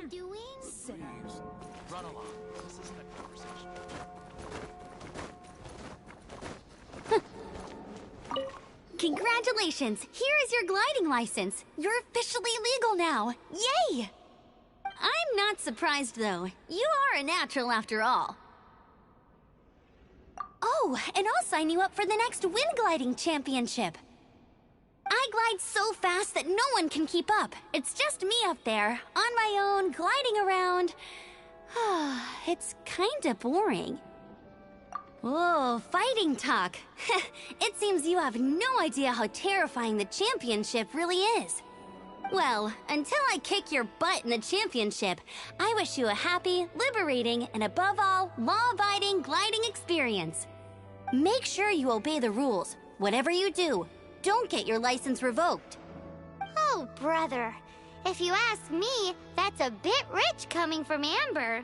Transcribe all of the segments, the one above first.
Doing? Please, run along. This isn't a conversation. Congratulations! Here is your gliding license. You're officially legal now. Yay! I'm not surprised, though. You are a natural after all. Oh, and I'll sign you up for the next wind gliding championship. I glide so fast that no one can keep up. It's just me up there, on my own, gliding around. It's kinda boring. Whoa, fighting talk. It seems you have no idea how terrifying the championship really is. Well, until I kick your butt in the championship, I wish you a happy, liberating, and above all, law-abiding gliding experience. Make sure you obey the rules. Whatever you do, don't get your license revoked. Oh, brother. If you ask me, that's a bit rich coming from Amber.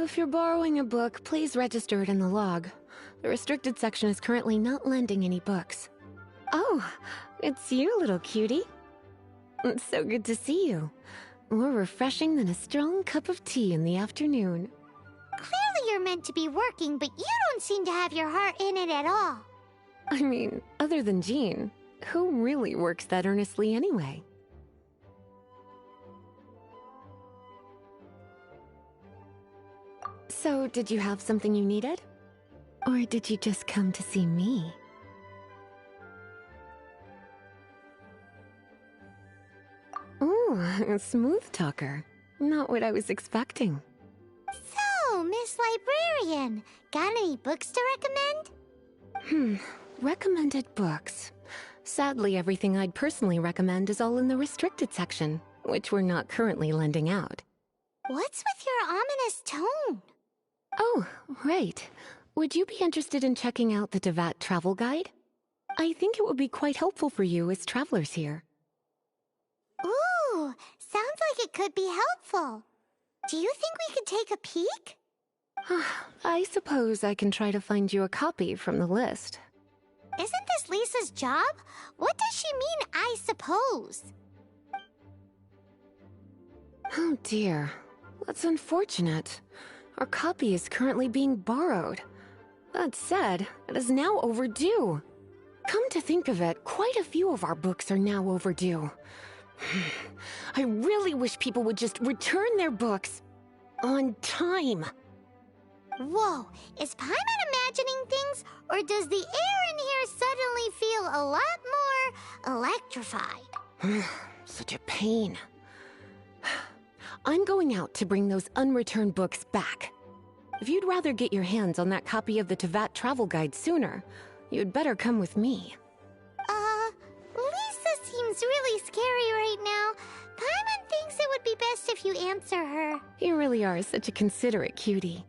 If you're borrowing a book, please register it in the log. The restricted section is currently not lending any books. Oh, it's you, little cutie. It's so good to see you. More refreshing than a strong cup of tea in the afternoon. Clearly you're meant to be working, but you don't seem to have your heart in it at all. I mean, other than Jean, who really works that earnestly anyway? So, did you have something you needed? Or did you just come to see me? Ooh, a smooth talker. Not what I was expecting. So, Miss Librarian, got any books to recommend? Recommended books. Sadly, everything I'd personally recommend is all in the restricted section, which we're not currently lending out. What's with your ominous tone? Oh, right. Would you be interested in checking out the Teyvat travel guide? I think it would be quite helpful for you as travelers here. Ooh, sounds like it could be helpful. Do you think we could take a peek? I suppose I can try to find you a copy from the list. Isn't this Lisa's job? What does she mean, I suppose? Oh dear, that's unfortunate. Our copy is currently being borrowed. That said, it is now overdue. Come to think of it, quite a few of our books are now overdue. I really wish people would just return their books on time. Whoa, is Paimon imagining things, or does the air in here suddenly feel a lot more electrified? Such a pain. I'm going out to bring those unreturned books back. If you'd rather get your hands on that copy of the Teyvat travel guide sooner, you'd better come with me. Lisa seems really scary right now. Paimon thinks it would be best if you answer her. You really are such a considerate cutie.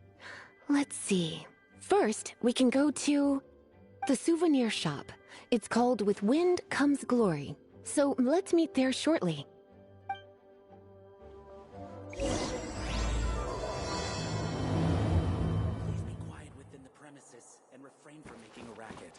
Let's see. First, we can go to the souvenir shop. It's called With Wind Comes Glory. So let's meet there shortly. Please be quiet within the premises and refrain from making a racket.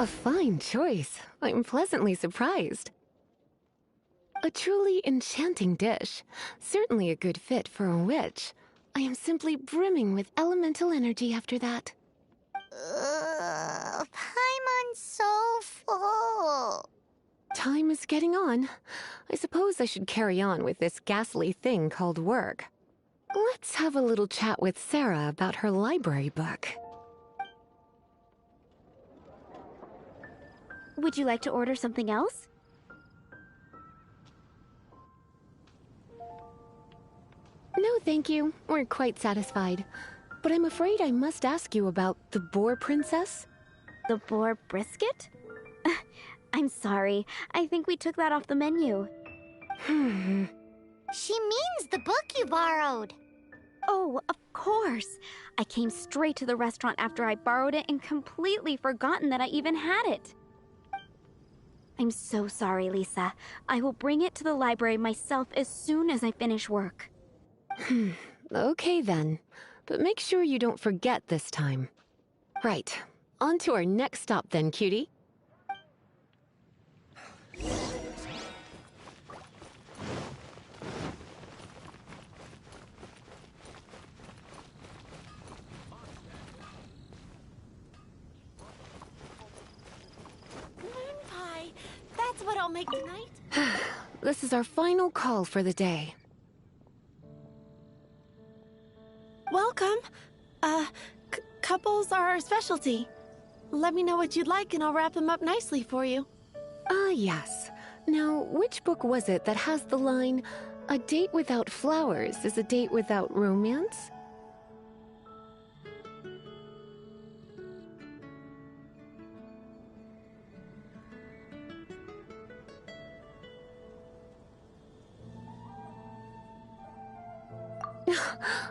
A fine choice. I'm pleasantly surprised. A truly enchanting dish. Certainly a good fit for a witch. I am simply brimming with elemental energy after that. Paimon's so full. Time is getting on. I suppose I should carry on with this ghastly thing called work. Let's have a little chat with Sarah about her library book. Would you like to order something else? No, thank you. We're quite satisfied. But I'm afraid I must ask you about the Boar Princess. The boar brisket? I'm sorry. I think we took that off the menu. She means the book you borrowed. Oh, of course. I came straight to the restaurant after I borrowed it and completely forgotten that I even had it. I'm so sorry, Lisa. I will bring it to the library myself as soon as I finish work. Okay then. But make sure you don't forget this time. Right. On to our next stop then, cutie. Moon pie. That's what I'll make tonight. This is our final call for the day. Welcome. Couples are our specialty. Let me know what you'd like and I'll wrap them up nicely for you. Yes. Now, which book was it that has the line, "A date without flowers is a date without romance"?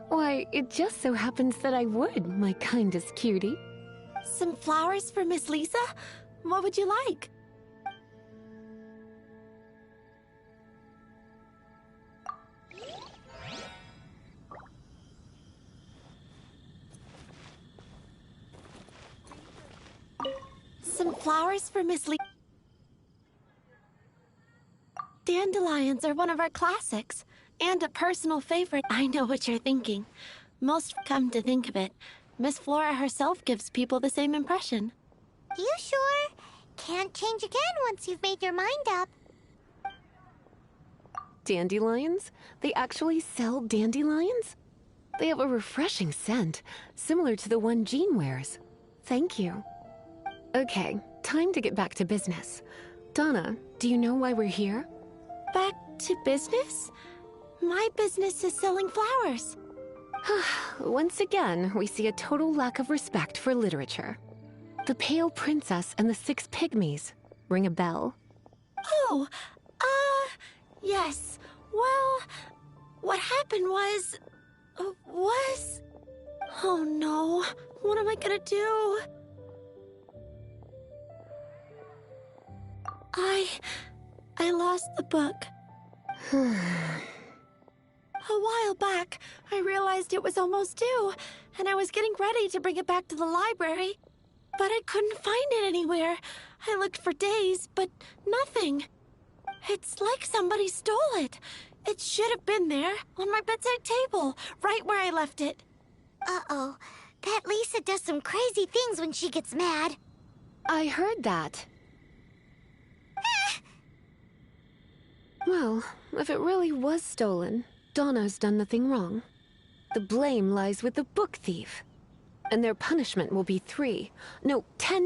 Why, it just so happens that I would, my kindest cutie. Some flowers for Miss Lisa? What would you like? Some flowers for Miss Lisa. Dandelions are one of our classics, and a personal favorite. I know what you're thinking. Most come to think of it, Miss Flora herself gives people the same impression. You sure? Can't change again once you've made your mind up. Dandelions? They actually sell dandelions? They have a refreshing scent, similar to the one Jean wears. Thank you. Okay, time to get back to business. Donna, do you know why we're here? Back to business? My business is selling flowers. Once again, we see a total lack of respect for literature. The Pale Princess and the Six Pygmies. Ring a bell? Oh, yes. Well, what happened was... Oh no, what am I gonna do? I lost the book. A while back, I realized it was almost due, and I was getting ready to bring it back to the library. But I couldn't find it anywhere. I looked for days, but nothing. It's like somebody stole it. It should have been there, on my bedside table, right where I left it. Uh-oh. That Lisa does some crazy things when she gets mad. I heard that. Well, if it really was stolen, Donna's done nothing wrong. The blame lies with the book thief. And their punishment will be 10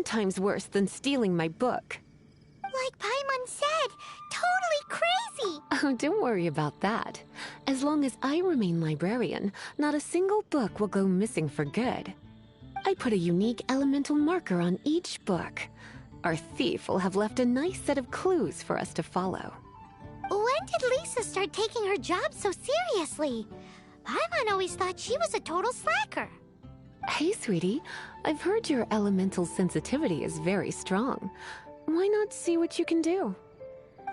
times worse than stealing my book. Like Paimon said, totally crazy. Oh, don't worry about that. As long as I remain librarian, not a single book will go missing for good. I put a unique elemental marker on each book. Our thief will have left a nice set of clues for us to follow. When did Lisa start taking her job so seriously? Paimon always thought she was a total slacker. Hey, sweetie. I've heard your elemental sensitivity is very strong. Why not see what you can do?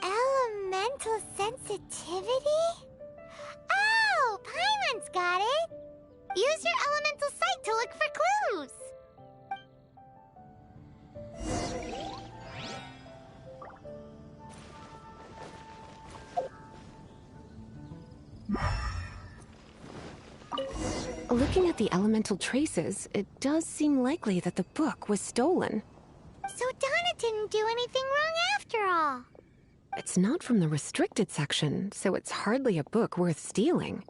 Elemental sensitivity? Oh, Paimon's got it! Use your elemental sight to look for clues! Looking at the elemental traces, it does seem likely that the book was stolen. So Donna didn't do anything wrong after all. It's not from the restricted section, so it's hardly a book worth stealing.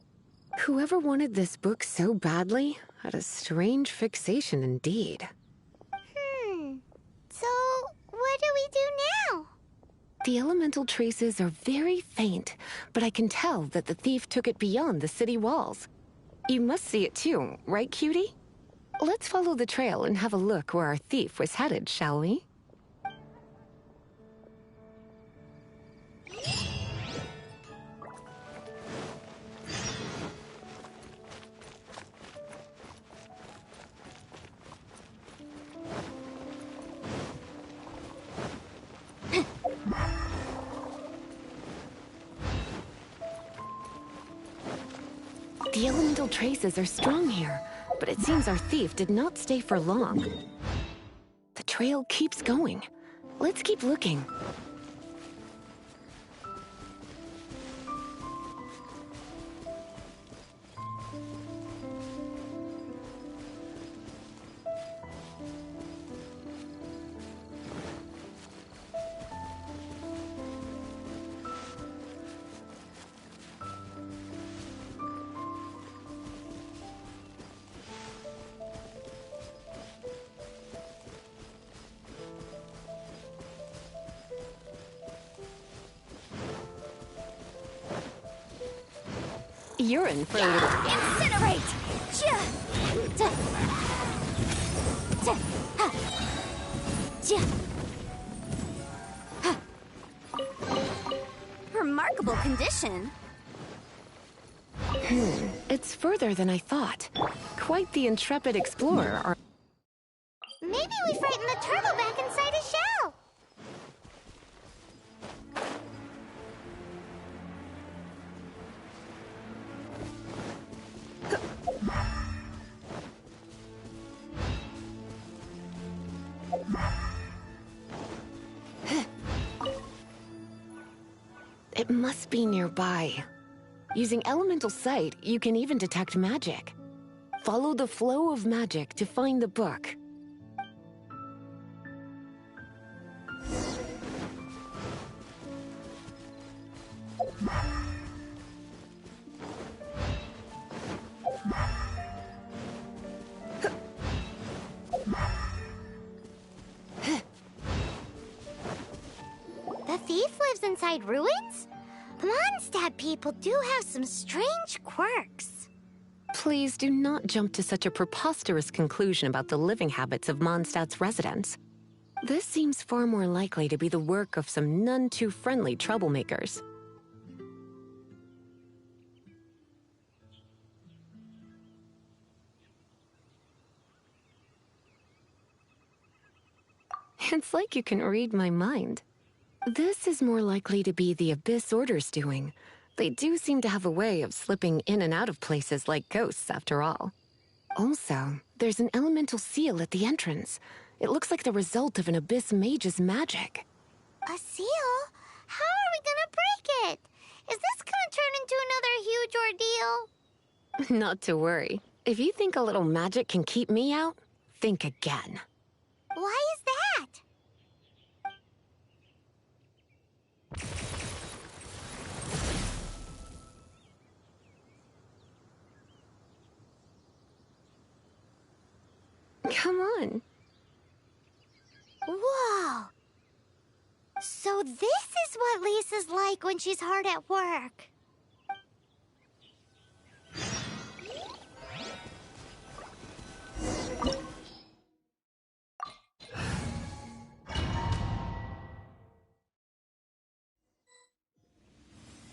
Whoever wanted this book so badly had a strange fixation indeed. So, what do we do now? The elemental traces are very faint, but I can tell that the thief took it beyond the city walls. You must see it too, right, cutie? Let's follow the trail and have a look where our thief was headed, shall we? The elemental traces are strong here, but it seems our thief did not stay for long. The trail keeps going. Let's keep looking. You're in for a little... Incinerate! Remarkable condition. It's further than I thought. Quite the intrepid explorer are... Maybe we frightened the turtle back inside his shell. It must be nearby. Using elemental sight, you can even detect magic. Follow the flow of magic to find the book. The thief lives inside ruins? Mondstadt people do have some strange quirks. Please do not jump to such a preposterous conclusion about the living habits of Mondstadt's residents. This seems far more likely to be the work of some none-too-friendly troublemakers. It's like you can read my mind. This is more likely to be the Abyss Order's doing. They do seem to have a way of slipping in and out of places like ghosts, after all. Also, there's an elemental seal at the entrance. It looks like the result of an Abyss mage's magic. A seal? How are we gonna break it? Is this gonna turn into another huge ordeal? Not to worry. If you think a little magic can keep me out, think again. Why is that? Come on. Whoa! So this is what Lisa's like when she's hard at work.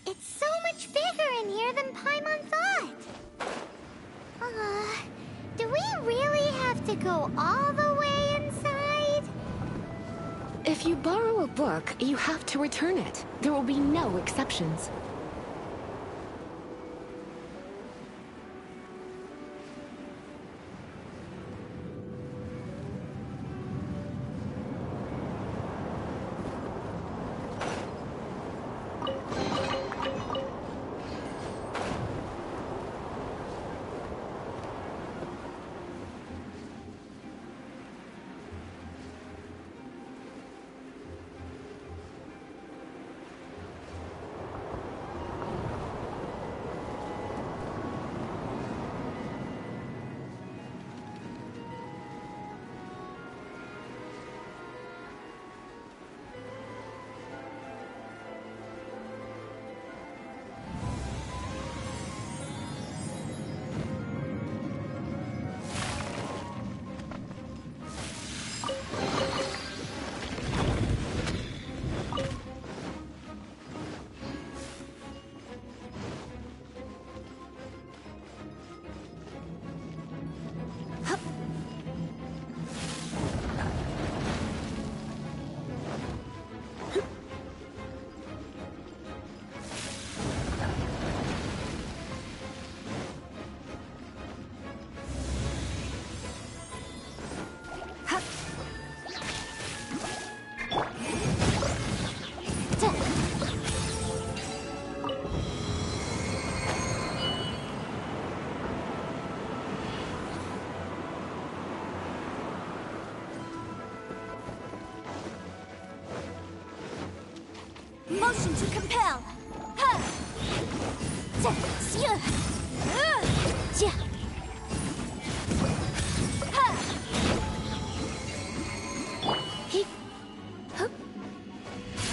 It's so much bigger in here than Paimon thought. Do we really have to go all the way inside? If you borrow a book, you have to return it. There will be no exceptions. Potion to compel. Ha! Ja, ja. Ja. Ha! He. Huh?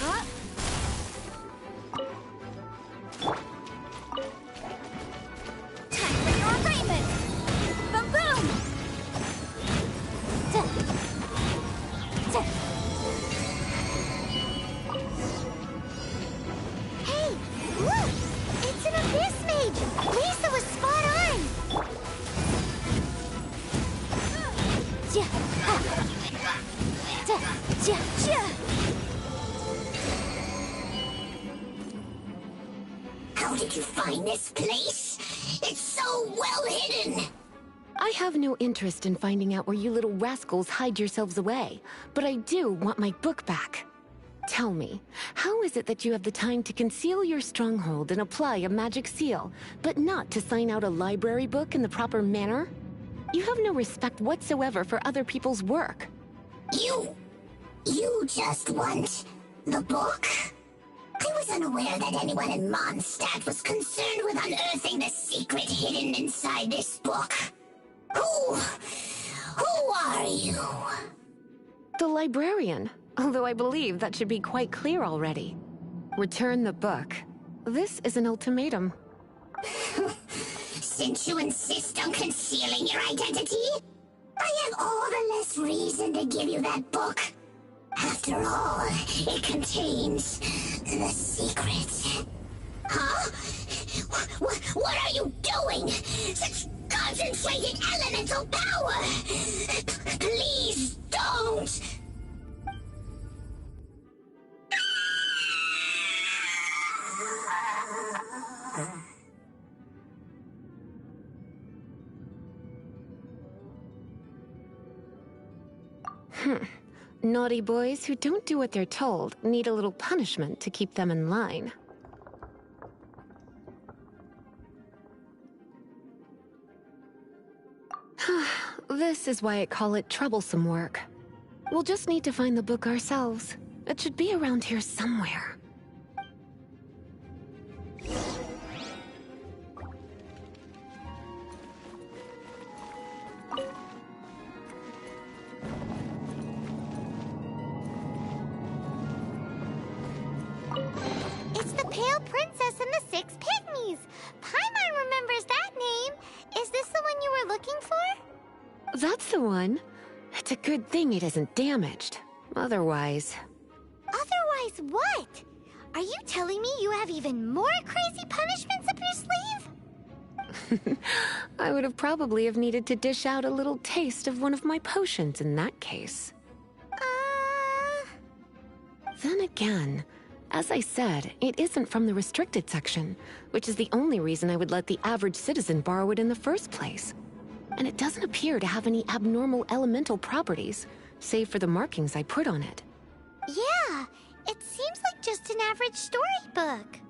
Huh? Time for your arraignment. Boom boom. Ja. Ja. Hey, look! It's an Abyss Mage! Lisa was spot on! Ja. Ha. Ja. Ja. Ja. How did you find this place? It's so well hidden! I have no interest in finding out where you little rascals hide yourselves away, but I do want my book back. Tell me, how is it that you have the time to conceal your stronghold and apply a magic seal, but not to sign out a library book in the proper manner? You have no respect whatsoever for other people's work. You just want the book? I was unaware that anyone in Mondstadt was concerned with unearthing the secret hidden inside this book. Who are you? The librarian, although I believe that should be quite clear already. Return the book. This is an ultimatum. Since you insist on concealing your identity, I have all the less reason to give you that book. After all, it contains the secret. Huh? What are you doing? Such concentrated elemental power! Please don't! Naughty boys who don't do what they're told need a little punishment to keep them in line. This is why I call it troublesome work. We'll just need to find the book ourselves. It should be around here somewhere. It's the Pale Princess and the Six Pygmies! Paimon remembers that name! Is this the one you were looking for? That's the one. It's a good thing it isn't damaged. Otherwise... Otherwise what? Are you telling me you have even more crazy punishments up your sleeve? I would have probably have needed to dish out a little taste of one of my potions in that case. Then again, as I said, it isn't from the restricted section, which is the only reason I would let the average citizen borrow it in the first place. And it doesn't appear to have any abnormal elemental properties, save for the markings I put on it. Yeah, it seems like just an average storybook.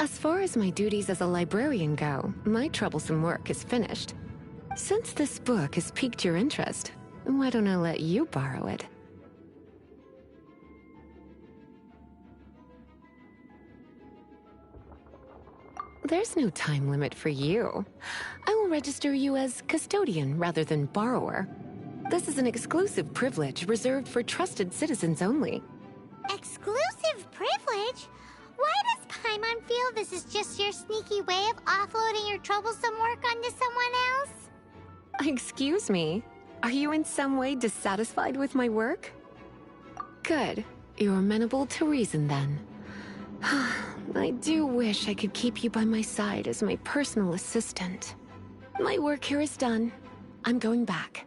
As far as my duties as a librarian go, my troublesome work is finished. Since this book has piqued your interest, why don't I let you borrow it? There's no time limit for you. I will register you as custodian rather than borrower. This is an exclusive privilege reserved for trusted citizens only. Exclusive privilege? Why does Paimon feel this is just your sneaky way of offloading your troublesome work onto someone else? Excuse me, are you in some way dissatisfied with my work? Good. You're amenable to reason then. I do wish I could keep you by my side as my personal assistant. My work here is done. I'm going back.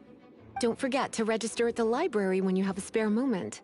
Don't forget to register at the library when you have a spare moment.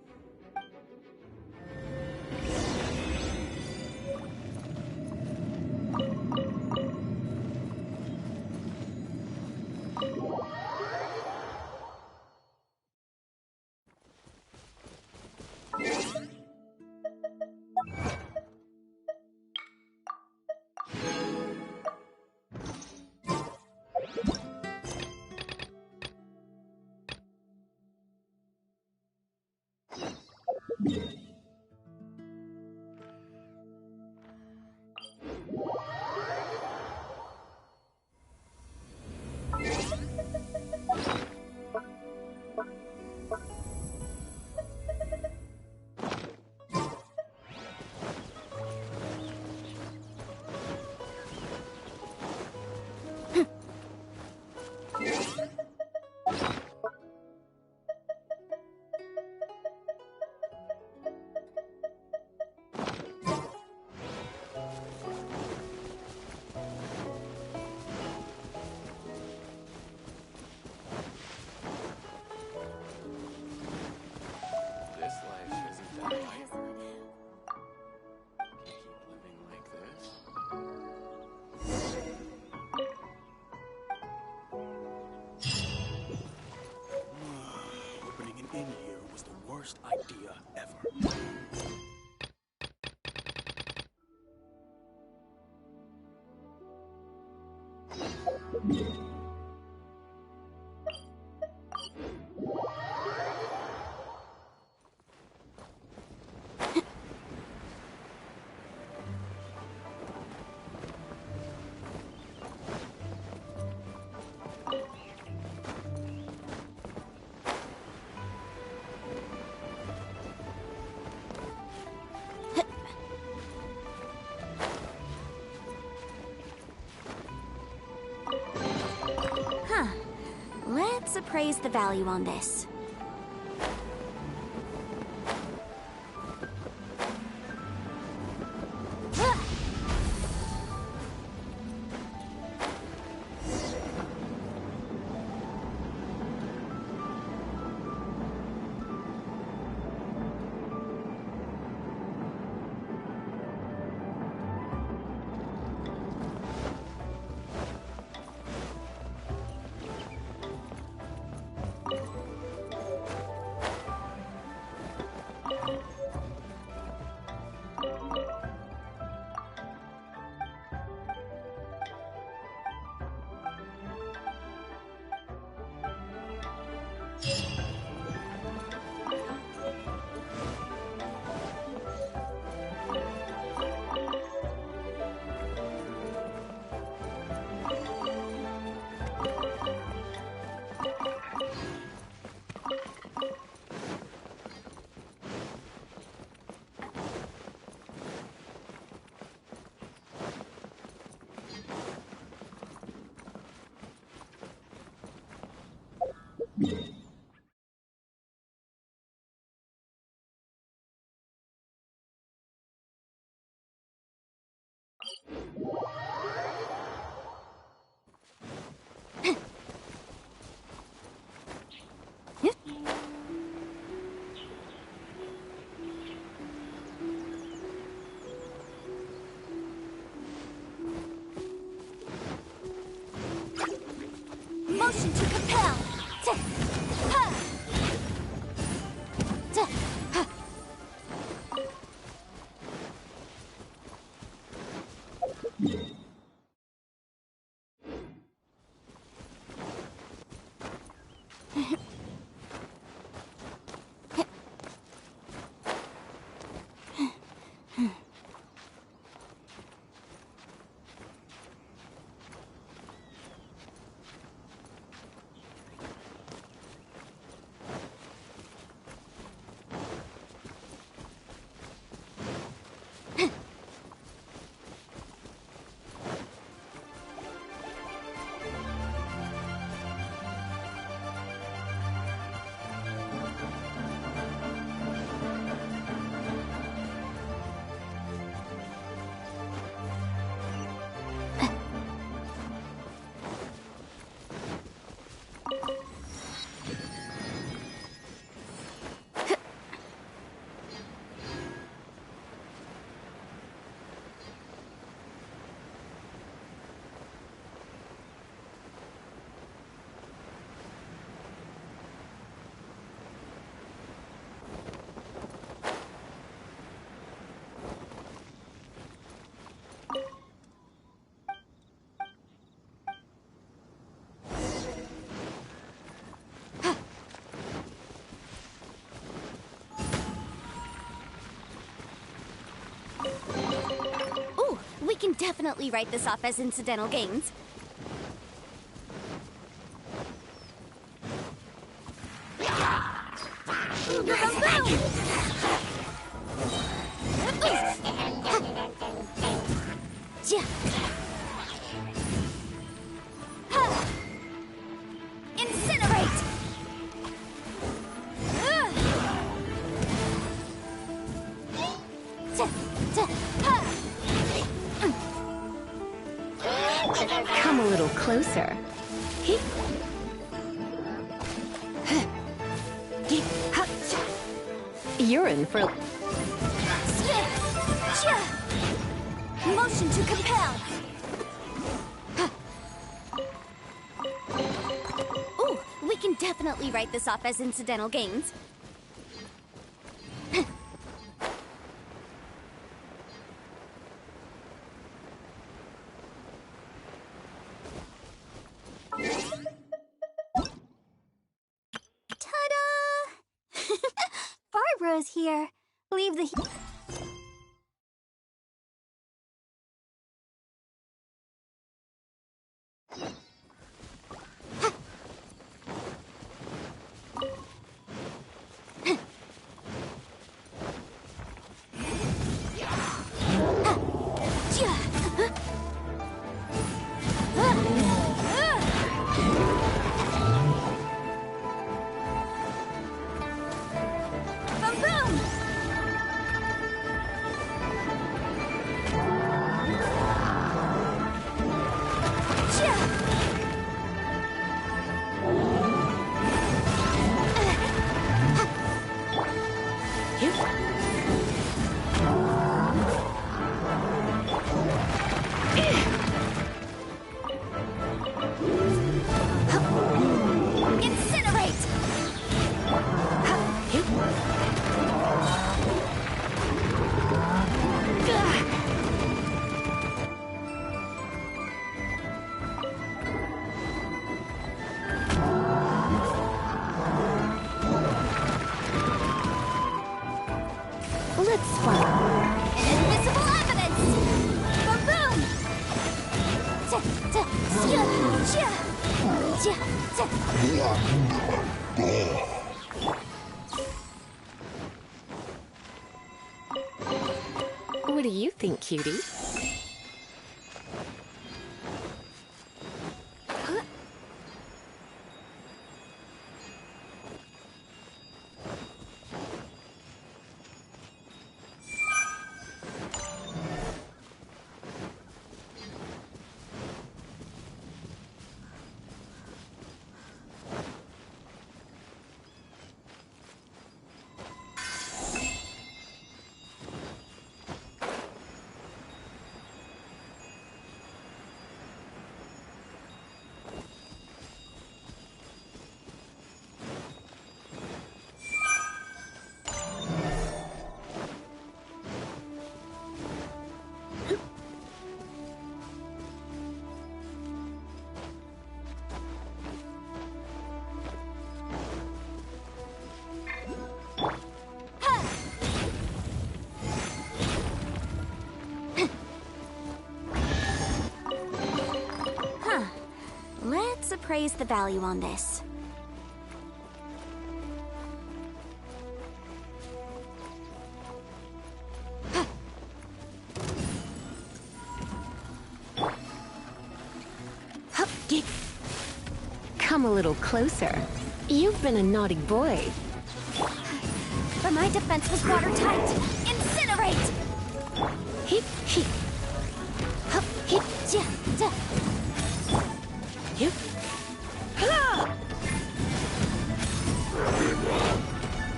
This life isn't that life. Can you keep living like this? Opening an inn here was the worst idea ever. Let's appraise the value on this. Motion to compel. can definitely write this off as incidental gains. Incinerate! Come a little closer. You're in for... Motion to compel! Ooh, we can definitely write this off as incidental gains. Ta-da! Barbara's here. Leave the... Let's spark. Invisible evidence! Ba-boom! What do you think, cutie? Let's appraise the value on this. Come a little closer. You've been a naughty boy. But my defense was watertight. Incinerate! Heep, heep. Hup, heep, ja, ja. Yep.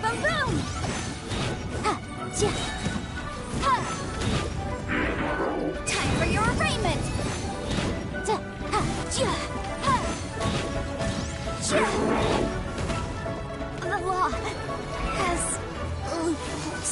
Boom, boom! Ha, ja. Ha. Time for your arraignment! Ja, ha, ja, ha. Ja. The law has loopholes.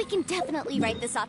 can definitely write this off.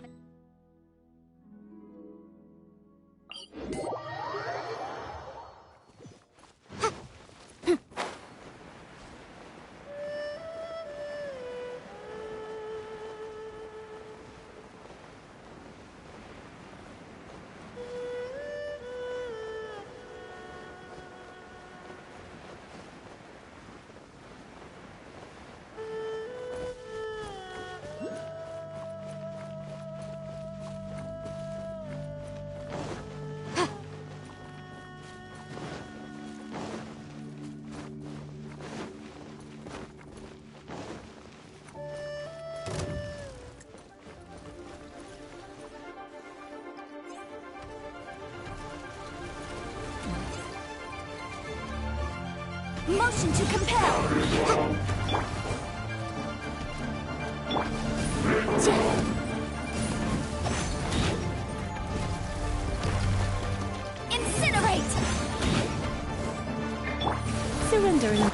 Motion to compel! Incinerate! Surrendering.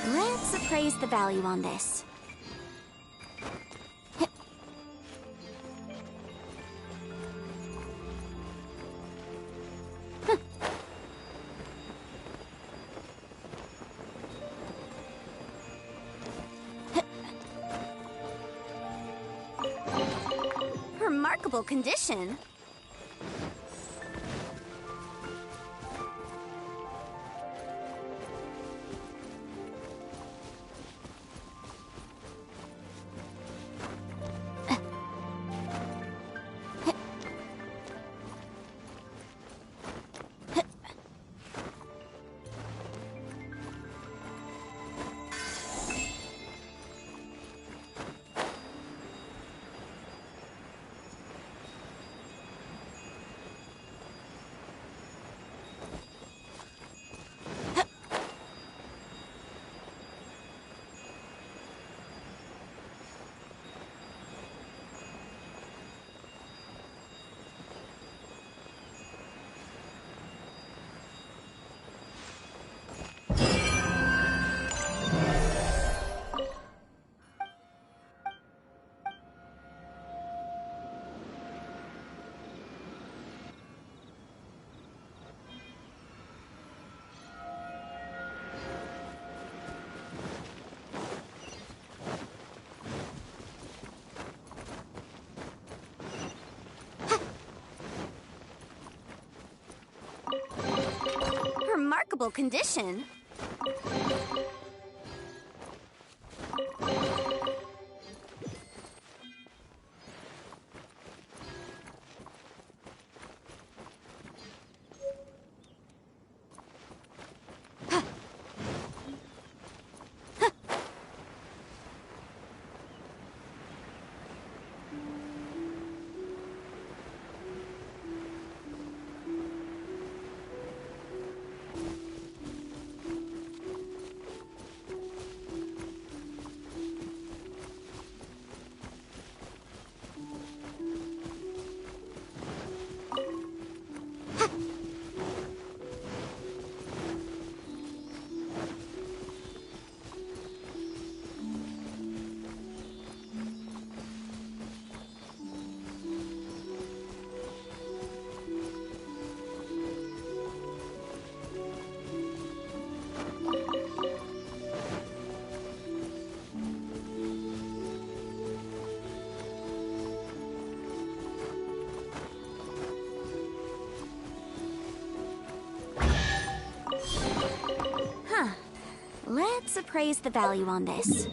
Let's appraise the value on this. Remarkable condition. Remarkable condition. appraise the value on this.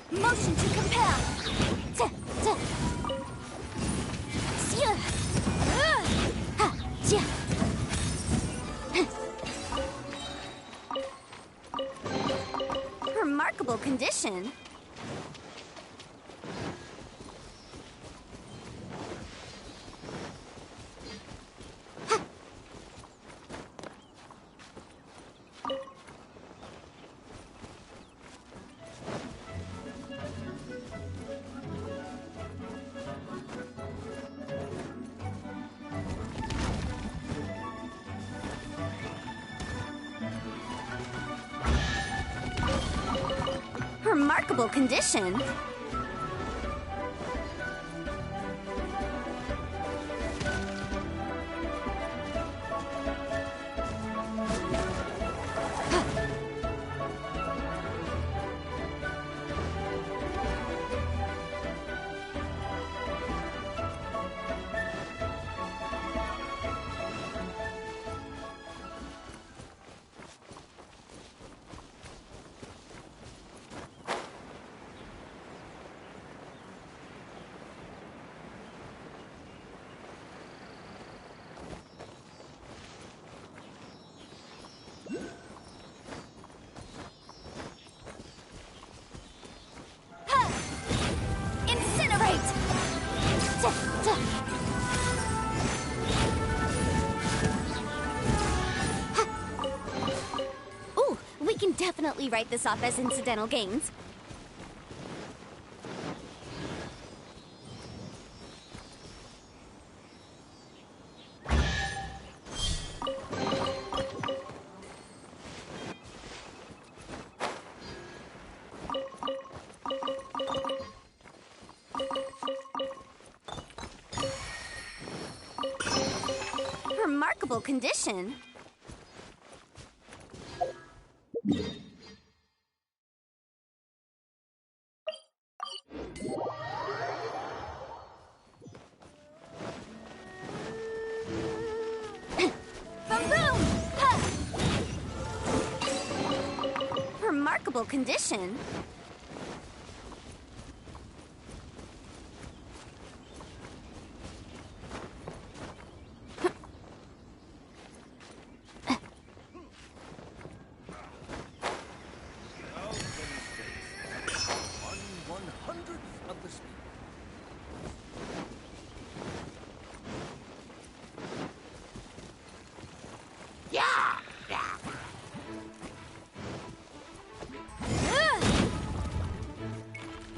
Motion to compel. Remarkable condition. Remarkable condition. Ooh, we can definitely write this off as incidental gains. Remarkable condition. Boom, boom! Ha! Remarkable condition.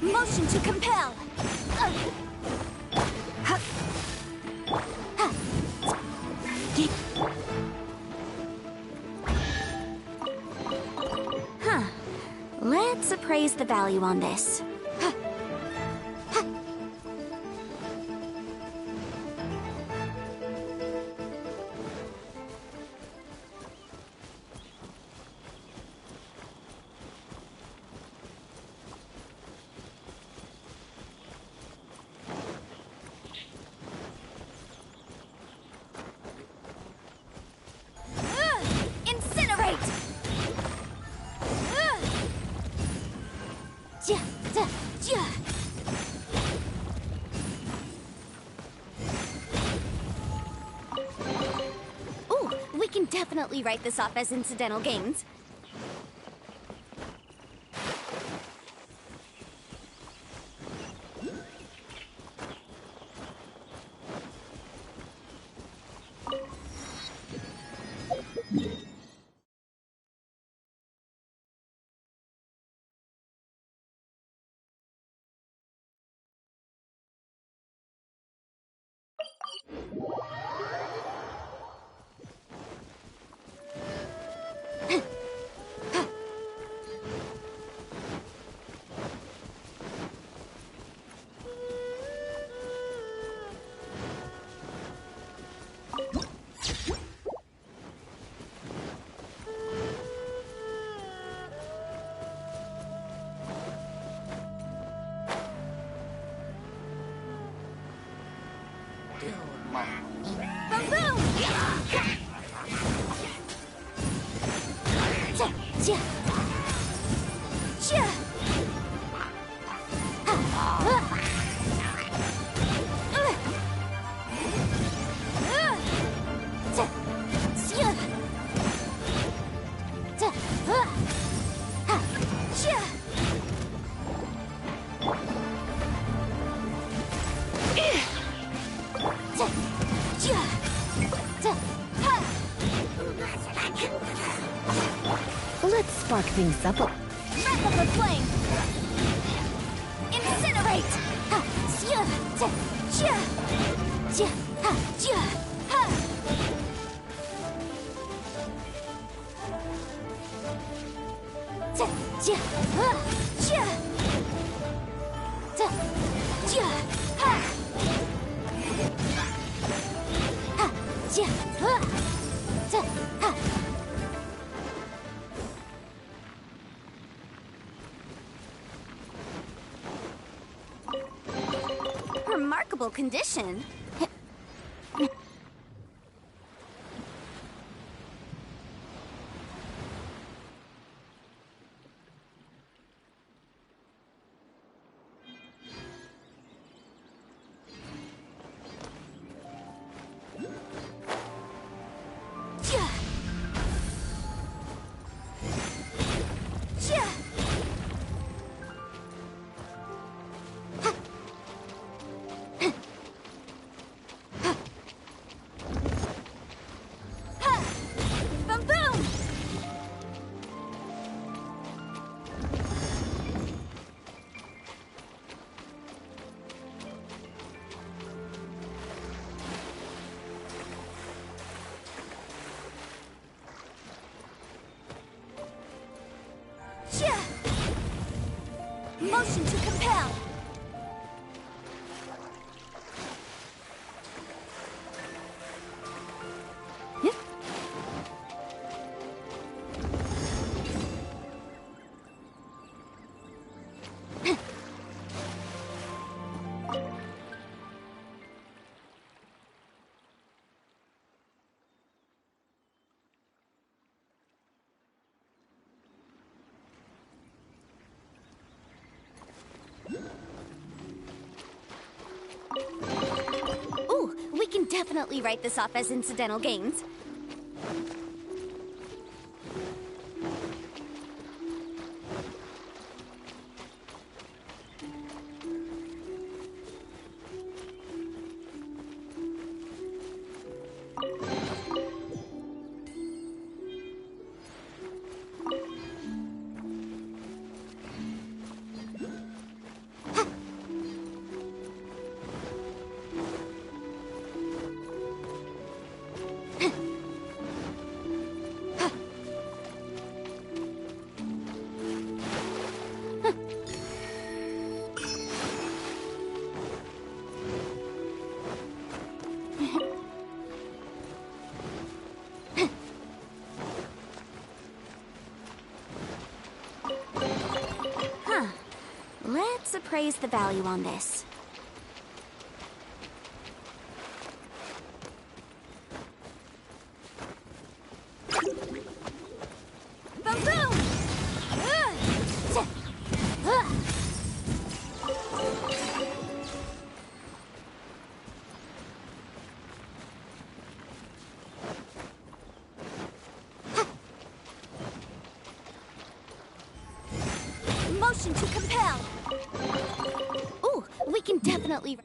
Motion to compel. Huh. Let's appraise the value on this. Ooh, we can definitely write this off as incidental gains. Let's spark things up a... Wrap up a flame! Incinerate! Ha! Shia! Shia! Shia! Ha! Shia! Ha! Shia! Ha! Shia! Shia! Ha! Ha! Shia! Ha! Ha! Remarkable condition. Motion to compel. Ooh, we can definitely write this off as incidental gains. Let's appraise the value on this. Boom, boom! Motion to compel. Ooh, we can definitely...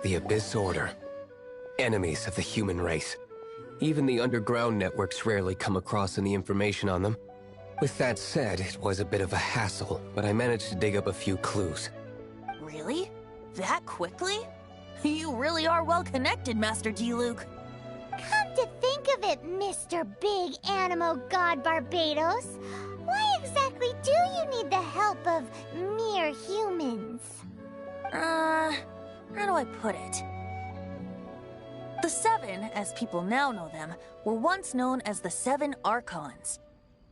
The Abyss Order. Enemies of the human race. Even the underground networks rarely come across any information on them. With that said, it was a bit of a hassle, but I managed to dig up a few clues. Really? That quickly? You really are well connected, Master Diluc. Come to think of it, Mr. Big Animo God Barbados, why exactly do you need the help of mere humans? How do I put it? The Seven, as people now know them, were once known as the Seven Archons.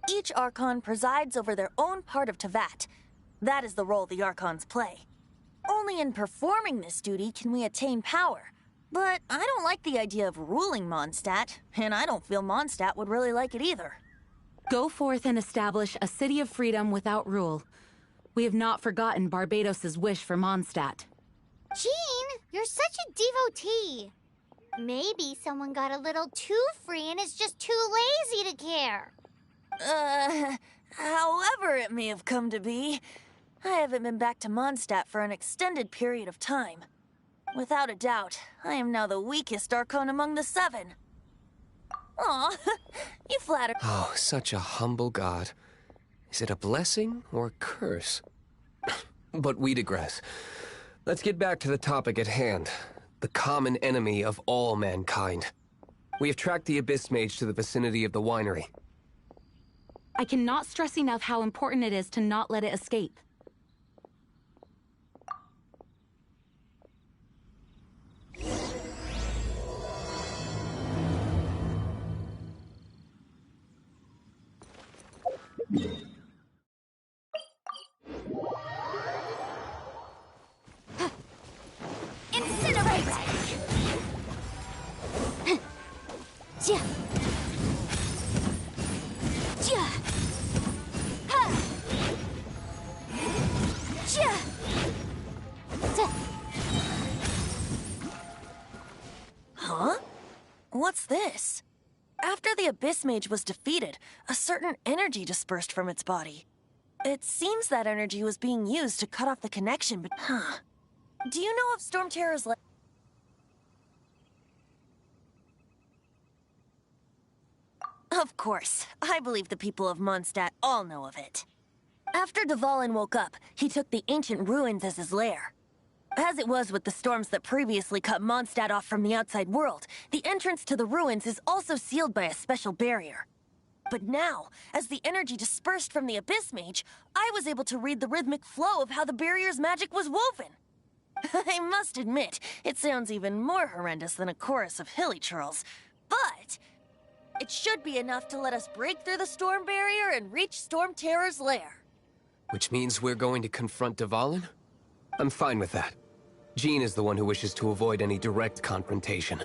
Each Archon presides over their own part of Teyvat. That is the role the Archons play. Only in performing this duty can we attain power. But I don't like the idea of ruling Mondstadt, and I don't feel Mondstadt would really like it either. Go forth and establish a city of freedom without rule. We have not forgotten Barbados' wish for Mondstadt. Jean, you're such a devotee. Maybe someone got a little too free and is just too lazy to care. However it may have come to be, I haven't been back to Mondstadt for an extended period of time. Without a doubt, I am now the weakest Archon among the Seven. Aw, you flatter. Oh, such a humble god. Is it a blessing or a curse? But we digress. Let's get back to the topic at hand. The common enemy of all mankind. We have tracked the Abyss Mage to the vicinity of the winery. I cannot stress enough how important it is to not let it escape. Incinerate! Ja. Ja. Ha. Ja. Ja. Huh? What's this? After the Abyss Mage was defeated, a certain energy dispersed from its body. It seems that energy was being used to cut off the connection, but... Huh. Do you know if Storm Terror's Of course. I believe the people of Mondstadt all know of it. After Dvalin woke up, he took the ancient ruins as his lair. As it was with the storms that previously cut Mondstadt off from the outside world, the entrance to the ruins is also sealed by a special barrier. But now, as the energy dispersed from the Abyss Mage, I was able to read the rhythmic flow of how the barrier's magic was woven. I must admit, it sounds even more horrendous than a chorus of hilichurls, but it should be enough to let us break through the storm barrier and reach Storm Terror's lair. Which means we're going to confront Dvalin? I'm fine with that. Jean is the one who wishes to avoid any direct confrontation.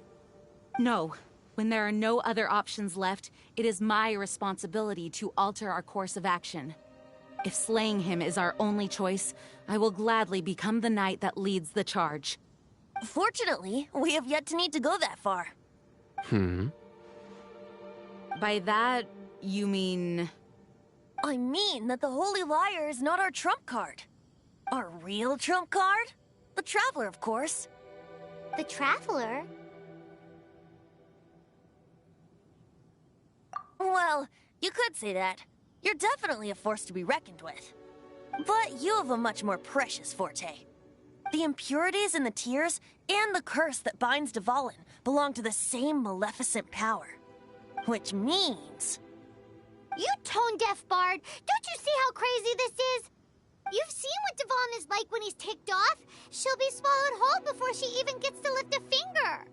No. When there are no other options left, it is my responsibility to alter our course of action. If slaying him is our only choice, I will gladly become the knight that leads the charge. Fortunately, we have yet to need to go that far. By that, you mean... I mean that the Holy Liar is not our trump card. Our real trump card? The Traveler, of course. The Traveler? Well, you could say that. You're definitely a force to be reckoned with. But you have a much more precious forte. The impurities in the tears and the curse that binds Dvalin belong to the same maleficent power. Which means... You tone-deaf bard! Don't you see how crazy this is? You've seen what Dvalin is like when he's ticked off. She'll be swallowed whole before she even gets to lift a finger.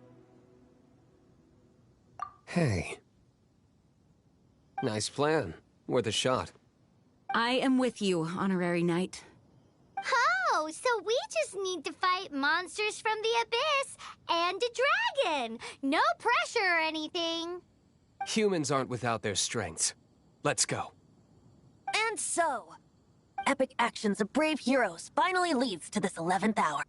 Hey. Nice plan. Worth a shot. I am with you, Honorary Knight. Oh, so we just need to fight monsters from the Abyss and a dragon. No pressure or anything. Humans aren't without their strengths. Let's go. And so, epic actions of brave heroes finally leads to this 11th hour.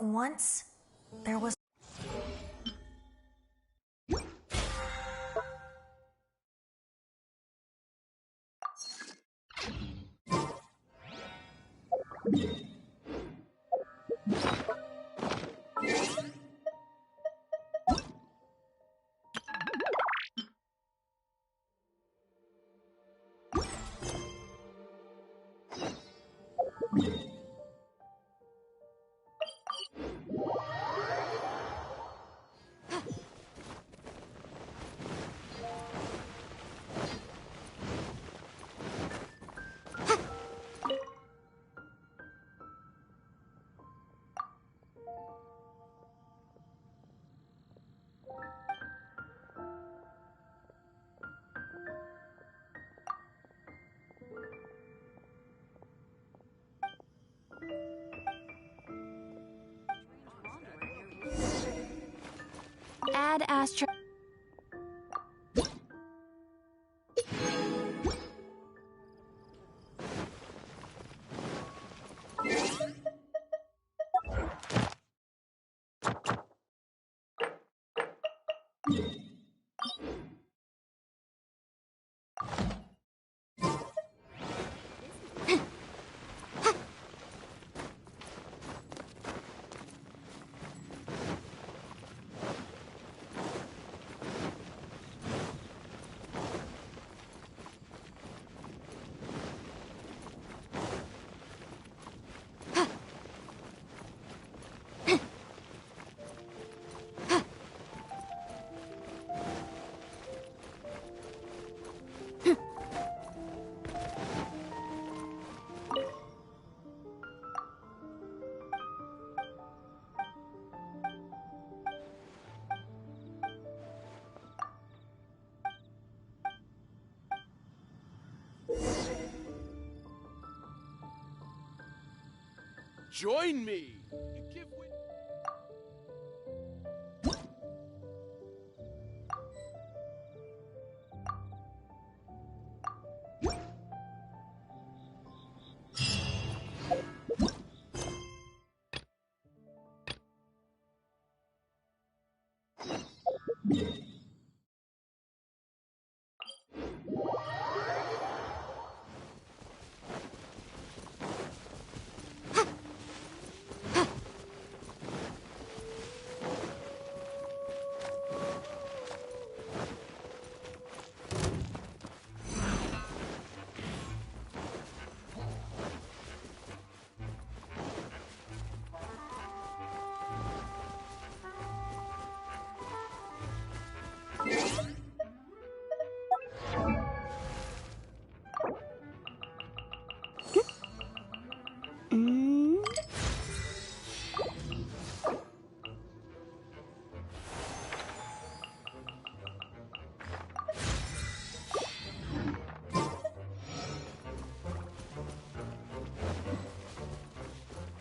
Once, there was... Ad Astra. Join me! Give way.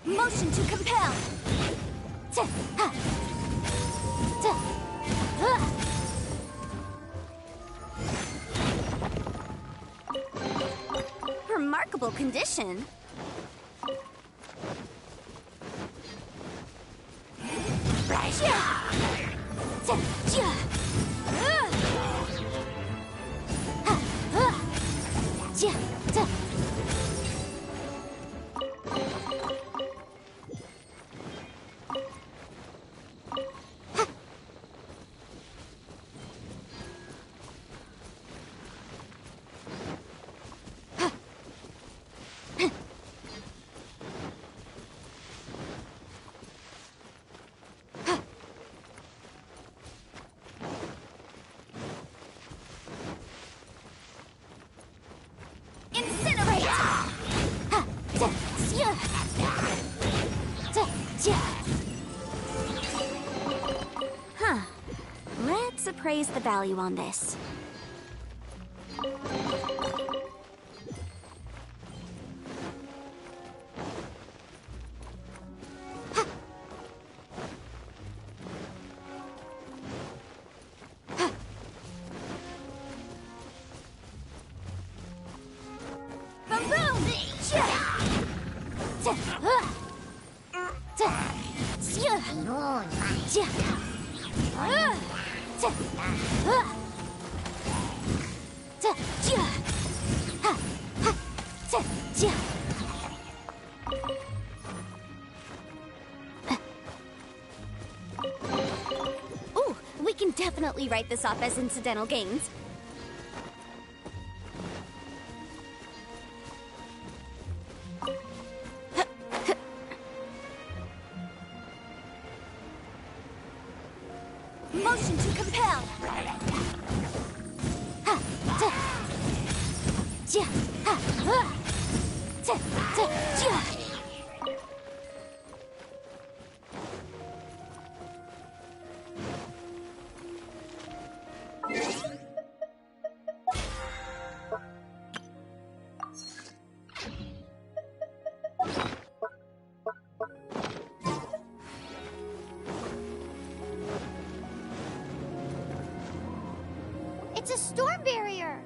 Motion to compel. Remarkable condition. Huh. Let's appraise the value on this. Ooh, we can definitely write this off as incidental gains. Motion to compel. Ha, ta. Ja, ha, ha. Ta, ta, ja. It's a storm barrier.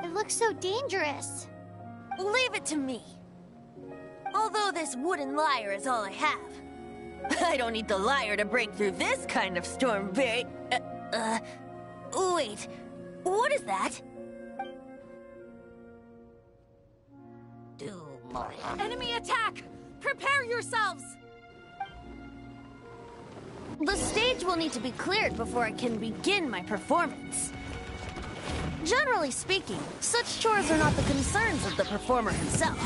It looks so dangerous. Leave it to me. Although this wooden lyre is all I have. I don't need the lyre to break through this kind of storm barrier. Wait. What is that? Enemy attack! Prepare yourselves! The stage will need to be cleared before I can begin my performance. Generally speaking, such chores are not the concerns of the performer himself.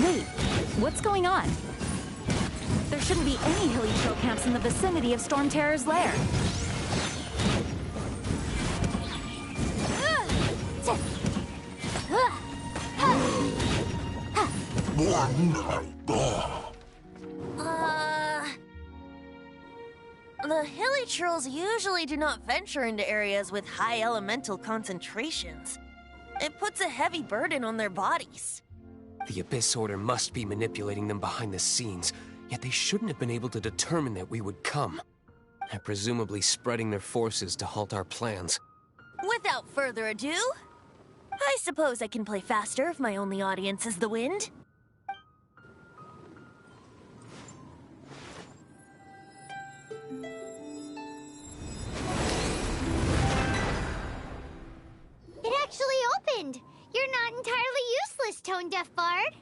Wait, what's going on? There shouldn't be any hilly trail camps in the vicinity of Storm Terror's lair. The hilly trolls usually do not venture into areas with high elemental concentrations. It puts a heavy burden on their bodies. The Abyss Order must be manipulating them behind the scenes, yet they shouldn't have been able to determine that we would come. They're presumably spreading their forces to halt our plans. Without further ado, I suppose I can play faster if my only audience is the wind. It actually opened. You're not entirely useless, Tone Deaf Bard.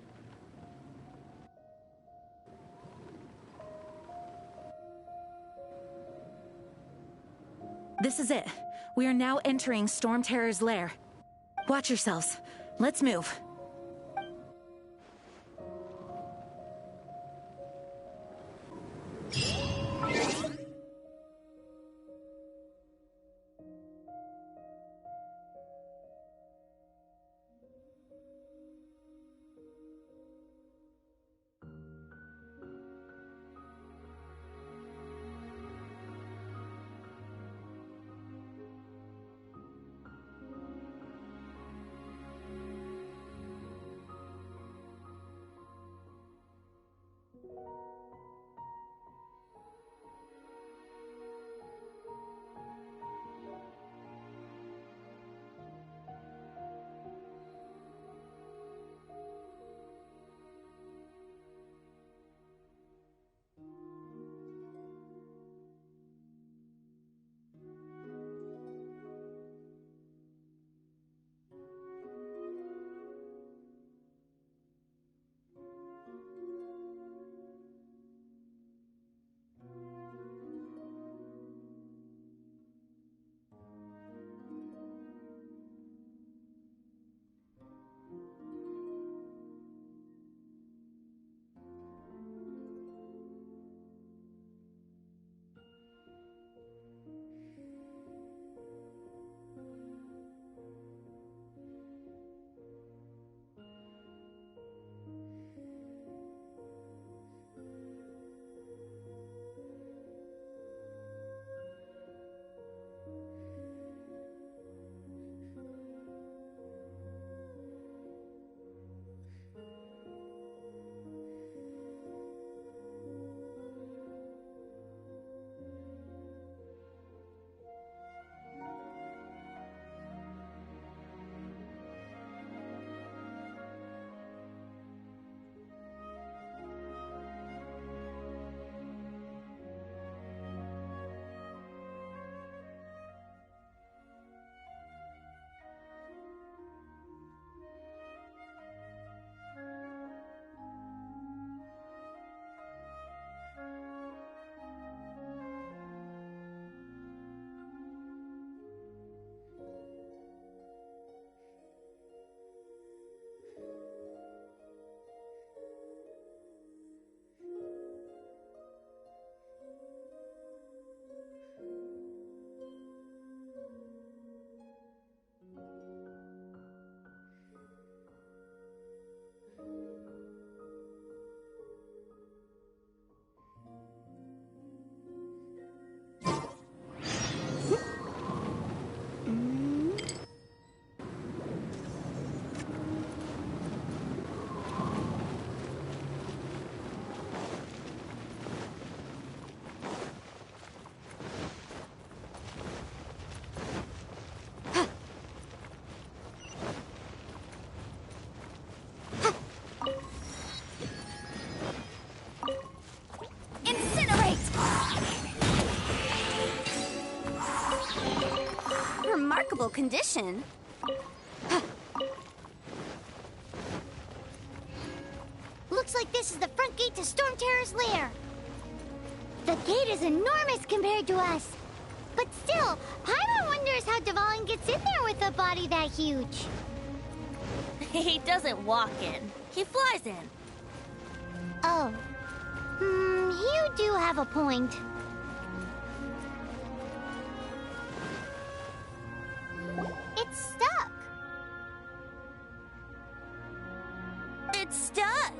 This is it. We are now entering Storm Terror's lair. Watch yourselves. Let's move. condition. Looks like this is the front gate to Storm Terror's lair. The gate is enormous compared to us. But still, Paimon wonders how Dvalin gets in there with a body that huge. He doesn't walk in. He flies in. Oh. You do have a point. It's stuck. It's stuck.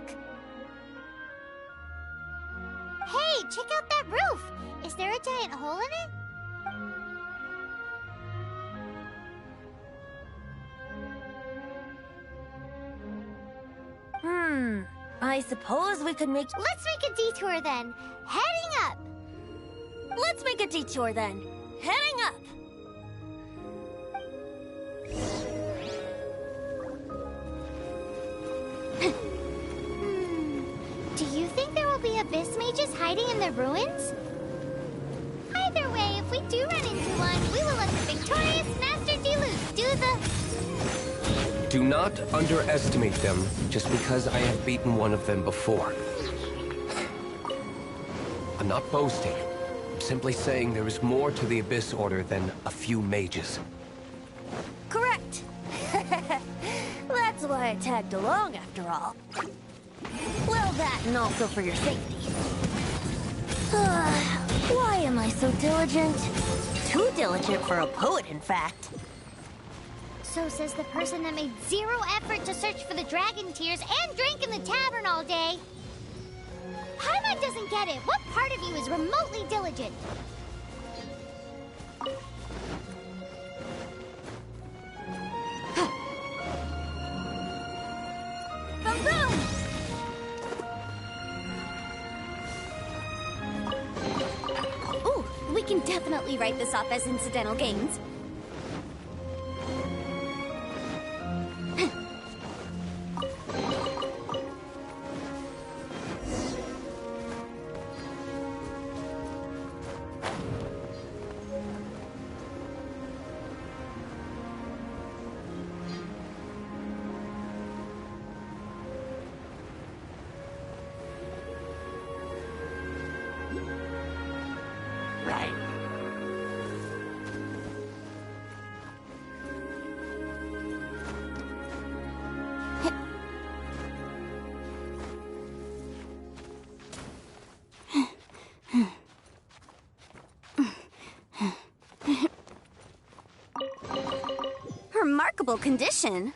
Hey, check out that roof. Is there a giant hole in it? I suppose we could make... Let's make a detour then. Heading up. Let's make a detour then. Heading up. Do you think there will be abyss mages hiding in the ruins? Either way, if we do run into one, we will let the victorious Master Diluc do the... Do not underestimate them just because I have beaten one of them before. I'm not boasting. I'm simply saying there is more to the Abyss Order than a few mages. Correct. That's why I tagged along after all. Well, that and also for your safety. Why am I so diligent? Too diligent for a poet, in fact. So says the person that made zero effort to search for the dragon tears and drank in the tavern all day. Paimon doesn't get it. What part of you is remotely diligent? Boom, boom! Ooh, we can definitely write this off as incidental gains. Remarkable condition.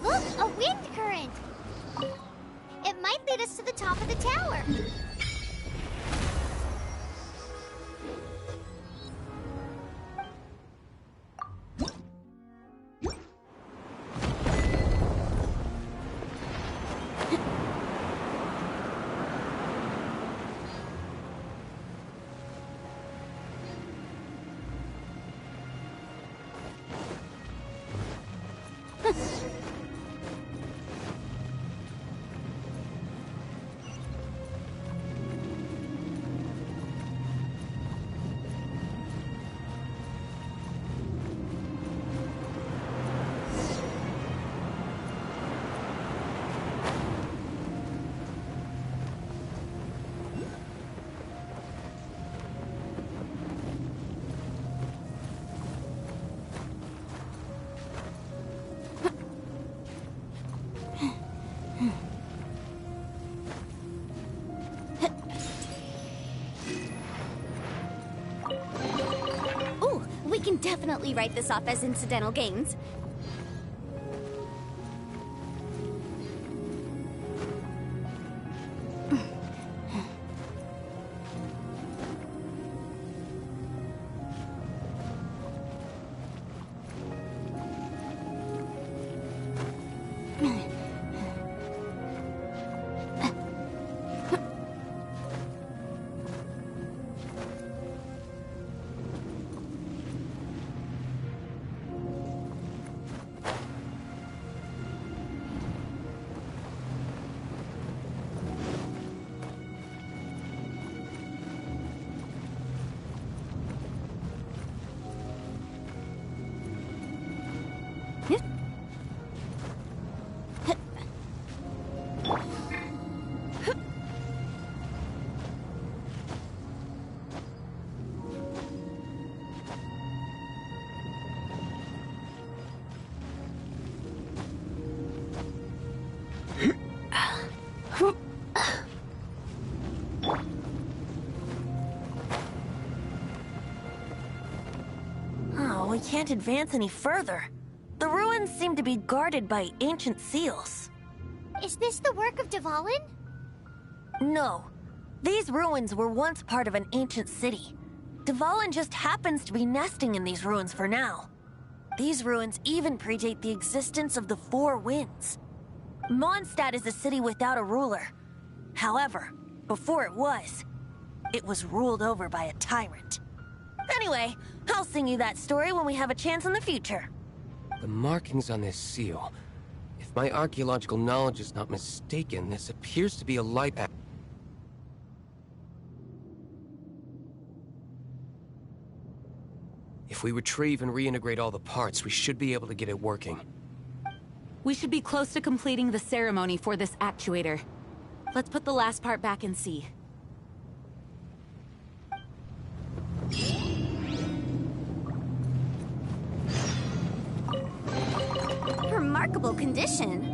Look, a wind current. It might lead us to the top of the tower. Ooh, we can definitely write this off as incidental gains. we can't advance any further. The ruins seem to be guarded by ancient seals. Is this the work of Dvalin? No. These ruins were once part of an ancient city. Dvalin just happens to be nesting in these ruins for now. These ruins even predate the existence of the Four Winds. Mondstadt is a city without a ruler. However, before it was ruled over by a tyrant. Anyway, I'll sing you that story when we have a chance in the future. The markings on this seal. If my archaeological knowledge is not mistaken, this appears to be a light act. If we retrieve and reintegrate all the parts, we should be able to get it working. We should be close to completing the ceremony for this actuator. Let's put the last part back and see. Remarkable condition.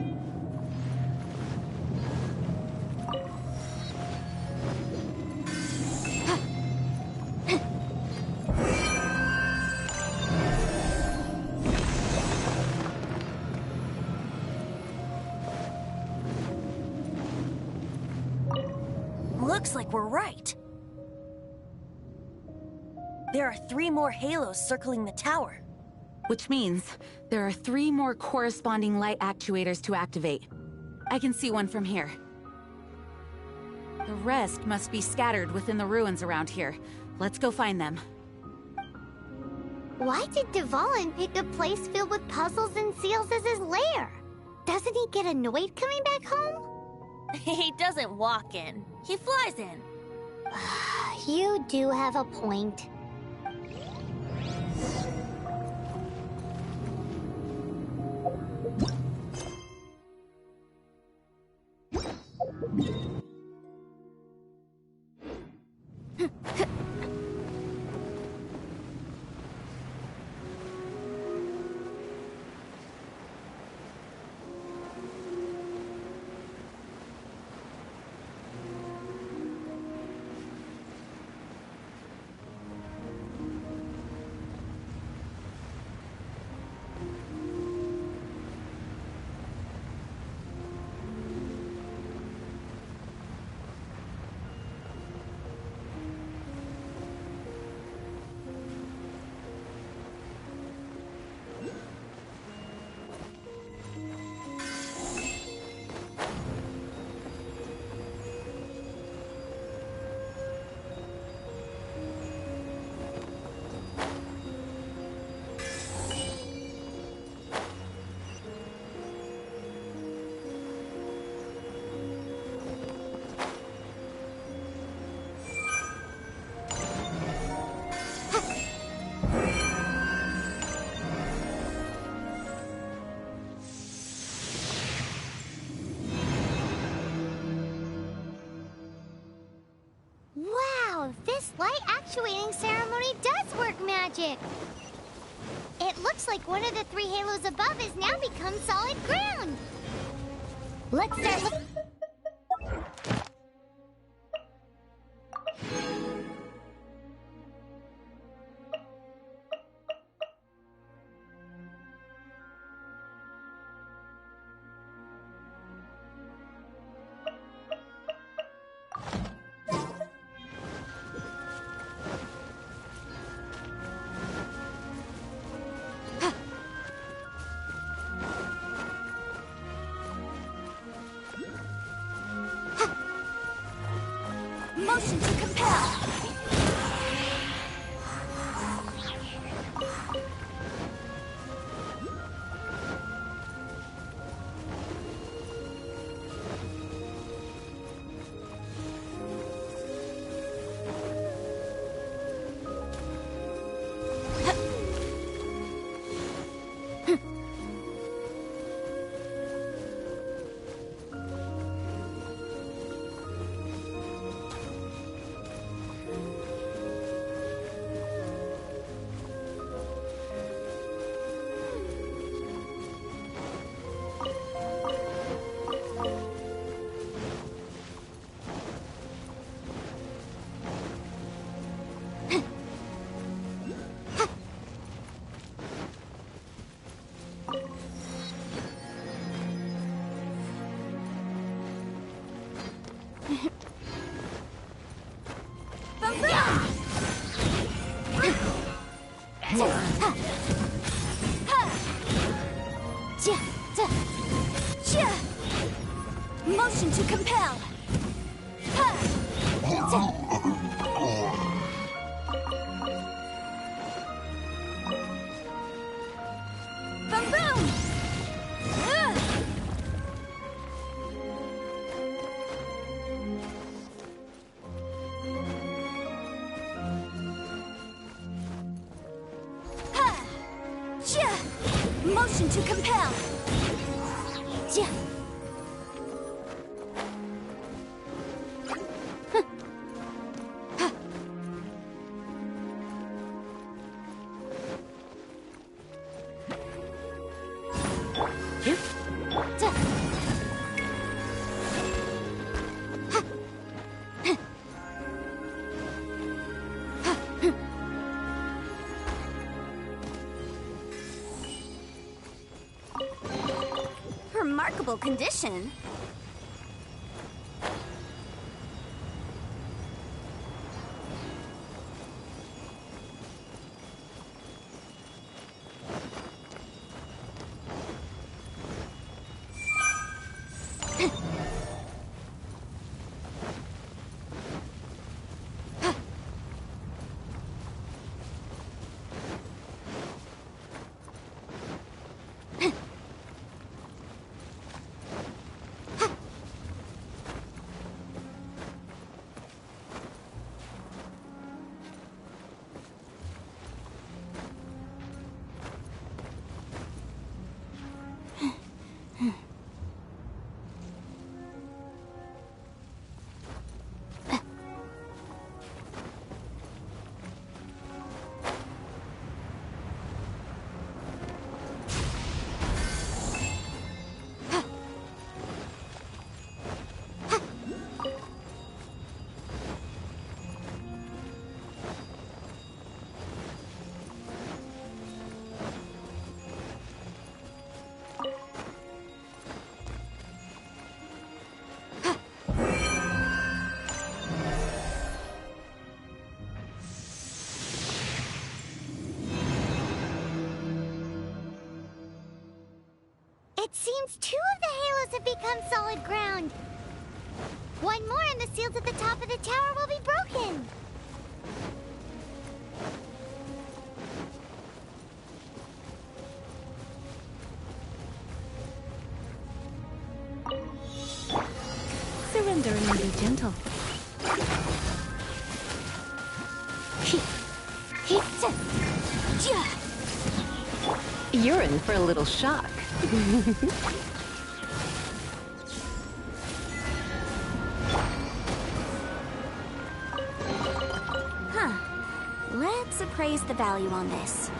Looks like we're right. There are 3 more halos circling the tower. Which means there are 3 more corresponding light actuators to activate. I can see one from here. The rest must be scattered within the ruins around here. Let's go find them. Why did Dvalin pick a place filled with puzzles and seals as his lair? Doesn't he get annoyed coming back home? He doesn't walk in. He flies in. You do have a point. This light actuating ceremony does work magic! It looks like one of the 3 halos above has now become solid ground! Let's start motion to compel! Motion to compel. Boom boom. Motion to compel. Remarkable condition. It seems 2 of the halos have become solid ground. 1 more and the seals at the top of the tower will be broken. Surrender and be gentle. You're in for a little shock. Let's appraise the value on this.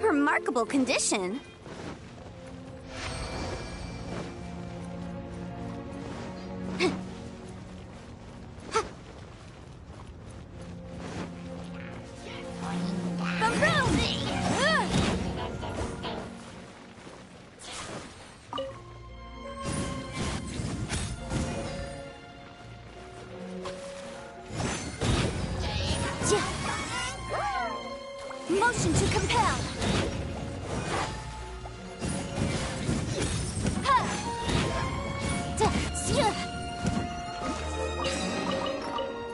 Remarkable condition. Motion to compel.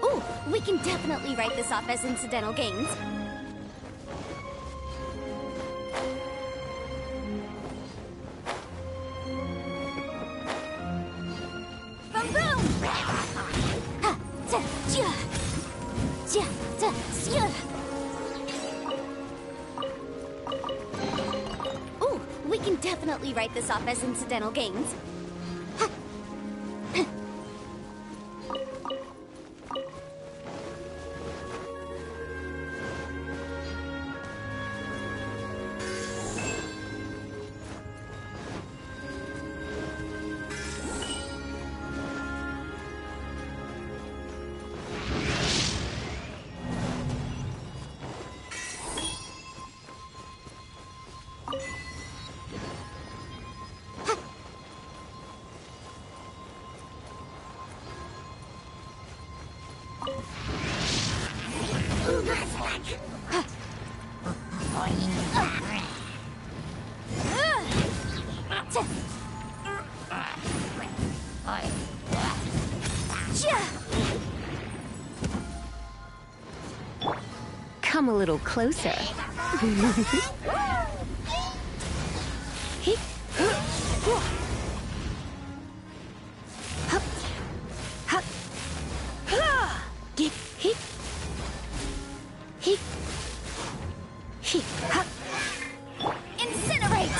Ooh, we can definitely write this off as incidental gains. Boom boom! can definitely write this off as incidental gains. Come a little closer. Incinerate!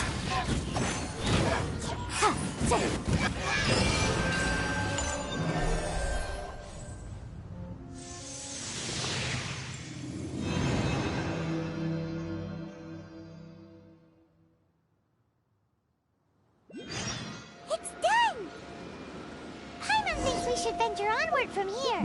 It's done! Paimon thinks we should venture onward from here.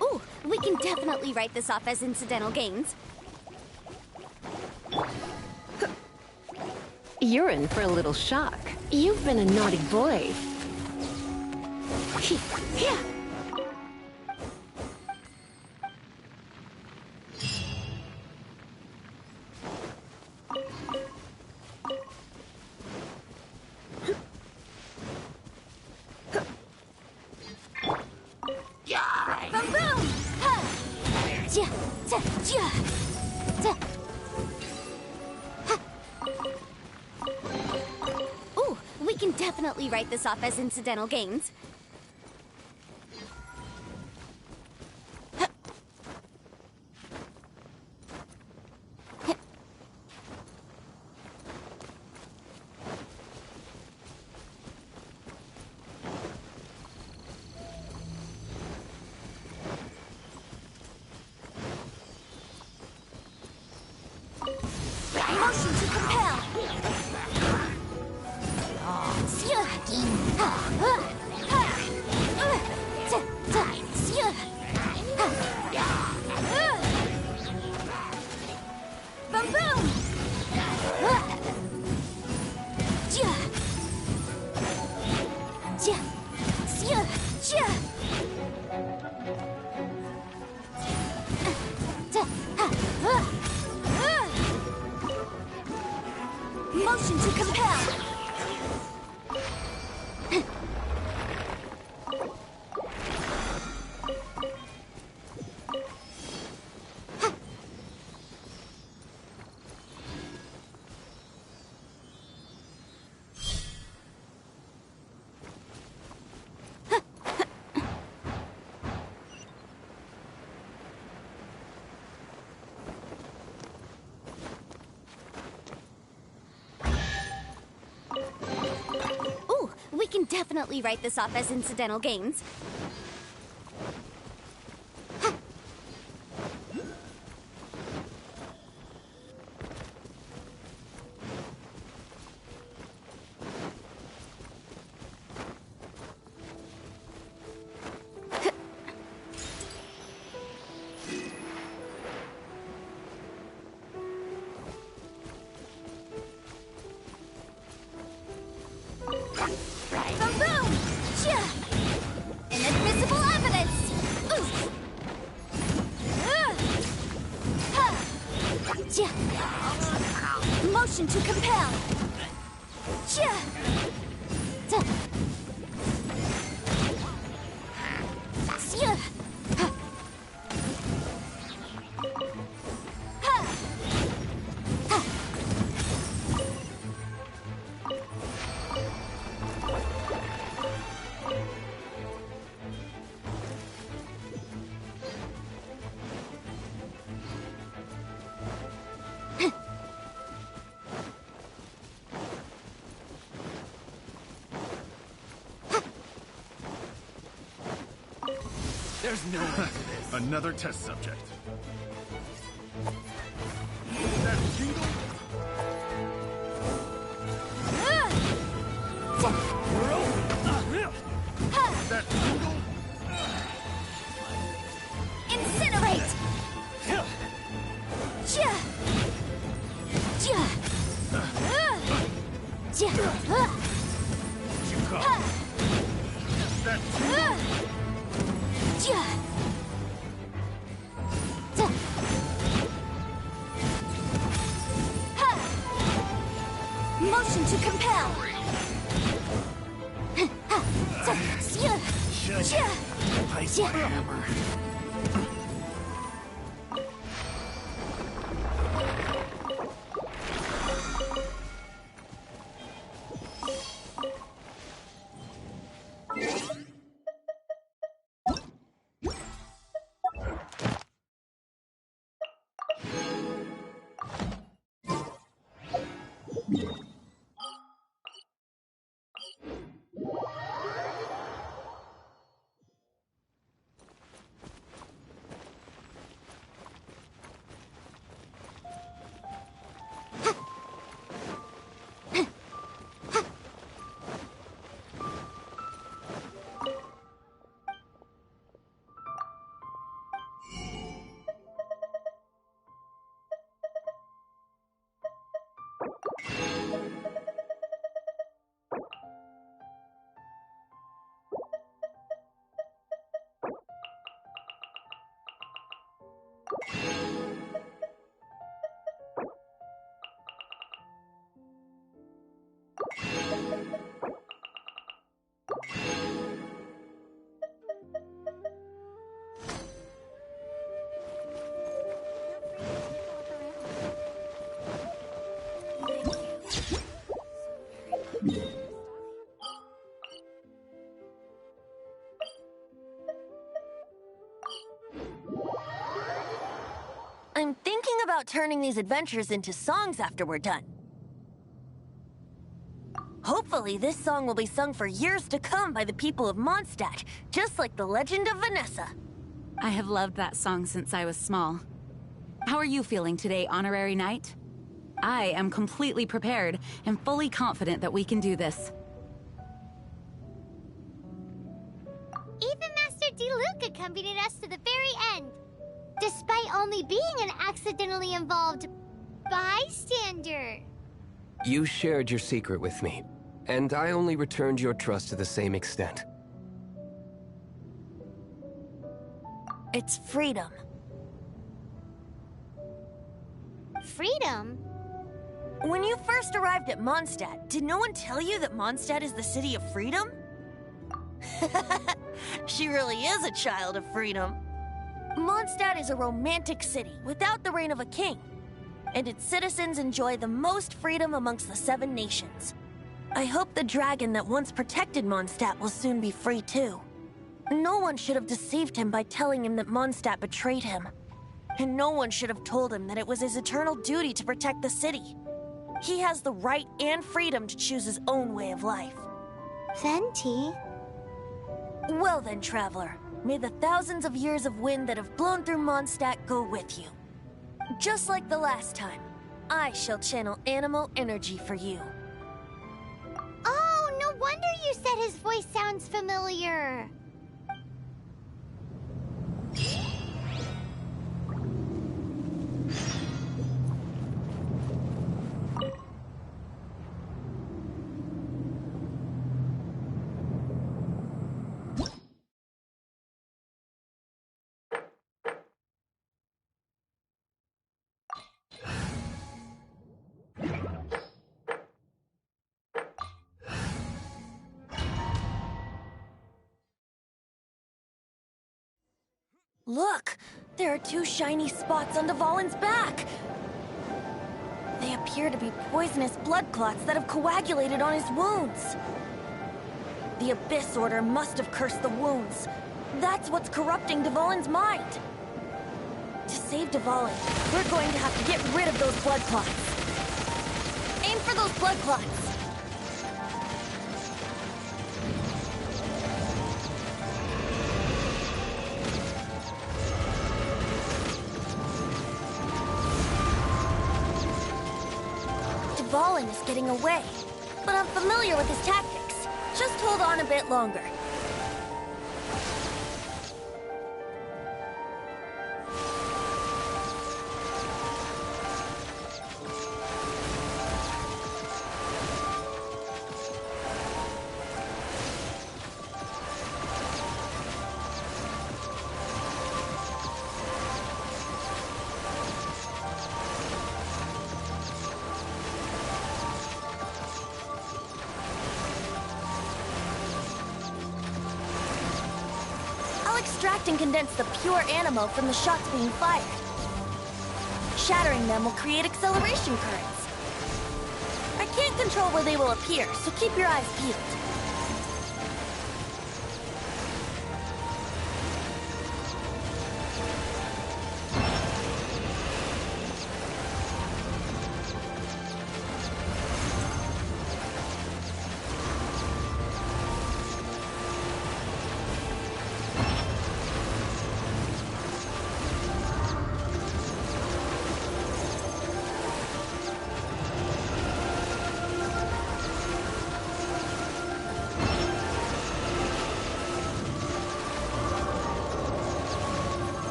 Ooh, we can definitely write this off as incidental gains. You're in for a little shock. You've been a naughty boy. Boom boom! Ha! Ja, ja, ja. Ja. Ha. Ooh, we can definitely write this off as incidental gains. Motion to compel. Boom boom. Motion to compel. Ooh, we can definitely write this off as incidental gains. Boom boom! Chia! Inadmissible evidence! Oof! Ha! Chia! Motion to compel! There's no way to this. Another test subject. That jingle? That jingle? Incinerate! That jingle? Motion to compel! Ice my hammer. I'm thinking about turning these adventures into songs after we're done. Hopefully, this song will be sung for years to come by the people of Mondstadt, just like the legend of Vanessa. I have loved that song since I was small. How are you feeling today, Honorary Knight? I am completely prepared and fully confident that we can do this. Even Master Diluc accompanied us to the very end, despite only being an accidentally involved bystander. You shared your secret with me, and I only returned your trust to the same extent. It's freedom. Freedom? When you first arrived at Mondstadt, did no one tell you that Mondstadt is the city of freedom? She really is a child of freedom. Mondstadt is a romantic city without the reign of a king, and its citizens enjoy the most freedom amongst the 7 nations. I hope the dragon that once protected Mondstadt will soon be free too. No one should have deceived him by telling him that Mondstadt betrayed him. And no one should have told him that it was his eternal duty to protect the city. He has the right and freedom to choose his own way of life. Venti? Well then, traveler, may the thousands of years of wind that have blown through Mondstadt go with you. Just like the last time, I shall channel animal energy for you. Oh, no wonder you said his voice sounds familiar. Look! There are 2 shiny spots on Dvalin's back! They appear to be poisonous blood clots that have coagulated on his wounds. The Abyss Order must have cursed the wounds. That's what's corrupting Dvalin's mind. To save Dvalin, we're going to have to get rid of those blood clots. Aim for those blood clots! Dvalin is getting away, but I'm familiar with his tactics. Just hold on a bit longer. Extract and condense the pure animo from the shots being fired. Shattering them will create acceleration currents. I can't control where they will appear, so keep your eyes peeled.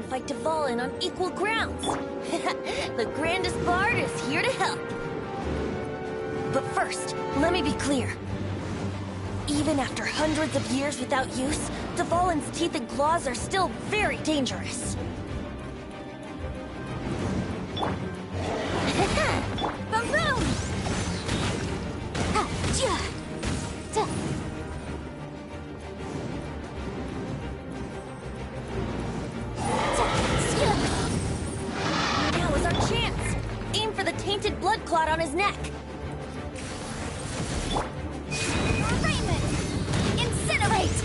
fight Dvalin on equal grounds. The grandest bard is here to help. But first, let me be clear. Even after hundreds of years without use, Dvalin's teeth and claws are still very dangerous. Baroom! Now is our chance. Aim for the tainted blood clot on his neck. Raymond! Incinerate!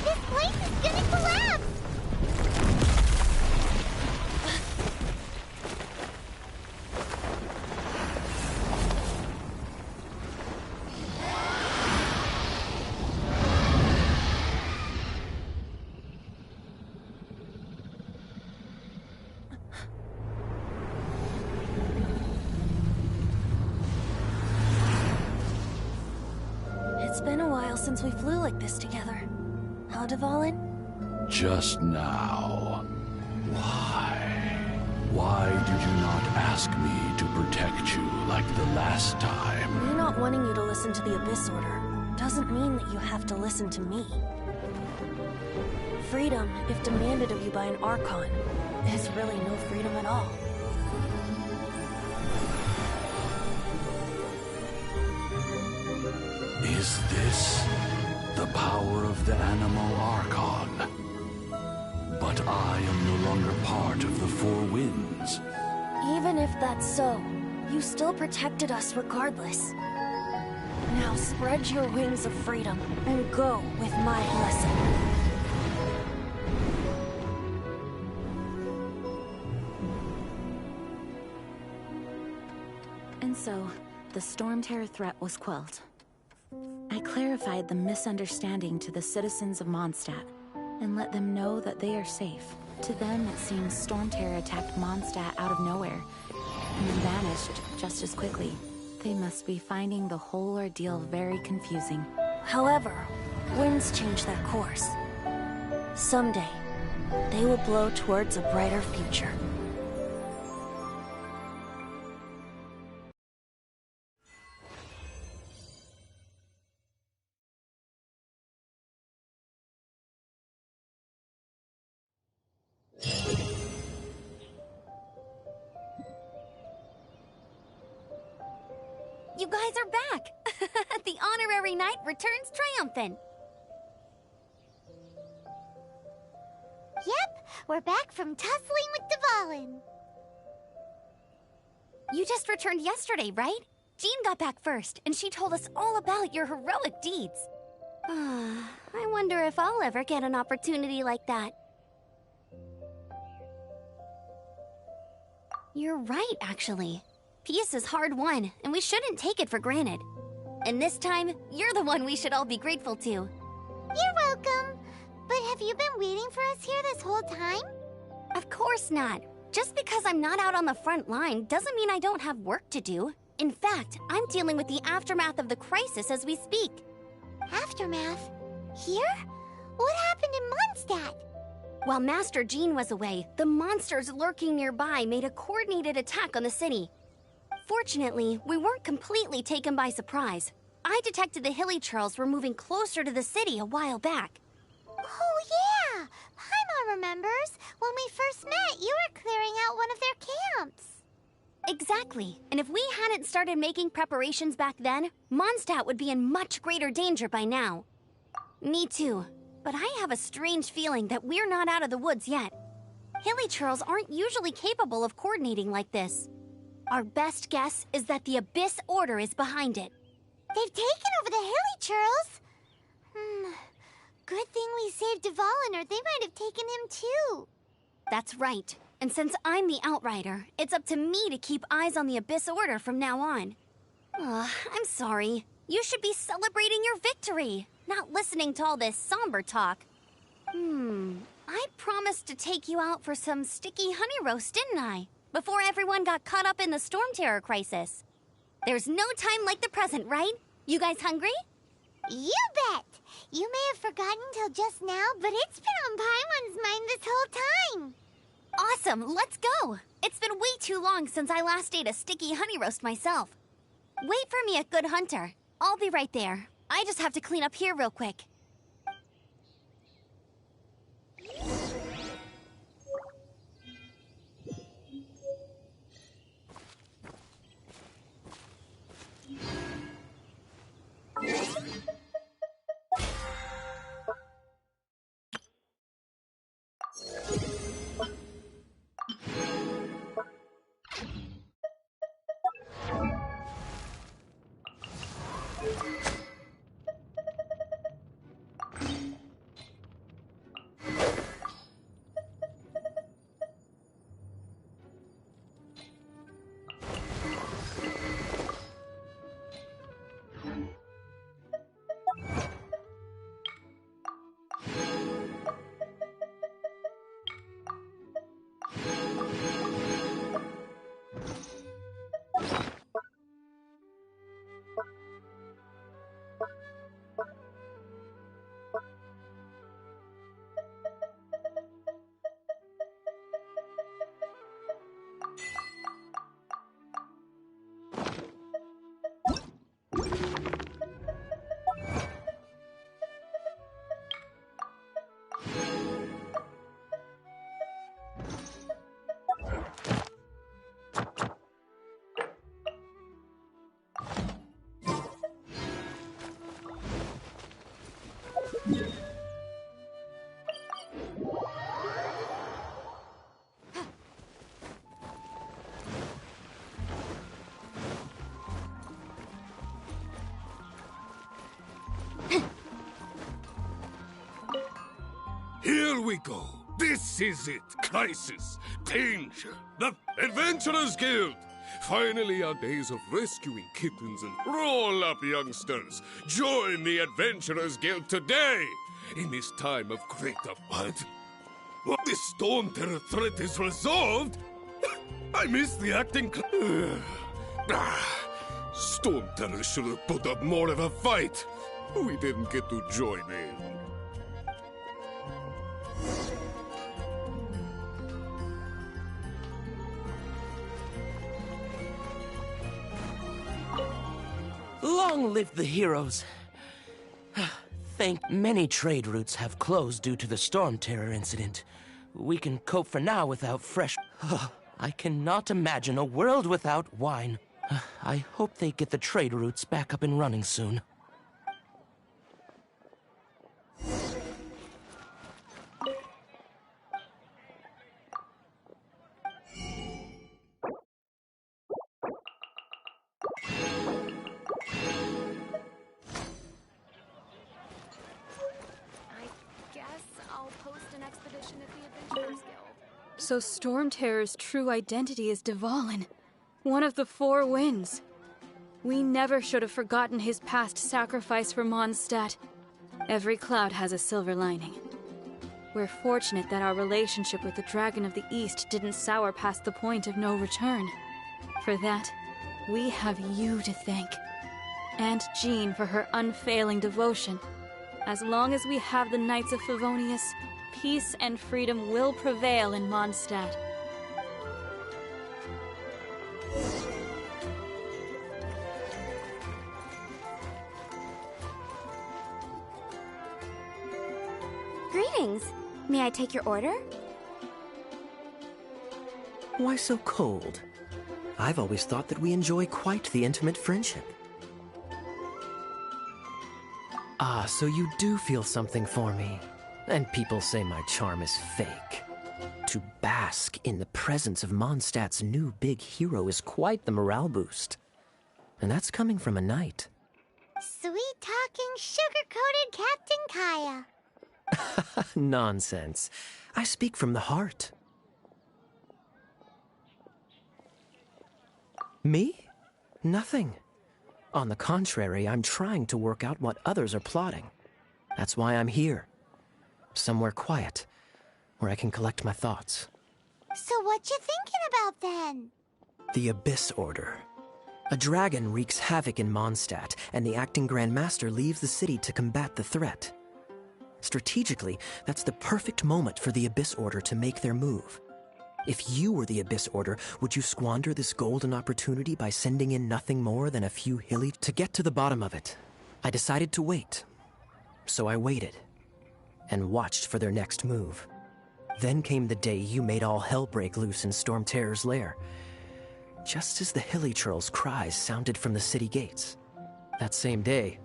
This place is gonna collapse! It's been a while since we flew like this together. Huh, Dvalin? Just now. Why? Why did you not ask me to protect you like the last time? Me not wanting you to listen to the Abyss Order doesn't mean that you have to listen to me. Freedom, if demanded of you by an Archon, is really no freedom at all. Is this the power of the Anemo Archon? But I am no longer part of the Four Winds. Even if that's so, you still protected us regardless. Now spread your wings of freedom and go with my blessing. And so, the Storm Terror threat was quelled. I clarified the misunderstanding to the citizens of Mondstadt, and let them know that they are safe. To them, it seems Storm Terror attacked Mondstadt out of nowhere, and then vanished just as quickly. They must be finding the whole ordeal very confusing. However, winds change their course. Someday, they will blow towards a brighter future. You guys are back! The honorary knight returns triumphant. Yep, we're back from tussling with Dvalin. You just returned yesterday, right? Jean got back first, and she told us all about your heroic deeds. I wonder if I'll ever get an opportunity like that. You're right, actually. Peace is hard won, and we shouldn't take it for granted. And this time, you're the one we should all be grateful to. You're welcome. But have you been waiting for us here this whole time? Of course not. Just because I'm not out on the front line doesn't mean I don't have work to do. In fact, I'm dealing with the aftermath of the crisis as we speak. Aftermath? Here? What happened in Mondstadt? While Master Jean was away, the monsters lurking nearby made a coordinated attack on the city. Fortunately, we weren't completely taken by surprise. I detected the Hilichurls were moving closer to the city a while back. Oh, yeah! Paimon remembers. When we first met, you were clearing out one of their camps. Exactly. And if we hadn't started making preparations back then, Mondstadt would be in much greater danger by now. Me too. But I have a strange feeling that we're not out of the woods yet. Hilichurls aren't usually capable of coordinating like this. Our best guess is that the Abyss Order is behind it. They've taken over the Hilichurls? Good thing we saved Dvalin, or they might have taken him too. That's right. And since I'm the Outrider, it's up to me to keep eyes on the Abyss Order from now on. I'm sorry. You should be celebrating your victory, not listening to all this somber talk. I promised to take you out for some sticky honey roast, didn't I? before everyone got caught up in the storm terror crisis. There's no time like the present, right? You guys hungry? You bet! You may have forgotten till just now, but it's been on Paimon's mind this whole time. Awesome, let's go! It's been way too long since I last ate a sticky honey roast myself. Wait for me at Good Hunter. I'll be right there. I just have to clean up here real quick. Here we go. This is it. Crisis. Danger. The Adventurers Guild. Finally, our days of rescuing kittens and roll up, youngsters. Join the Adventurers Guild today. In this time of great what? This storm terror threat is resolved? I missed the acting Storm terror should have put up more of a fight. We didn't get to join in. Long live the heroes. Many trade routes have closed due to the storm terror incident. We can cope for now without fresh... I cannot imagine a world without wine. I hope they get the trade routes back up and running soon. So Storm Terror's true identity is Dvalin, one of the Four Winds. We never should have forgotten his past sacrifice for Mondstadt. Every cloud has a silver lining. We're fortunate that our relationship with the Dragon of the East didn't sour past the point of no return. For that, we have you to thank. And Jean for her unfailing devotion. As long as we have the Knights of Favonius, peace and freedom will prevail in Mondstadt. Greetings. May I take your order? Why so cold? I've always thought that we enjoy quite the intimate friendship. Ah, so you do feel something for me. And people say my charm is fake. To bask in the presence of Mondstadt's new big hero is quite the morale boost. And that's coming from a knight. Sweet-talking, sugar-coated Captain Kaya. Nonsense. I speak from the heart. Me? Nothing. On the contrary, I'm trying to work out what others are plotting. That's why I'm here. Somewhere quiet, where I can collect my thoughts. So what you thinking about then? The Abyss Order. A dragon wreaks havoc in Mondstadt, and the acting Grand Master leaves the city to combat the threat. Strategically, that's the perfect moment for the Abyss Order to make their move. If you were the Abyss Order, would you squander this golden opportunity by sending in nothing more than a few hilly? To get to the bottom of it, I decided to wait. So I waited, and watched for their next move. Then came the day you made all hell break loose in Storm Terror's lair. Just as the Hilichurl's cries sounded from the city gates. That same day,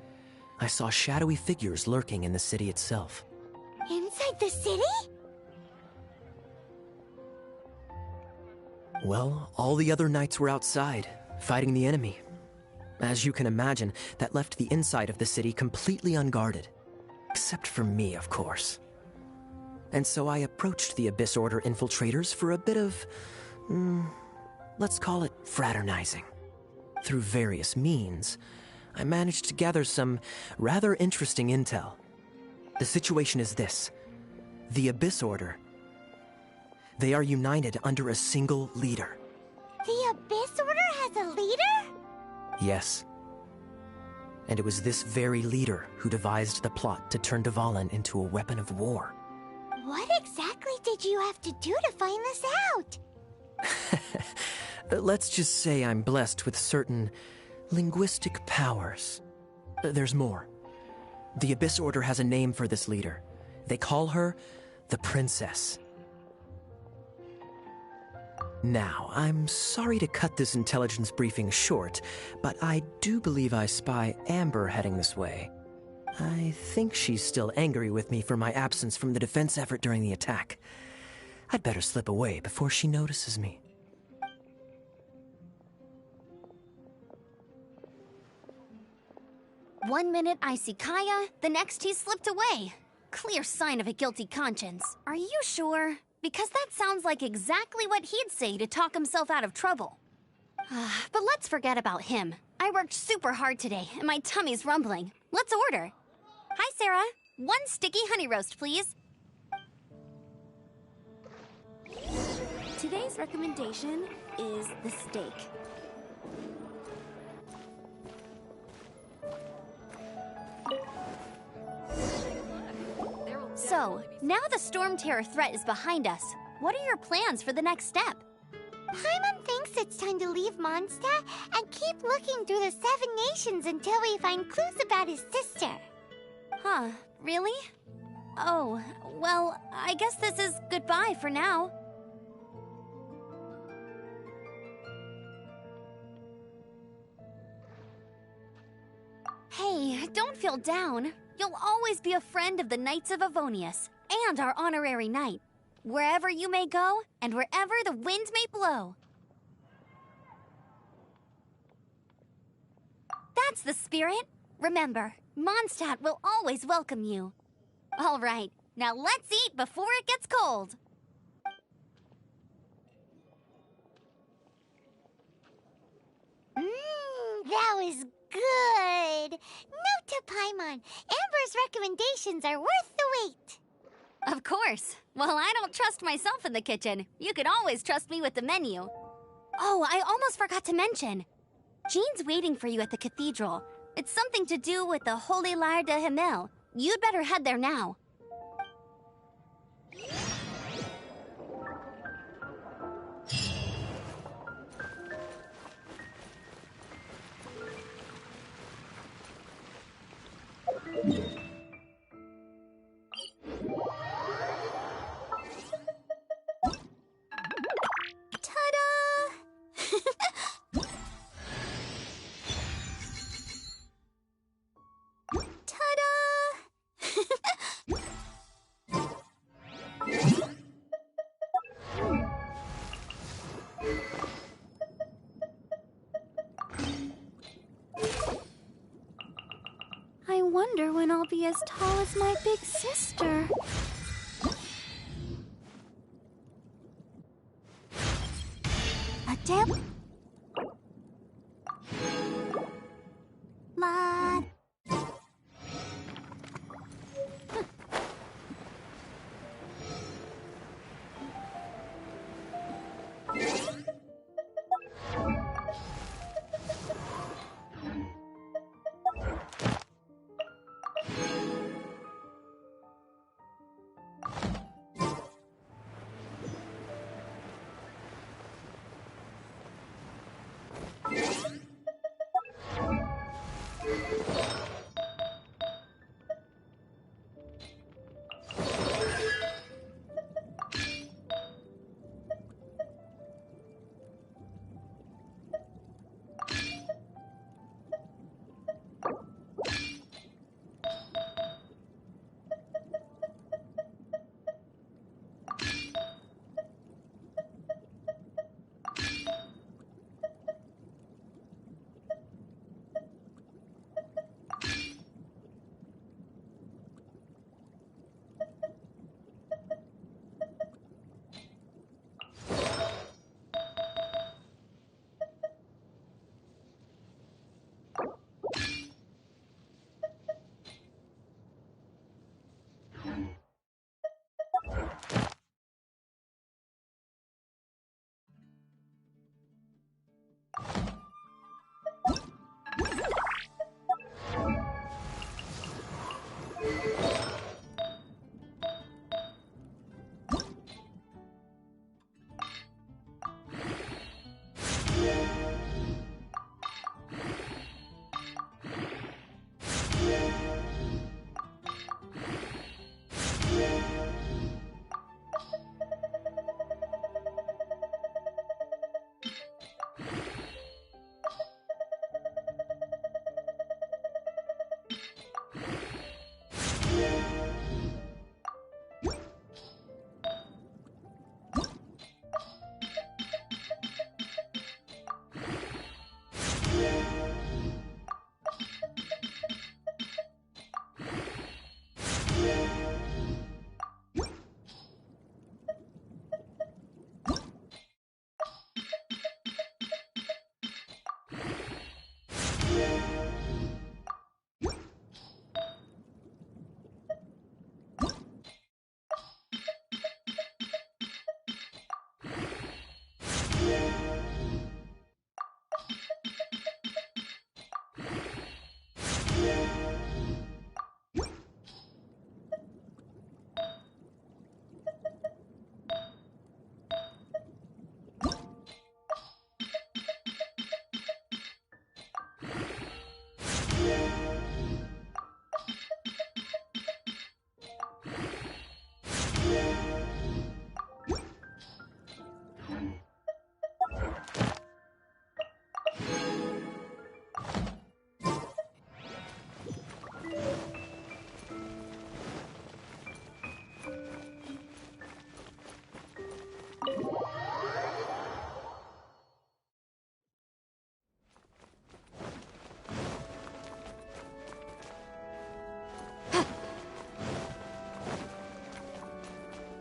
I saw shadowy figures lurking in the city itself. Inside the city? Well, all the other knights were outside, fighting the enemy. As you can imagine, that left the inside of the city completely unguarded. Except for me, of course. And so I approached the Abyss Order infiltrators for a bit of... let's call it fraternizing. Through various means, I managed to gather some rather interesting intel. The situation is this. The Abyss Order. They are united under a single leader. The Abyss Order has a leader? Yes. And it was this very leader who devised the plot to turn Dvalin into a weapon of war. What exactly did you have to do to find this out? Let's just say I'm blessed with certain linguistic powers. There's more. The Abyss Order has a name for this leader. They call her the Princess. Now, I'm sorry to cut this intelligence briefing short, but I do believe I spy Amber heading this way. I think she's still angry with me for my absence from the defense effort during the attack. I'd better slip away before she notices me. One minute I see Kaya, the next he slipped away. Clear sign of a guilty conscience. Are you sure? Because that sounds like exactly what he'd say to talk himself out of trouble. But let's forget about him. I worked super hard today, and my tummy's rumbling. Let's order. Hi, Sarah. 1 sticky honey roast, please. Today's recommendation is the steak. So, now the Storm Terror threat is behind us. What are your plans for the next step? Paimon thinks it's time to leave Mondstadt and keep looking through the 7 nations until we find clues about his sister. Huh, really? Oh, well, I guess this is goodbye for now. Hey, don't feel down. You'll always be a friend of the Knights of Avonius, and our honorary knight. Wherever you may go, and wherever the wind may blow. That's the spirit. Remember, Mondstadt will always welcome you. All right, now let's eat before it gets cold. That was good. Note to Paimon, Amber's recommendations are worth the wait. Of course. Well, I don't trust myself in the kitchen. You can always trust me with the menu. Oh, I almost forgot to mention. Jean's waiting for you at the cathedral. It's something to do with the Holy Lyre de Himmel. You'd better head there now. I wonder when I'll be as tall as my big sister. A dip. Mod.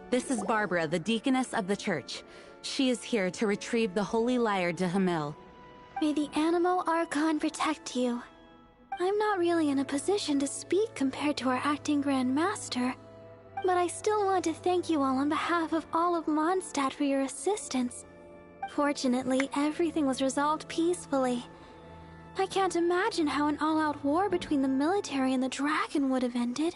This is Barbara, the deaconess of the church. She is here to retrieve the Holy Lyre de Hamil. May the Anemo Archon protect you. I'm not really in a position to speak compared to our acting Grand Master, but I still want to thank you all on behalf of all of Mondstadt for your assistance. Fortunately, everything was resolved peacefully. I can't imagine how an all-out war between the military and the dragon would have ended.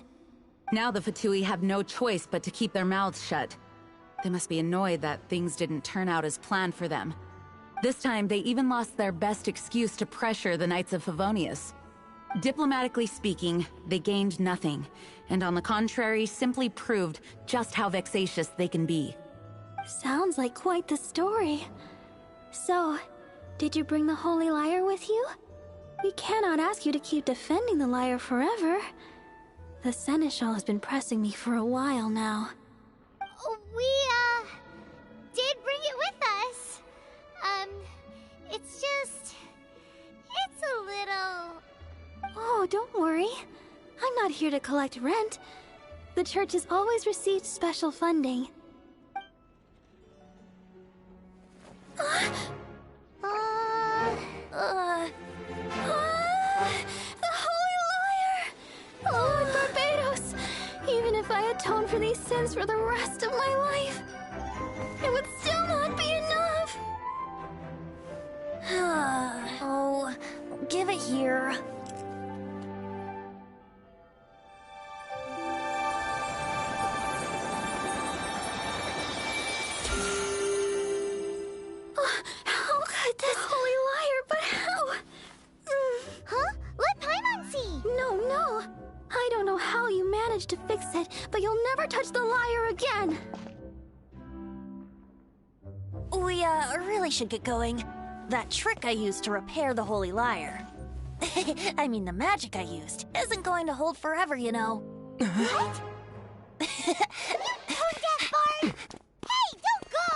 Now the Fatui have no choice but to keep their mouths shut. They must be annoyed that things didn't turn out as planned for them. This time, they even lost their best excuse to pressure the Knights of Favonius. Diplomatically speaking, they gained nothing, and on the contrary, simply proved just how vexatious they can be. Sounds like quite the story. So, did you bring the Holy Lyre with you? We cannot ask you to keep defending the lyre forever. The Seneschal has been pressing me for a while now. We, did bring it with us. It's a little... Oh, don't worry. I'm not here to collect rent. The church has always received special funding. The Holy Lyre! Lord Barbatos! Even if I atone for these sins for the rest of my life, it would still not be enough! Oh, give it here. How could this Holy Lyre, but how? Huh? Let Paimon managed to fix it, but you'll never touch the lyre again! We, really should get going. That trick I used to repair the Holy Lyre. I mean, the magic I used isn't going to hold forever, you know. What? Tone deaf, Bard! Hey, don't go!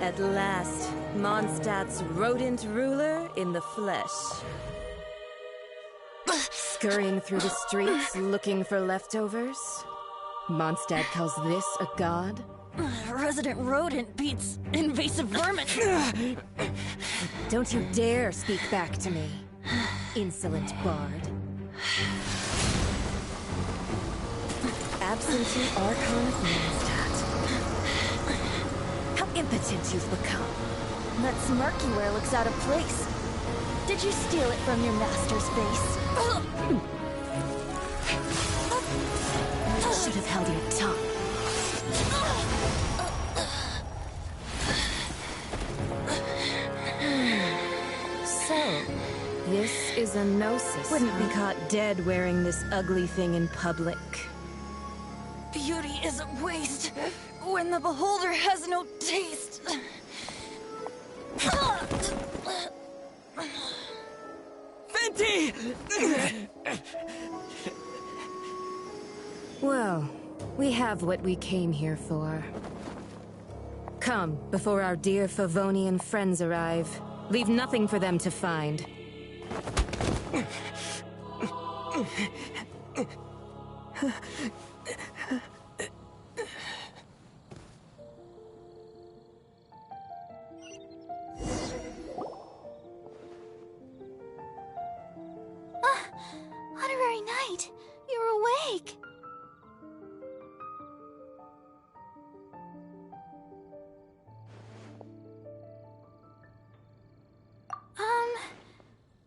At last, Mondstadt's rodent ruler in the flesh. Scurrying through the streets looking for leftovers? Mondstadt calls this a god? Resident rodent beats invasive vermin. Don't you dare speak back to me, insolent bard. Absentee Archon of Mondstadt. How impotent you've become. That smirk you wear looks out of place. Did you steal it from your master's face? You should have held your tongue. So, this is a gnosis. Wouldn't be caught dead wearing this ugly thing in public. Beauty is a waste when the beholder has no taste. Venti! Well, we have what we came here for. Come, before our dear Favonian friends arrive. Leave nothing for them to find. Honorary Knight, you're awake.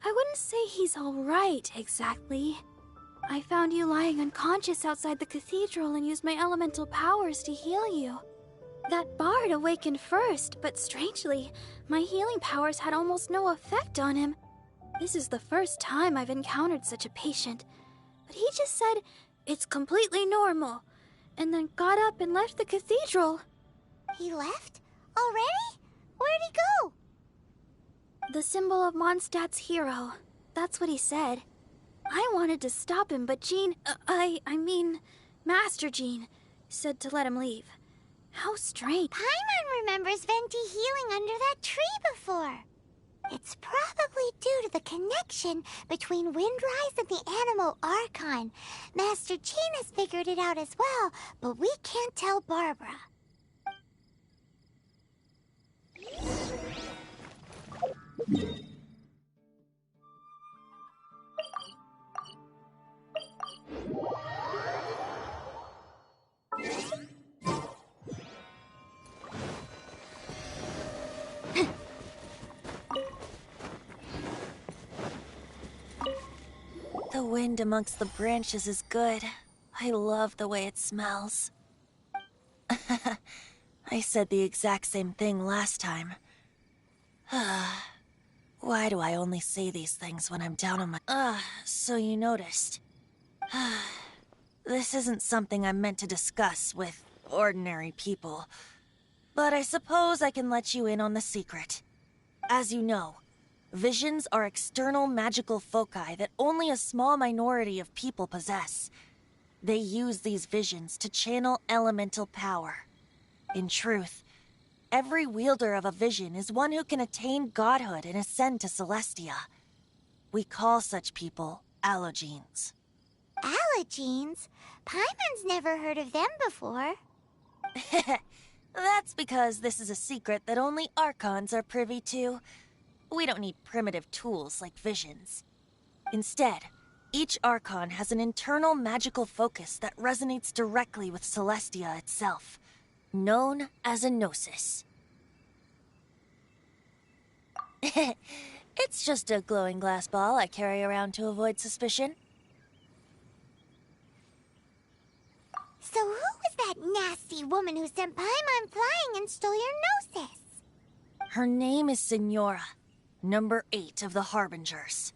I wouldn't say he's all right, exactly. I found you lying unconscious outside the cathedral and used my elemental powers to heal you. That bard awakened first, but strangely, my healing powers had almost no effect on him. This is the first time I've encountered such a patient. But he just said, it's completely normal, and then got up and left the cathedral. He left? Already? Where'd he go? The symbol of Mondstadt's hero. That's what he said. I wanted to stop him, but Jean, I mean, Master Jean, said to let him leave. How strange. Paimon remembers Venti healing under that tree before. It's probably due to the connection between Windrise and the Animal Archon. Master Jean has figured it out as well, but we can't tell Barbara. The wind amongst the branches is good. I love the way it smells. I said the exact same thing last time. Why do I only say these things when I'm down on my... so you noticed. This isn't something I'm meant to discuss with ordinary people. But I suppose I can let you in on the secret. As you know, visions are external magical foci that only a small minority of people possess. They use these visions to channel elemental power. In truth, every wielder of a vision is one who can attain godhood and ascend to Celestia. We call such people allogenes. Allogenes? Paimon's never heard of them before. That's because this is a secret that only Archons are privy to. We don't need primitive tools like visions. Instead, Each Archon has an internal magical focus that resonates directly with Celestia itself, known as a Gnosis. It's just a glowing glass ball I carry around to avoid suspicion. So who was that nasty woman who sent Paimon flying and stole your Gnosis? Her name is Signora, number 8 of the Harbingers.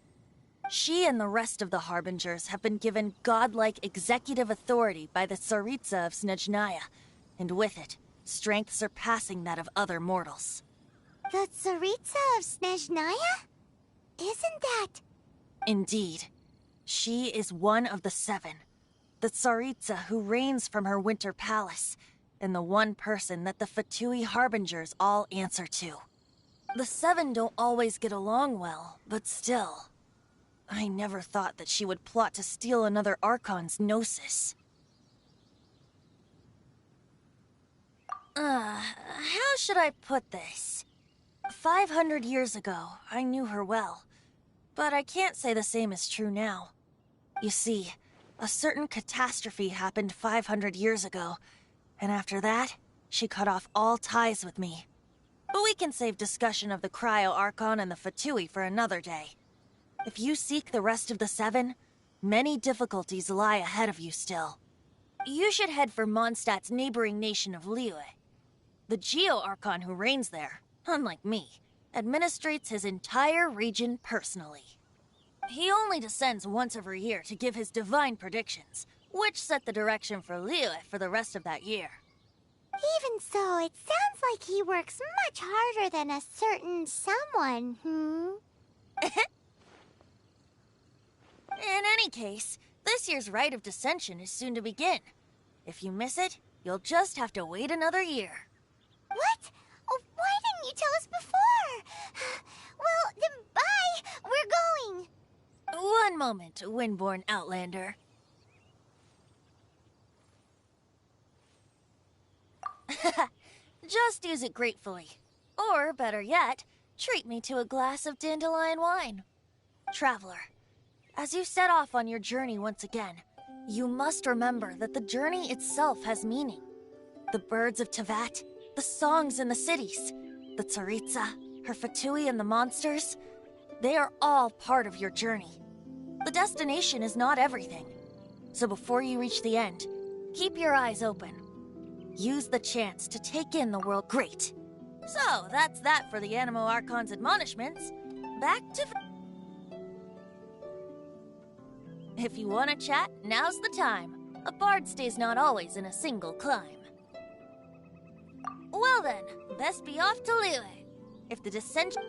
She and the rest of the Harbingers have been given godlike executive authority by the Tsaritsa of Snezhnaya, and with it, strength surpassing that of other mortals. The Tsaritsa of Snezhnaya? Isn't that... Indeed. She is one of the 7. The Tsaritsa who reigns from her winter palace, and the one person that the Fatui Harbingers all answer to. The 7 don't always get along well, but still... I never thought that she would plot to steal another Archon's Gnosis. How should I put this? 500 years ago, I knew her well. But I can't say the same is true now. You see, a certain catastrophe happened 500 years ago, and after that, she cut off all ties with me. But we can save discussion of the Cryo Archon and the Fatui for another day. If you seek the rest of the 7, many difficulties lie ahead of you still. You should head for Mondstadt's neighboring nation of Liyue. The Geo-Archon who reigns there, unlike me, administrates his entire region personally. He only descends once every year to give his divine predictions, which set the direction for Liyue for the rest of that year. Even so, it sounds like he works much harder than a certain someone, In any case, this year's Rite of Descension is soon to begin. If you miss it, you'll just have to wait another year. What? Oh, why didn't you tell us before? Well, then bye! We're going! One moment, Windborn Outlander. Just use it gratefully. Or, better yet, treat me to a glass of dandelion wine. Traveler, as you set off on your journey once again, you must remember that the journey itself has meaning. The birds of Teyvat, the songs in the cities, the Tsaritsa, her Fatui and the monsters, they are all part of your journey. The destination is not everything. So before you reach the end, keep your eyes open. Use the chance to take in the world. Great. So, that's that for the Anemo Archon's admonishments. Back to... If you want to chat, now's the time. A bard stays not always in a single climb. Well then, best be off to Liyue. If the descension...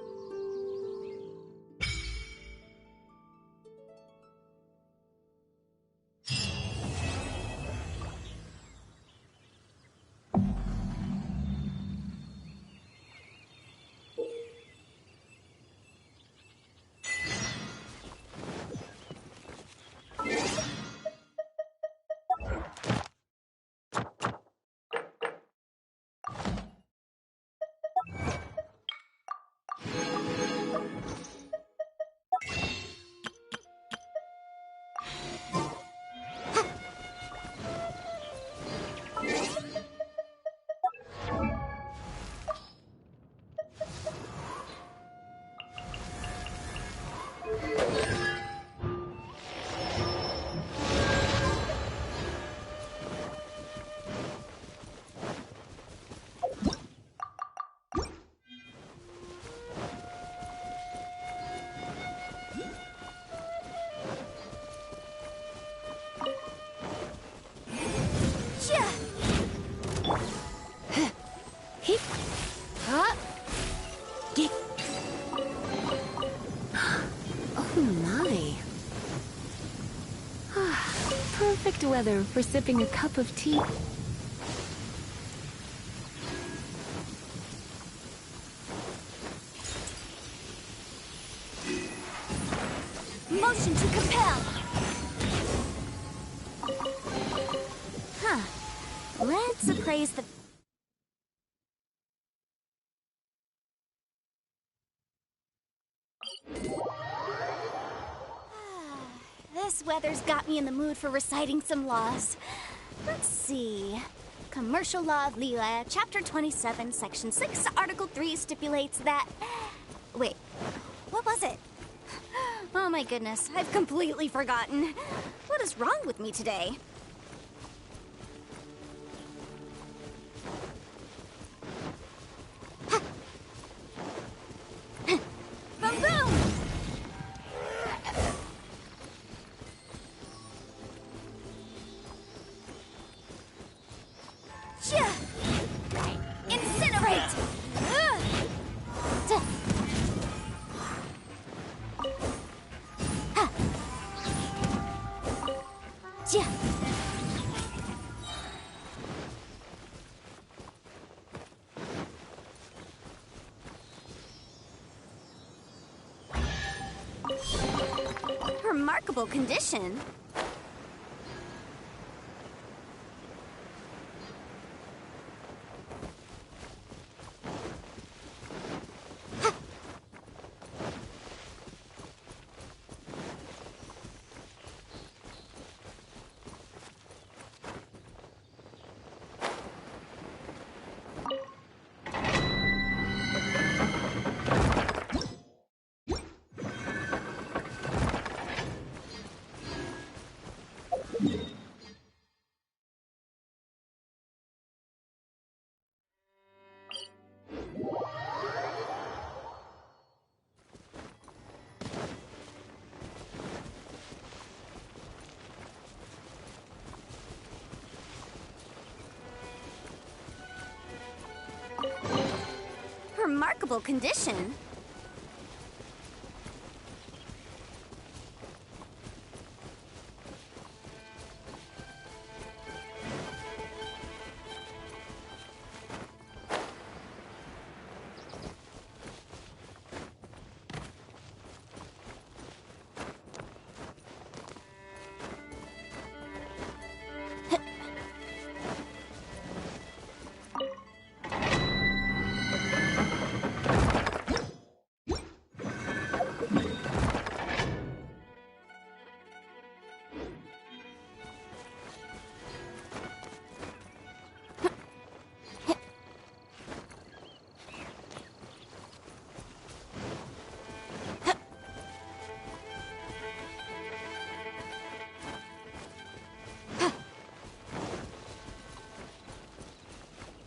Perfect weather for sipping a cup of tea. Motion to compel! Huh. Let's appraise the... This weather's got me in the mood for reciting some laws. Let's see. Commercial Law of Liyue, Chapter 27, Section 6, Article 3 stipulates that... Wait, what was it? Oh my goodness, I've completely forgotten. What is wrong with me today? Boom boom! Incinerate! Remarkable condition. Remarkable condition.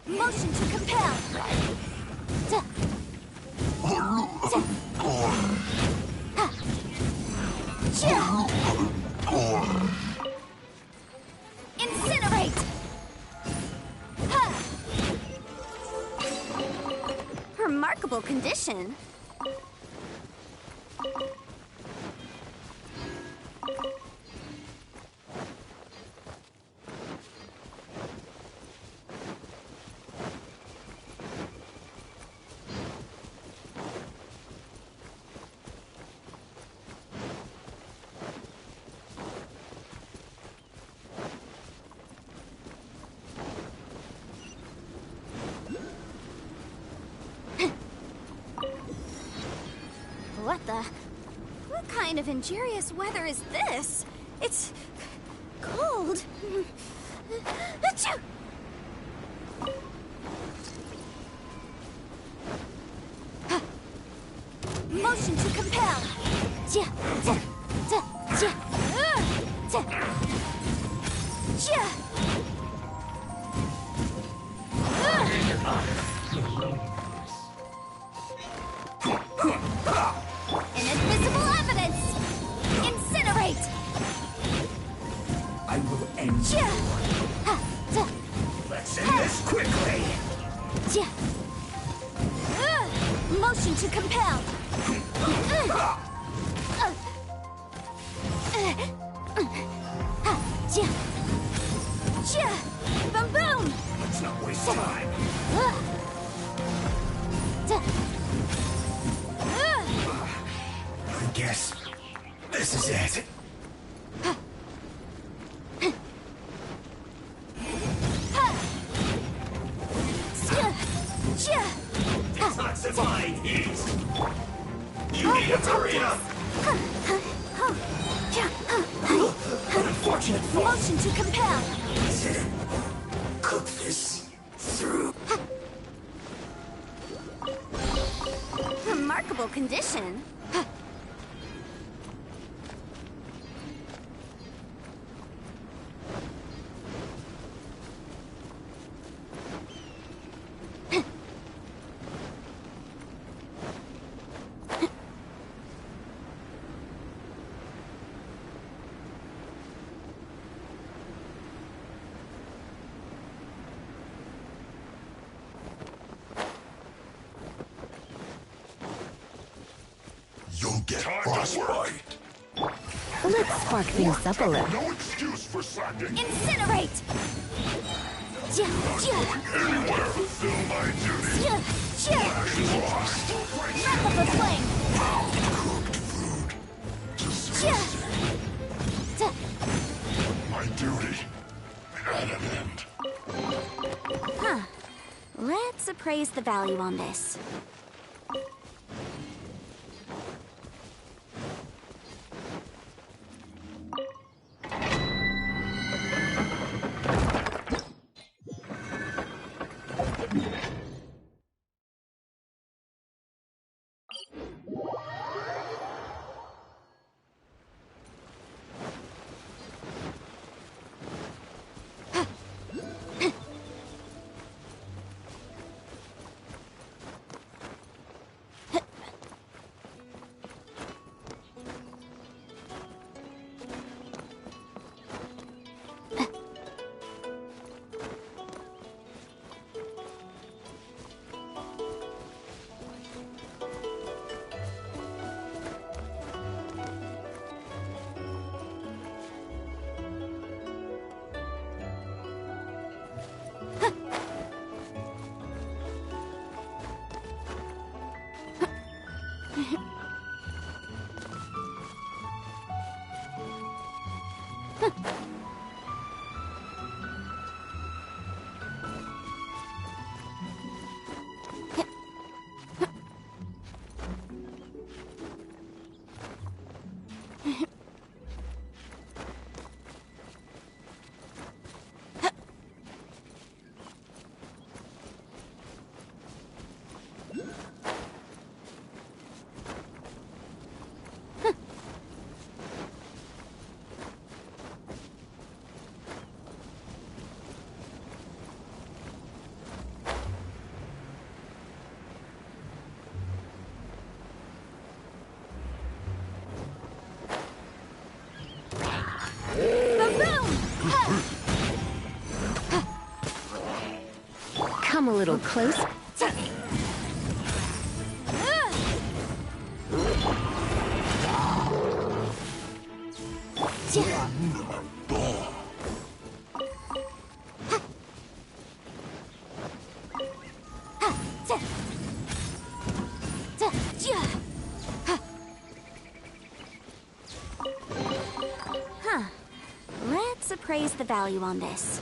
Motion to compel. Incinerate. Remarkable condition. What kind of injurious weather is this? It's cold. Achoo! Motion to compel. Inadmissible evidence! Incinerate! I will end you. Let's end this quickly! Motion to compel! Boom boom! Let's not waste time! I guess this is it. Detoxifying heat! You need to hurry up! Motion to compel. Cook this through. Remarkable condition. You'll get frostbite. Let's spark things up a little. No excuse for slacking. Incinerate! Anywhere to fill my duty. Wrap up a flame! My duty at an end. Huh. Let's appraise the value on this. Come a little closer. Huh. Let's appraise the value on this.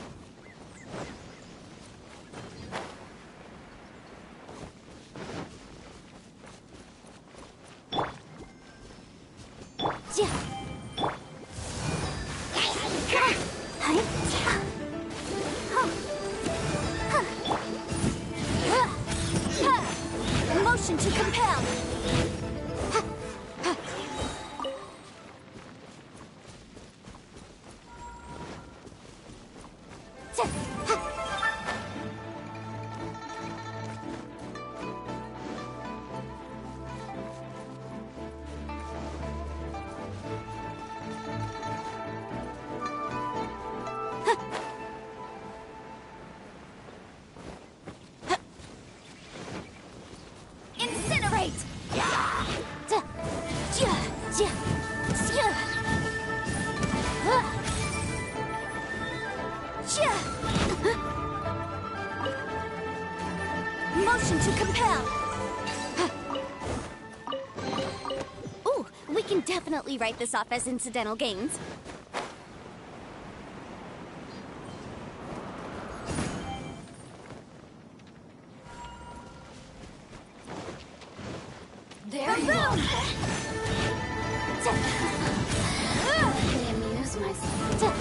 Motion to compel. Incinerate! Motion to compel! Ooh, we can definitely write this off as incidental gains. There you go. Let me amuse myself.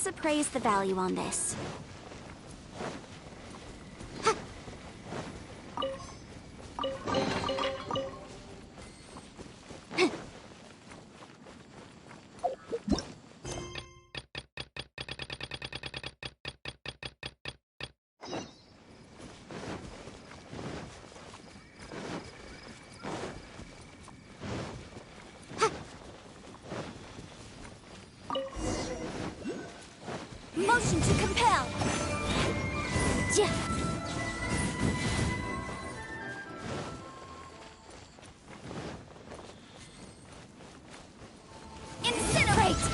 let's appraise the value on this. Motion to compel. Yeah. Incinerate.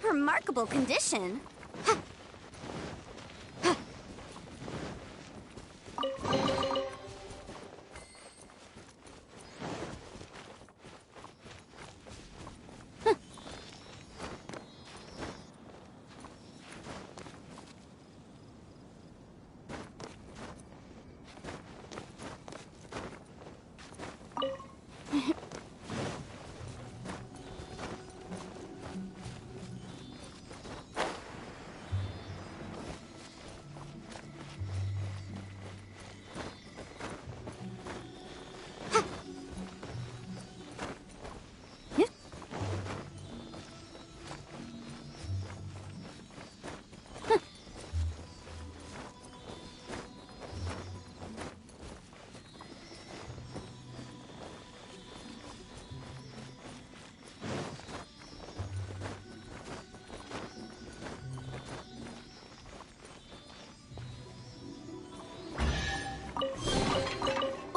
Remarkable condition.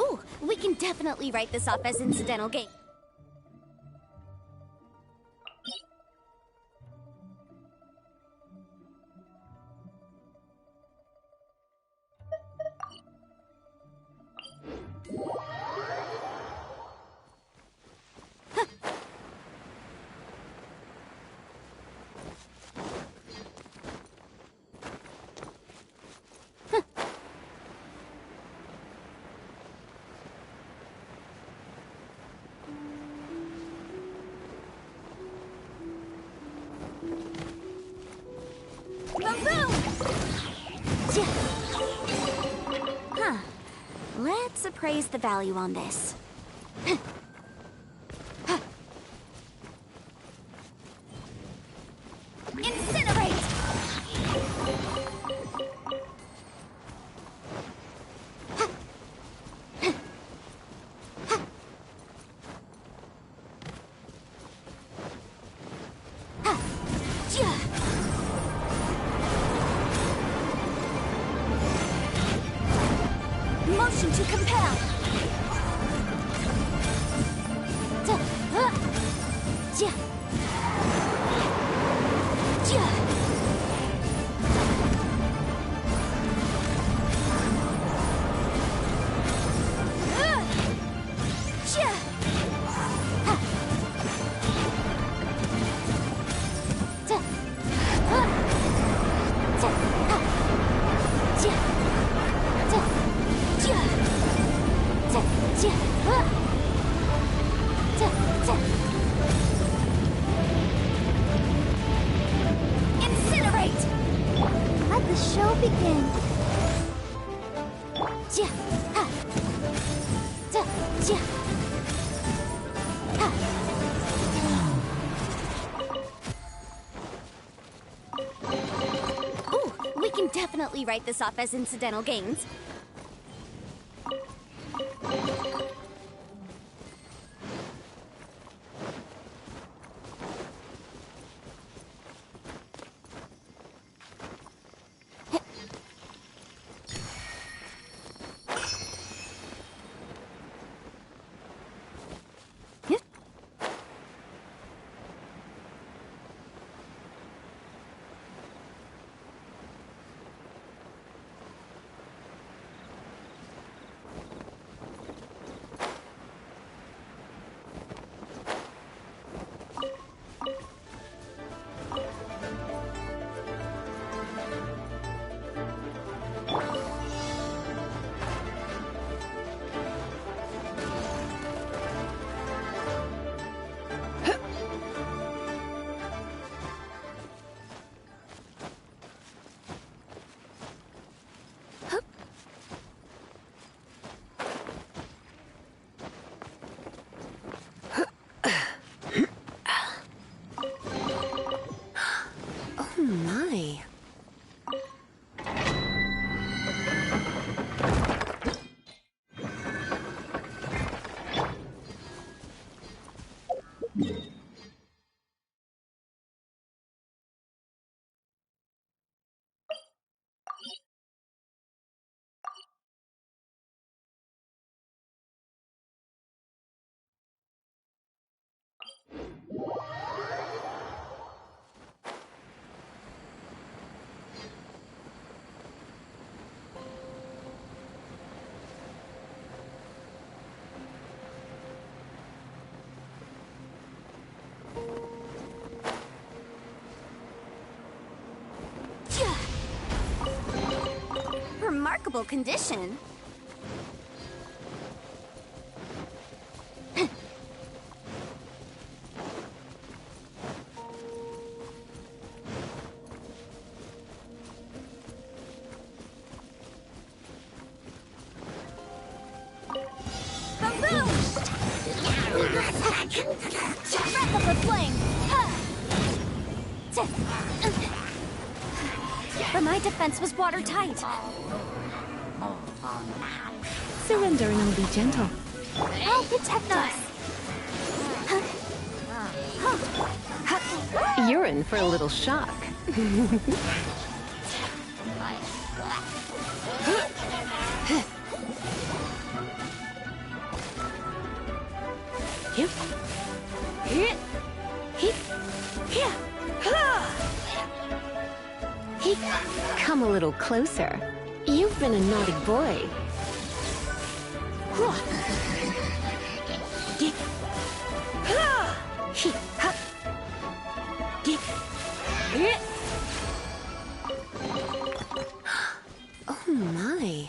Ooh, we can definitely write this off as incidental gain. Huh. Let's appraise the value on this. Incinerate! Motion to compel. Incinerate! Let the show begin. Ooh, we can definitely write this off as incidental gains. Remarkable condition. Breath of the flame! But my defense was watertight. Surrender and I'll be gentle. I'll protect us! You're in for a little shock. Come a little closer. You've been a naughty boy. Oh my.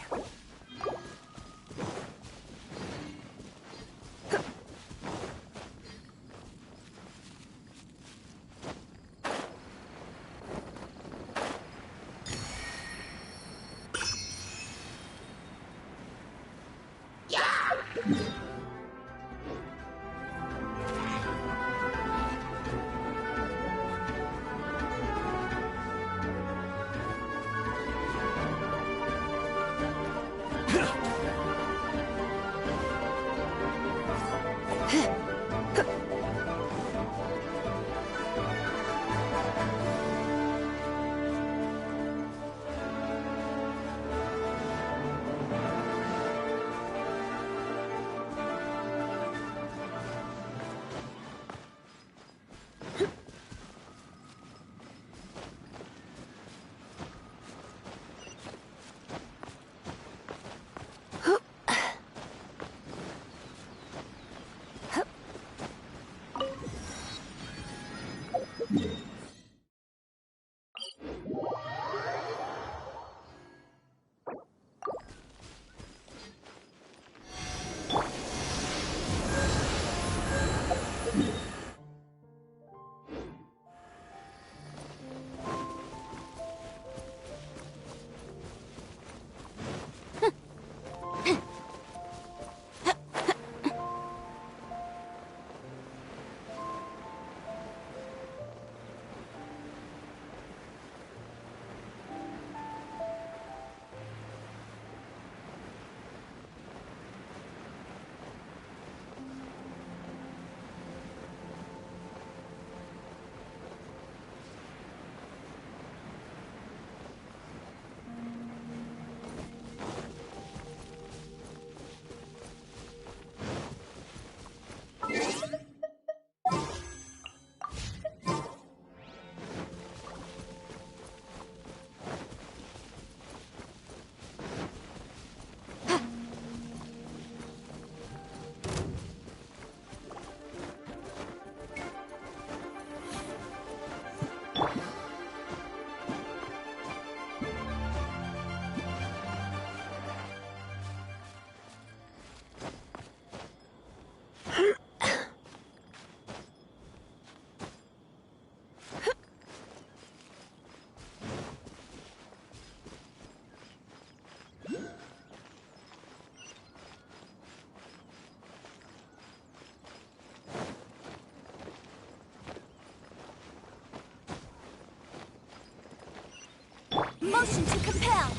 Motion to compel!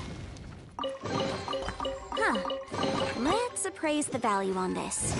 Huh. Let's appraise the value on this.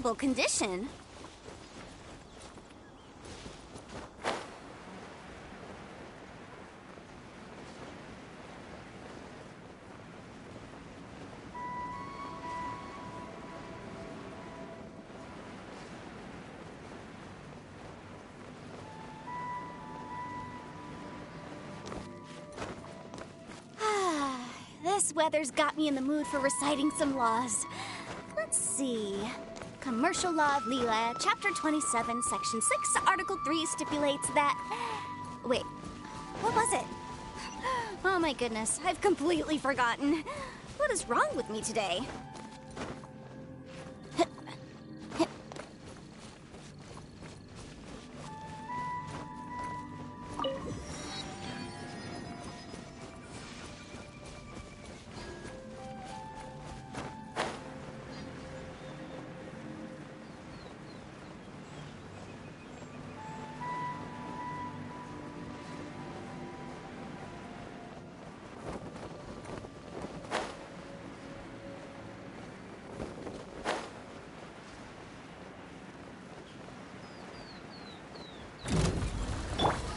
remarkable condition. This weather's got me in the mood for reciting some laws. Let's see. Commercial Law of Leela, Chapter 27, Section 6, Article 3 stipulates that... Wait, what was it? Oh my goodness, I've completely forgotten. What is wrong with me today?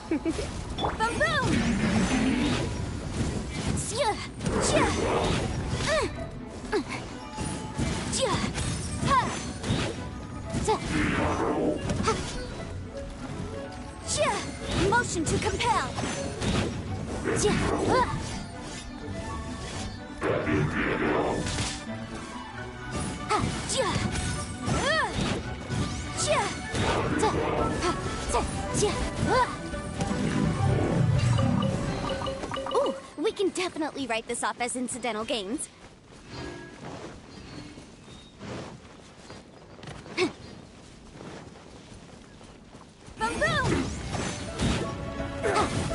Boom boom! Sia! Chia! Chia! Ha! Ta! Ha! Chia! Motion to compel! Chia! Ha! Chia! Chia! Ta! Ha! Ta! Chia! Ooh, we can definitely write this off as incidental gains. Boom boom!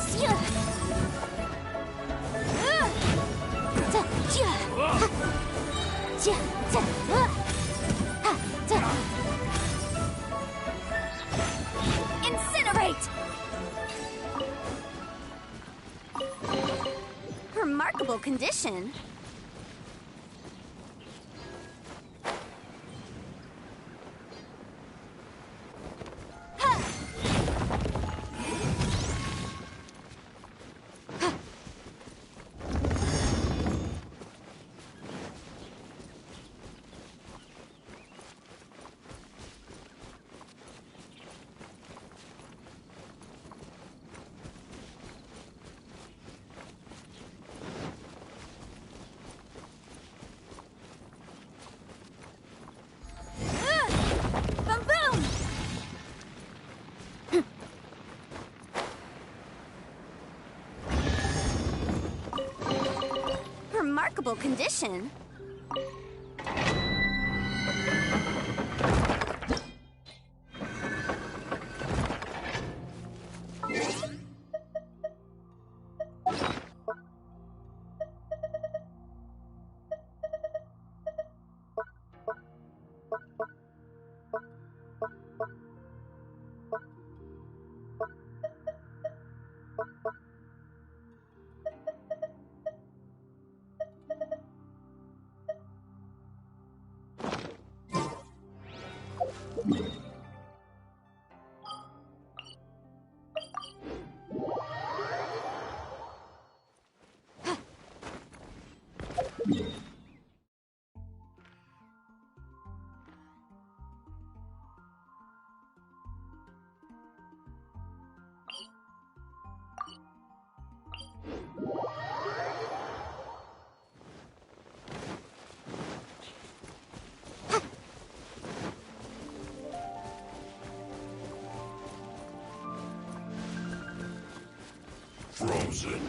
Sia! Ta! Chia! Ha! Chia! Ta! Ha! Ta! Incinerate! Remarkable condition. Remarkable condition. Frozen.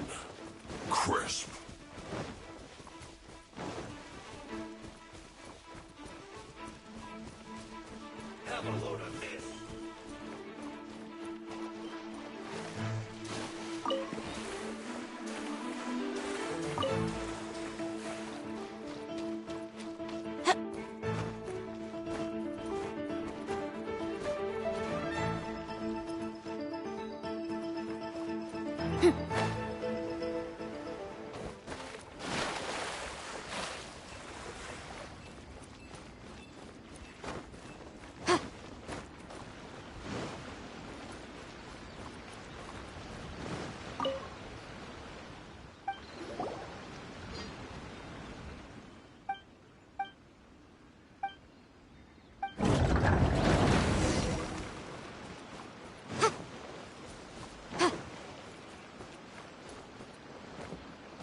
Crisp. Have a load of this.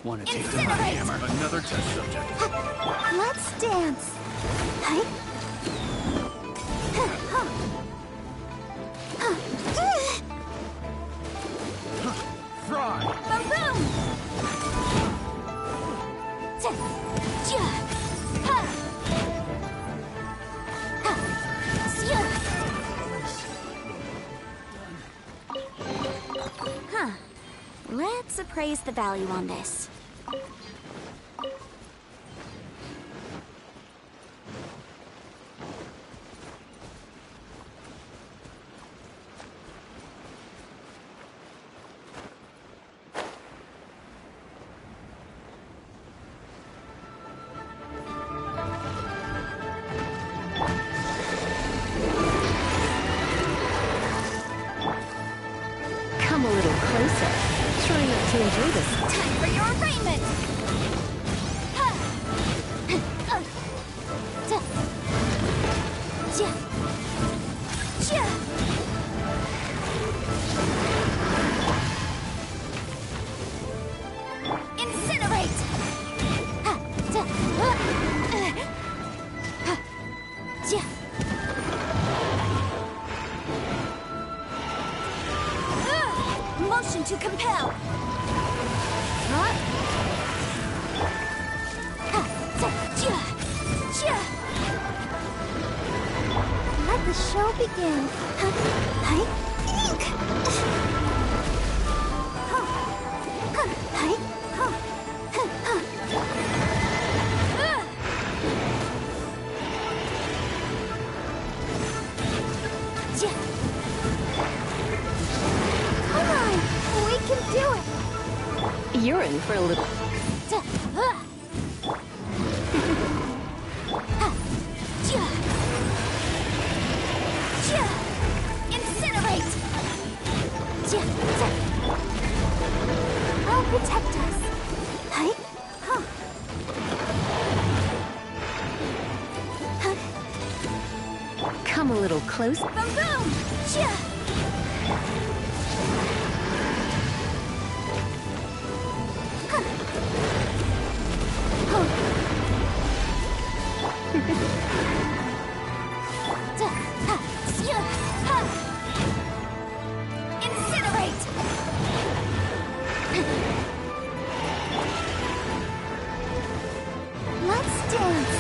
Want to take to my hammer? Another test subject. Let's dance. Hi. Fry! Boom boom! Huh. Let's appraise the value on this. Come a little closer. Try not to enjoy this. Time for your arraignment! Incinerate! Motion to compel! Let the show begin. Come on, we can do it. You're in for a little... Incinerate! I'll protect us. Come a little closer. Boom boom! Incinerate! Let's dance!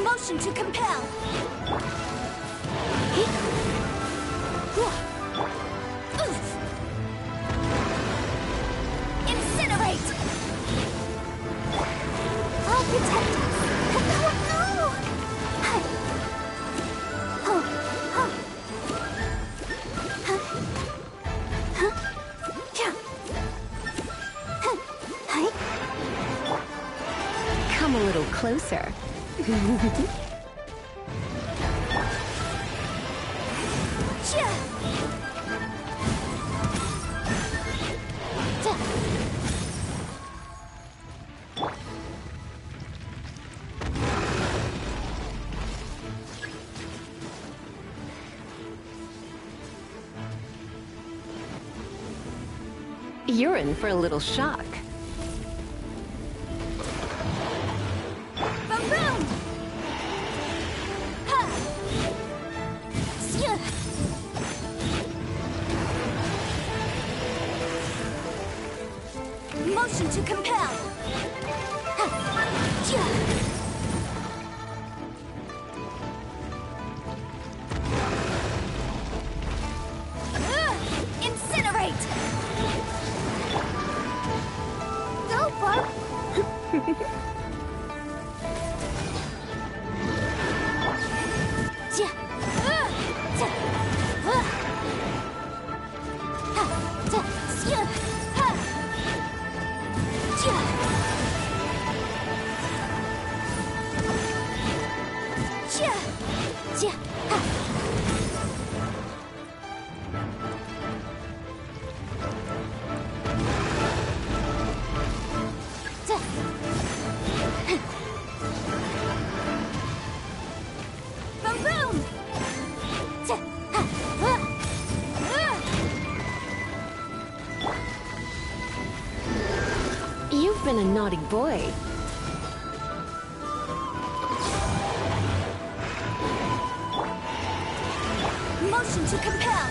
Motion to compel. Incinerate. I'll protect us. Come a little closer. You're in for a little shock. Boom boom! Ha! Motion to compel. Incinerate! Go, Barb! Boom boom! You've been a naughty boy. Motion to compel.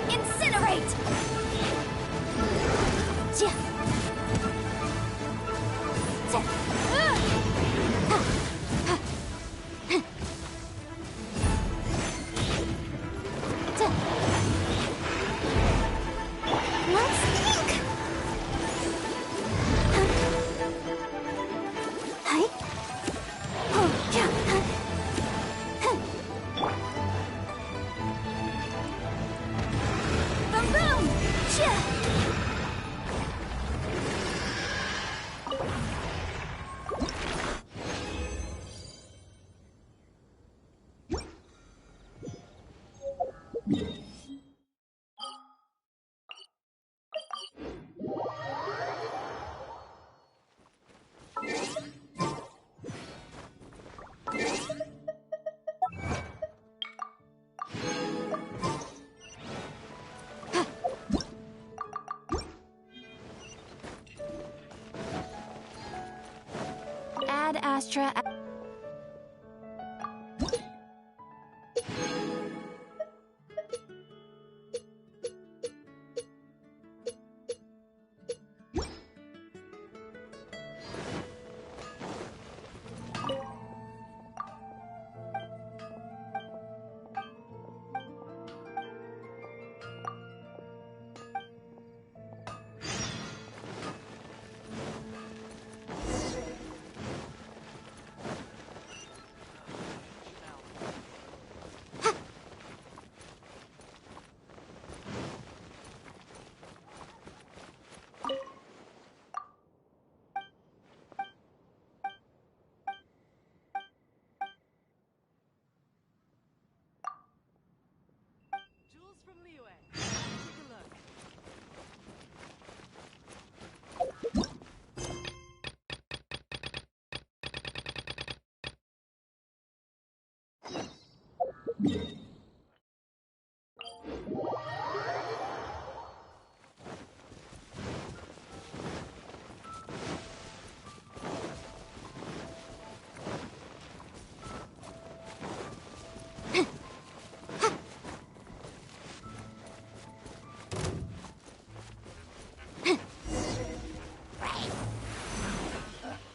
Incinerate. Let's think. Hi. Oh, yeah. Boom boom. Yeah. Ad Astra.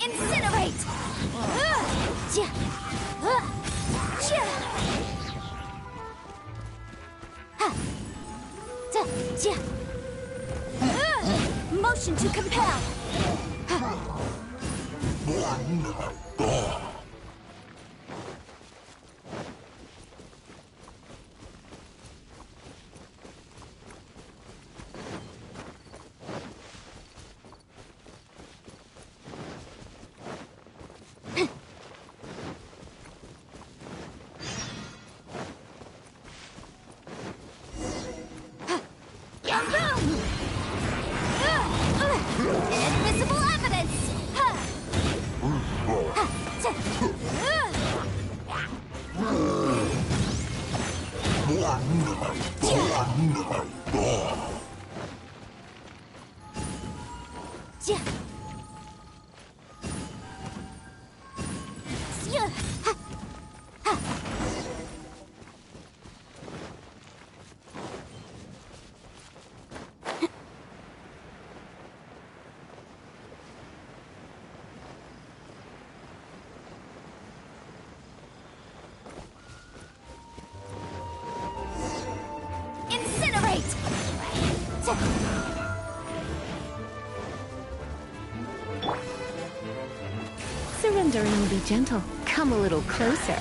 Incinerate! Motion to compel! Invisible evidence! Incinerate! Surrendering will be gentle. Come a little closer.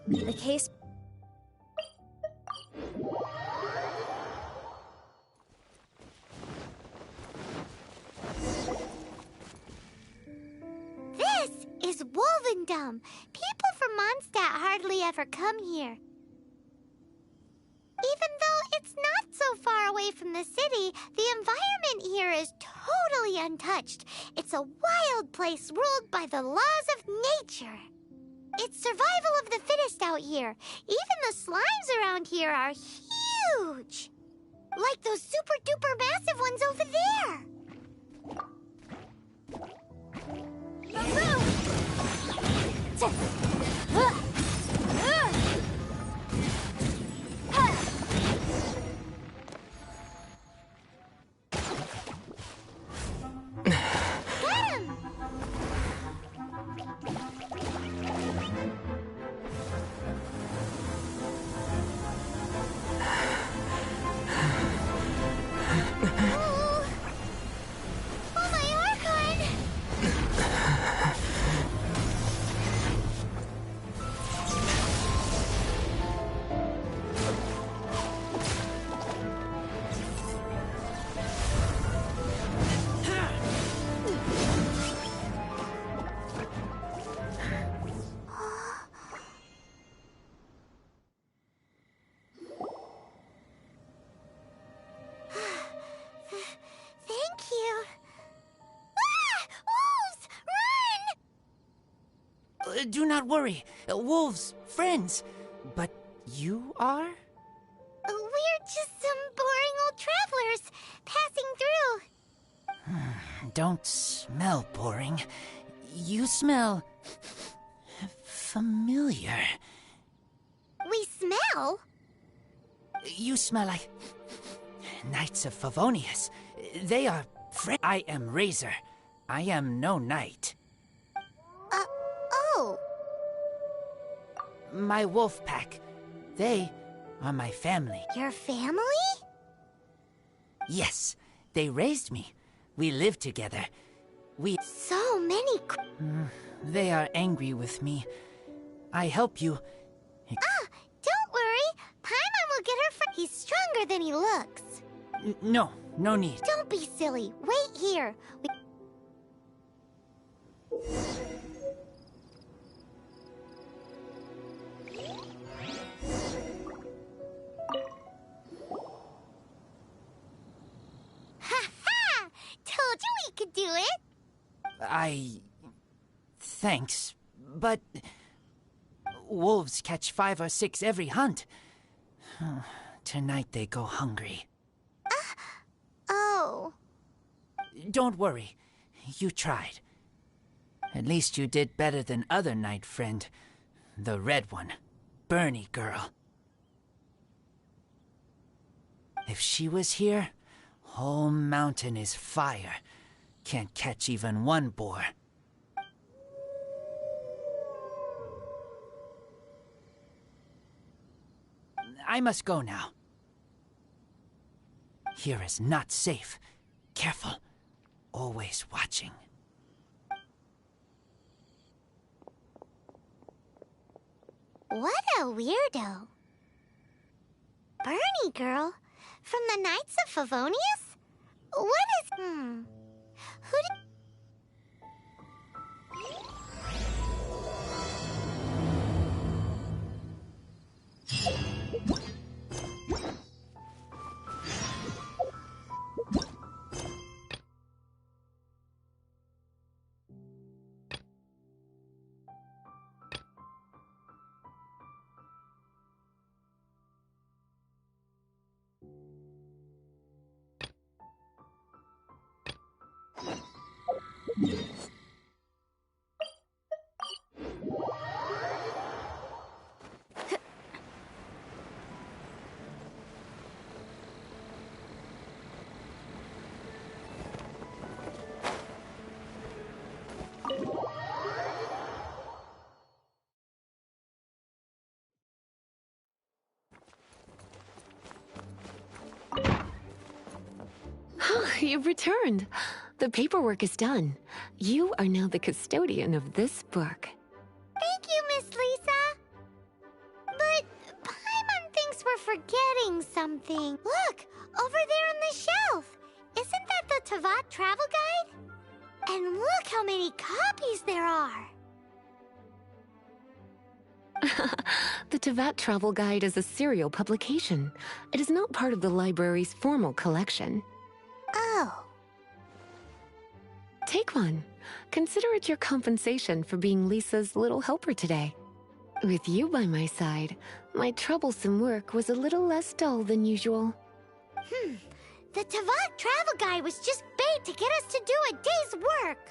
The case... This is Wolvendom. People from Mondstadt hardly ever come here. Even though it's not so far away from the city, the environment here is totally untouched. It's a wild place ruled by the laws of nature. It's survival of the fittest out here. Even the slimes around here are huge. Like those super-duper massive ones over there. Do not worry. Wolves, friends. But you are? We're just some boring old travelers passing through. Don't smell boring. You smell... familiar. We smell? You smell like... Knights of Favonius. They are I am Razor. I am no knight. Oh. My wolf pack. They are my family. Your family? Yes. They raised me. We live together. So many... They are angry with me. I help you. Don't worry. Paimon will get her friend. He's stronger than he looks. No need. Don't be silly. Wait here. Ha-ha! Told you we could do it. Thanks, but... Wolves catch 5 or 6 every hunt. Tonight they go hungry. Oh. Don't worry. You tried. At least you did better than other knight friend. The red one. Bernie girl. If she was here, whole mountain is fire. Can't catch even one boar. I must go now. Here is not safe. Careful. Always watching. What a weirdo. Bernie girl? From the Knights of Favonius? What is... Who did... You've returned. The paperwork is done. You are now the custodian of this book. Thank you, Miss Lisa. But Paimon thinks we're forgetting something. Look, over there on the shelf. Isn't that the Teyvat travel guide? And look how many copies there are. The Teyvat Travel Guide is a serial publication. It is not part of the library's formal collection. Oh. Take one. Consider it your compensation for being Lisa's little helper today. With you by my side, my troublesome work was a little less dull than usual. The Teyvat travel guide was just bait to get us to do a day's work.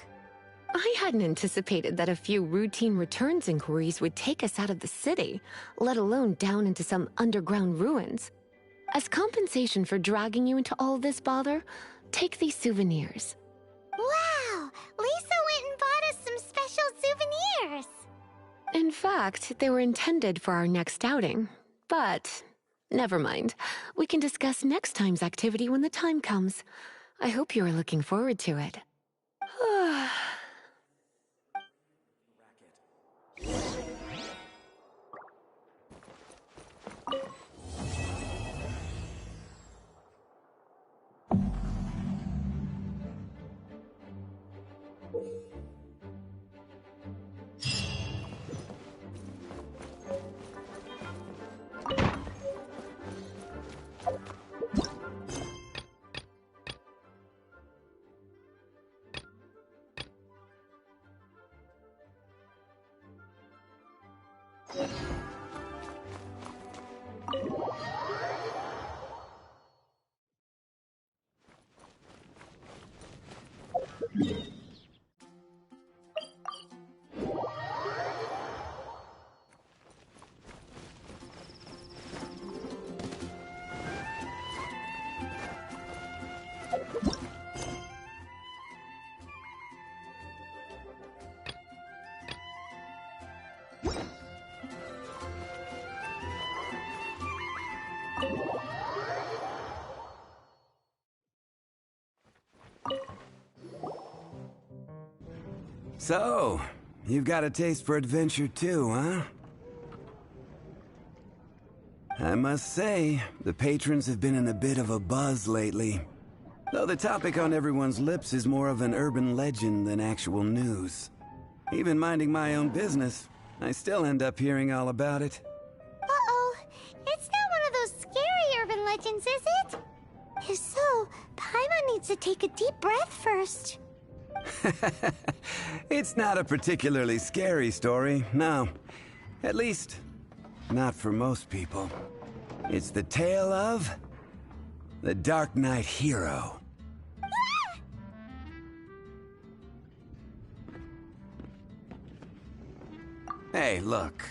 I hadn't anticipated that a few routine returns inquiries would take us out of the city, let alone down into some underground ruins. As compensation for dragging you into all this bother, take these souvenirs. Wow! Lisa went and bought us some special souvenirs. In fact, they were intended for our next outing, but never mind. We can discuss next time's activity when the time comes. I hope you are looking forward to it. So, you've got a taste for adventure too, huh? I must say, the patrons have been in a bit of a buzz lately. Though the topic on everyone's lips is more of an urban legend than actual news. Even minding my own business, I still end up hearing all about it. Uh-oh. It's not one of those scary urban legends, is it? If so, Paimon needs to take a deep breath first. It's not a particularly scary story, no. At least, not for most people. It's the tale of the Dark Knight Hero. Hey, look.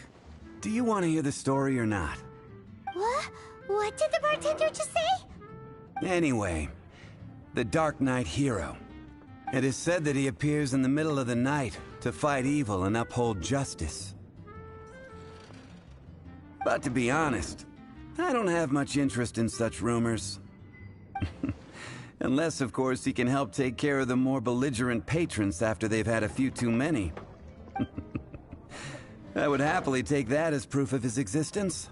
Do you want to hear the story or not? What? What did the bartender just say? Anyway, the Dark Knight Hero. It is said that he appears in the middle of the night to fight evil and uphold justice. But to be honest, I don't have much interest in such rumors. Unless, of course, he can help take care of the more belligerent patrons after they've had a few too many. I would happily take that as proof of his existence.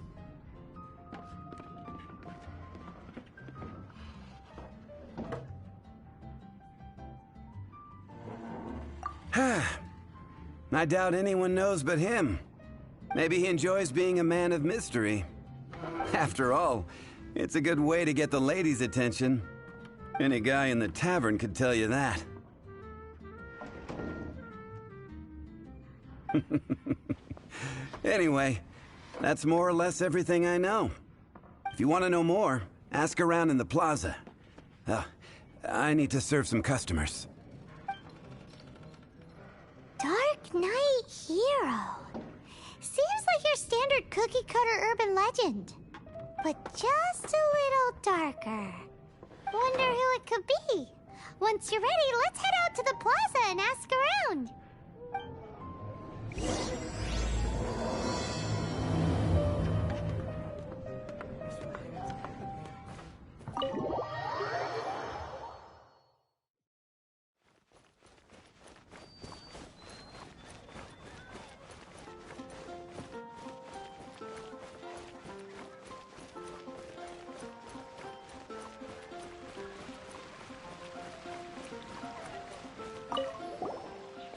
I doubt anyone knows but him. Maybe he enjoys being a man of mystery. After all, it's a good way to get the ladies' attention. Any guy in the tavern could tell you that. Anyway, that's more or less everything I know. If you want to know more, ask around in the plaza. I need to serve some customers. Dark Knight Hero. Seems like your standard cookie-cutter urban legend. But just a little darker. Wonder who it could be. Once you're ready, let's head out to the plaza and ask around.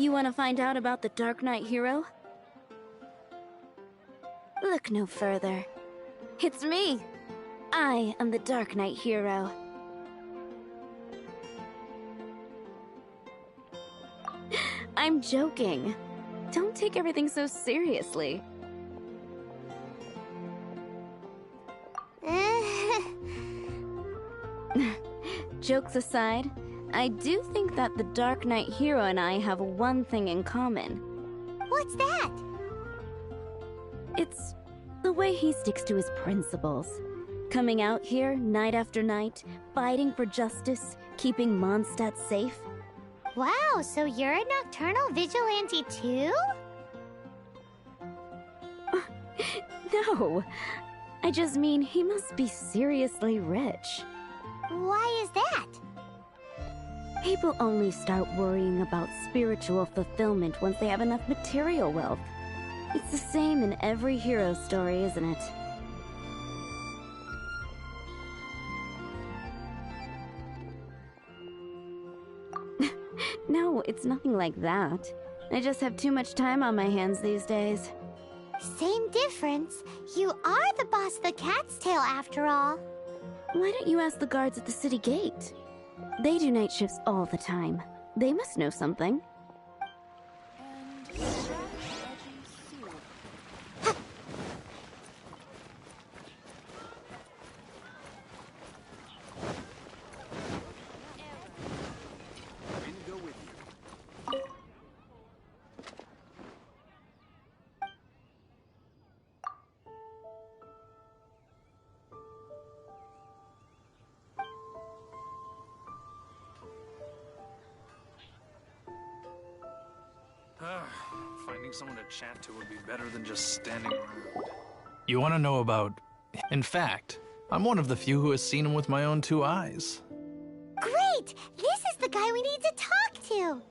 You want to find out about the Dark Knight hero? Look no further. It's me. I am the Dark Knight hero. I'm joking. Don't take everything so seriously. Jokes aside, I do think that the Dark Knight hero and I have one thing in common. What's that? It's the way he sticks to his principles. Coming out here night after night, fighting for justice, keeping Mondstadt safe. Wow, so you're a nocturnal vigilante too? No, I just mean he must be seriously rich. Why is that? People only start worrying about spiritual fulfillment once they have enough material wealth. It's the same in every hero story, isn't it? No, it's nothing like that. I just have too much time on my hands these days. Same difference. You are the boss of the Cat's Tail after all. Why don't you ask the guards at the city gate? They do night shifts all the time. They must know something. Finding someone to chat to would be better than just standing around. You want to know about... In fact, I'm one of the few who has seen him with my own 2 eyes. Great! This is the guy we need to talk to!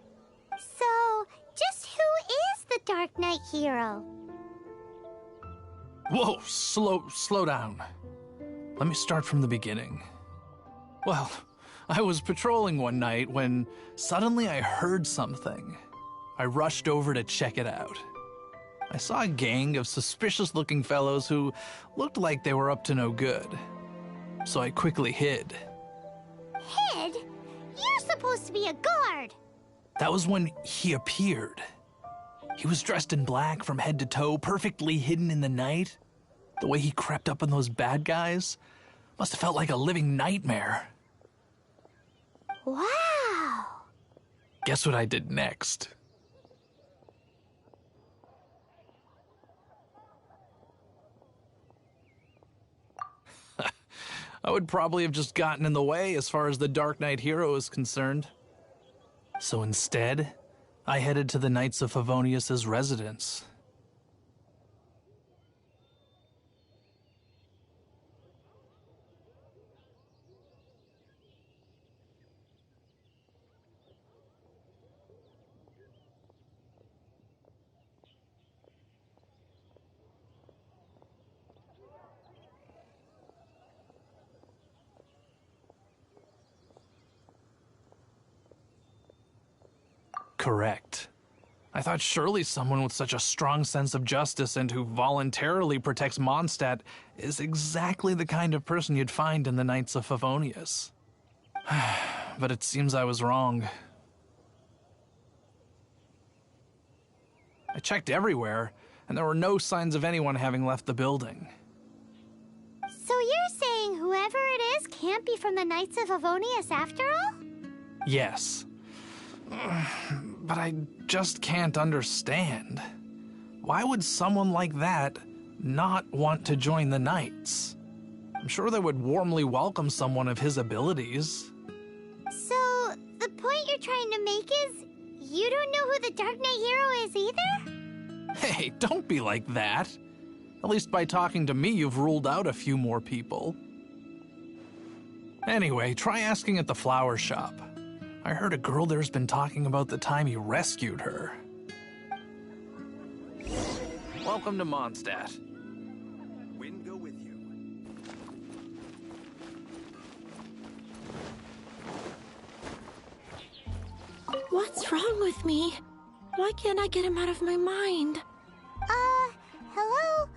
So, just who is the Dark Knight hero? Whoa, slow down. Let me start from the beginning. Well, I was patrolling one night when suddenly I heard something. I rushed over to check it out. I saw a gang of suspicious-looking fellows who looked like they were up to no good. So I quickly hid. Hid? You're supposed to be a guard! That was when he appeared. He was dressed in black from head to toe, perfectly hidden in the night. The way he crept up on those bad guys must have felt like a living nightmare. Wow! Guess what I did next? I would probably have just gotten in the way as far as the Dark Knight hero is concerned. So instead, I headed to the Knights of Favonius' residence. Correct. I thought surely someone with such a strong sense of justice and who voluntarily protects Mondstadt is exactly the kind of person you'd find in the Knights of Favonius. But it seems I was wrong. I checked everywhere, and there were no signs of anyone having left the building. So you're saying whoever it is can't be from the Knights of Favonius after all? Yes. But I just can't understand. Why would someone like that not want to join the Knights? I'm sure they would warmly welcome someone of his abilities. So, the point you're trying to make is, you don't know who the Dark Knight hero is either? Hey, don't be like that. At least by talking to me, you've ruled out a few more people. Anyway, try asking at the flower shop. I heard a girl there's been talking about the time he rescued her. Welcome to Mondstadt. Wind go with you. What's wrong with me? Why can't I get him out of my mind? Hello?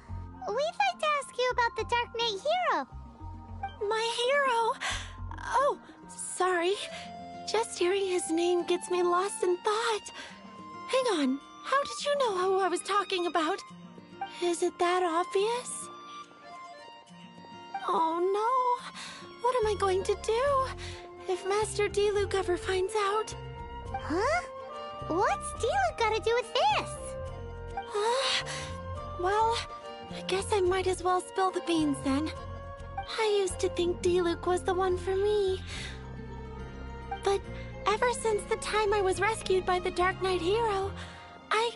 We'd like to ask you about the Dark Knight Hero. My hero? Oh, sorry. Just hearing his name gets me lost in thought. Hang on, how did you know who I was talking about? Is it that obvious? Oh no, what am I going to do if Master Diluc ever finds out? Huh? What's Diluc got to do with this? Well, I guess I might as well spill the beans then. I used to think Diluc was the one for me. But ever since the time I was rescued by the Dark Knight Hero, I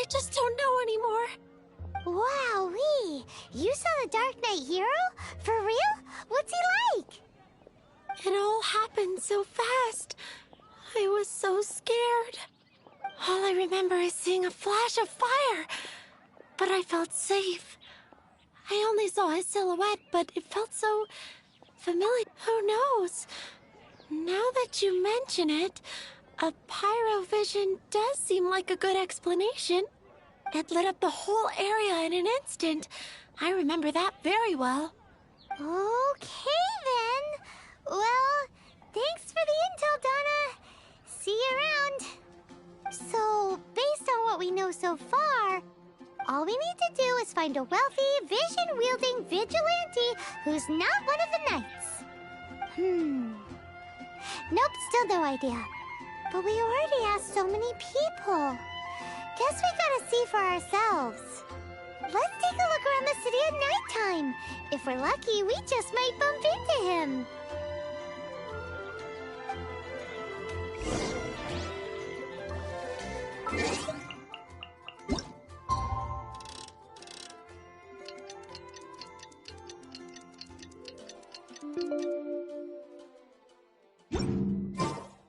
just don't know anymore. Wowee! You saw the Dark Knight Hero? For real? What's he like? It all happened so fast. I was so scared. All I remember is seeing a flash of fire. But I felt safe. I only saw his silhouette, but it felt so familiar. Who knows? Now that you mention it, a pyrovision does seem like a good explanation. It lit up the whole area in an instant. I remember that very well. Okay, then. Well, thanks for the intel, Donna. See you around. So, based on what we know so far, all we need to do is find a wealthy, vision-wielding vigilante who's not one of the knights. Nope, still no idea. But we already asked so many people. Guess we gotta see for ourselves. Let's take a look around the city at nighttime. If we're lucky, we just might bump into him.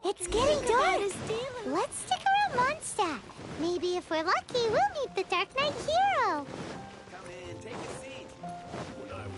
It's getting dark. Let's stick around Mondstadt. Maybe if we're lucky, we'll meet the Dark Knight Hero. Come in, take a seat. When I was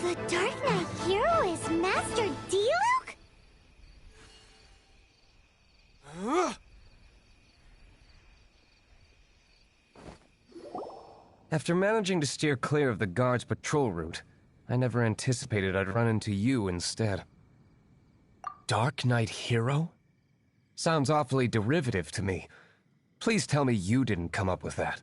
The Dark Knight Hero is Master Diluc? After managing to steer clear of the guard's patrol route, I never anticipated I'd run into you instead. Dark Knight Hero? Sounds awfully derivative to me. Please tell me you didn't come up with that.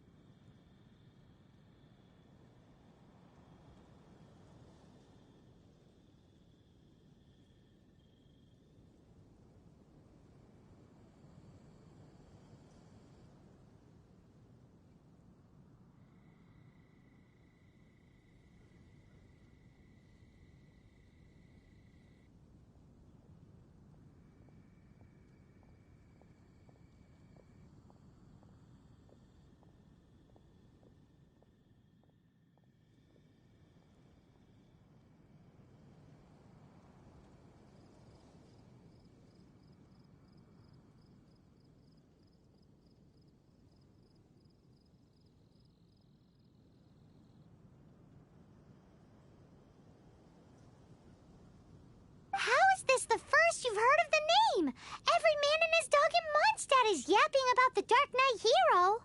How is this the first you've heard of the name? Every man and his dog in Mondstadt is yapping about the Dark Knight Hero.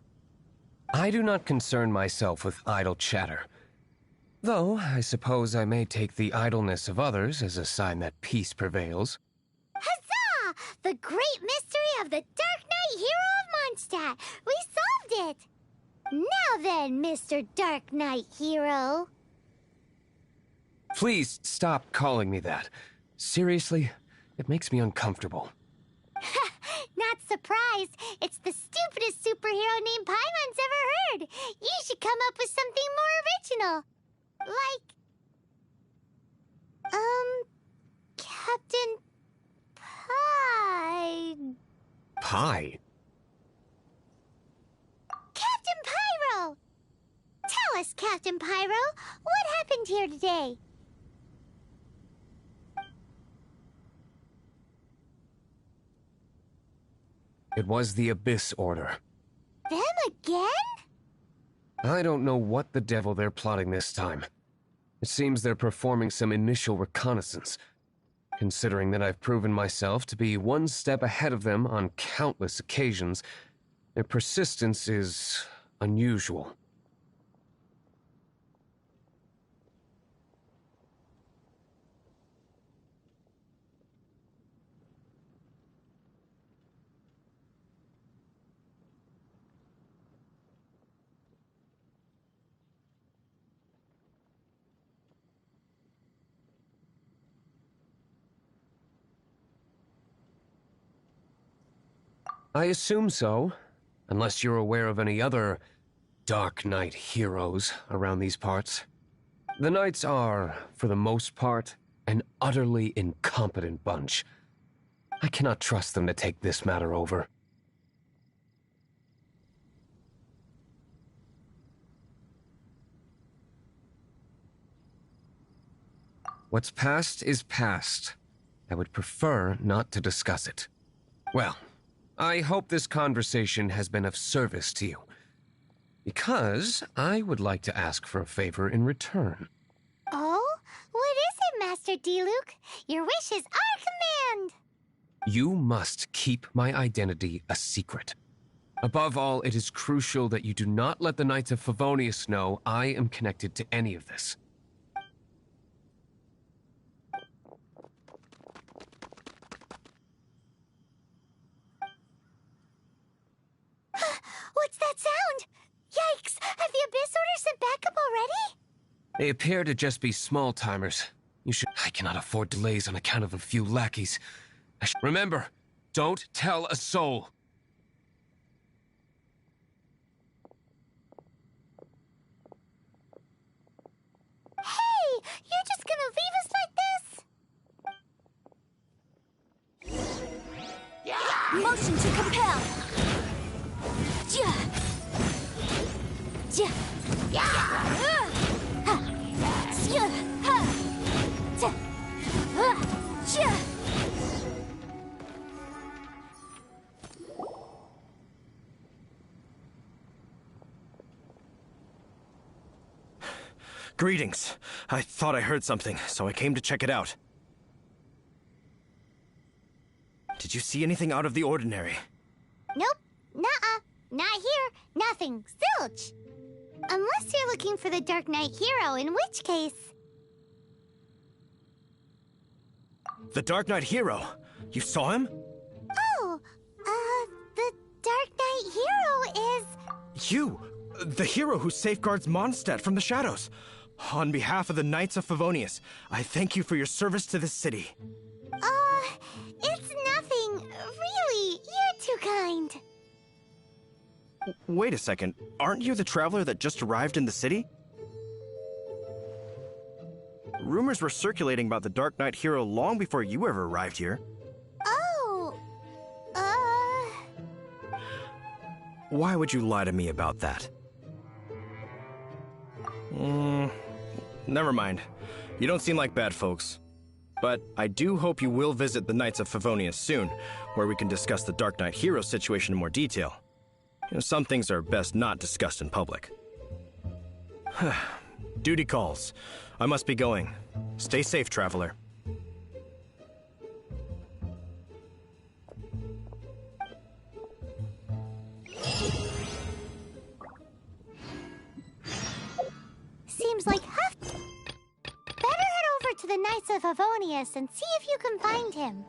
I do not concern myself with idle chatter. Though, I suppose I may take the idleness of others as a sign that peace prevails. Huzzah! The great mystery of the Dark Knight Hero of Mondstadt. We solved it! Now then, Mr. Dark Knight Hero. Please stop calling me that. Seriously, it makes me uncomfortable. Not surprised. It's the stupidest superhero name Paimon's ever heard. You should come up with something more original. Like... Captain... Pie... Pie? Captain Pyro! Captain Pyro. What happened here today? It was the Abyss Order. Them again? I don't know what the devil they're plotting this time. It seems they're performing some initial reconnaissance. Considering that I've proven myself to be one step ahead of them on countless occasions, their persistence is unusual. I assume so, unless you're aware of any other Dark Knight heroes around these parts. The Knights are, for the most part, an utterly incompetent bunch. I cannot trust them to take this matter over. What's past is past. I would prefer not to discuss it. Well, I hope this conversation has been of service to you, because I would like to ask for a favor in return. Oh? What is it, Master Diluc? Your wish is our command! You must keep my identity a secret. Above all, it is crucial that you do not let the Knights of Favonius know I am connected to any of this. What's that sound? Yikes! Have the Abyss Order sent backup already? They appear to just be small-timers. I cannot afford delays on account of a few lackeys. Remember, don't tell a soul. Hey! You're just gonna leave us like this? Motion to compel! Greetings. I thought I heard something, so I came to check it out. Did you see anything out of the ordinary? Nope. Nuh-uh. Not here. Nothing. Zilch. Unless you're looking for the Dark Knight hero, in which case... The Dark Knight hero? You saw him? Oh, the Dark Knight hero is... You! The hero who safeguards Mondstadt from the shadows. On behalf of the Knights of Favonius, I thank you for your service to this city. It's nothing. Really, you're too kind. Wait a second. Aren't you the traveler that just arrived in the city? Rumors were circulating about the Dark Knight hero long before you ever arrived here. Oh, Why would you lie to me about that? Never mind. You don't seem like bad folks. But I do hope you will visit the Knights of Favonius soon, where we can discuss the Dark Knight hero situation in more detail. You know, some things are best not discussed in public. Duty calls. I must be going. Stay safe, traveler. seems like Better head over to the Knights of Favonius and see if you can find him.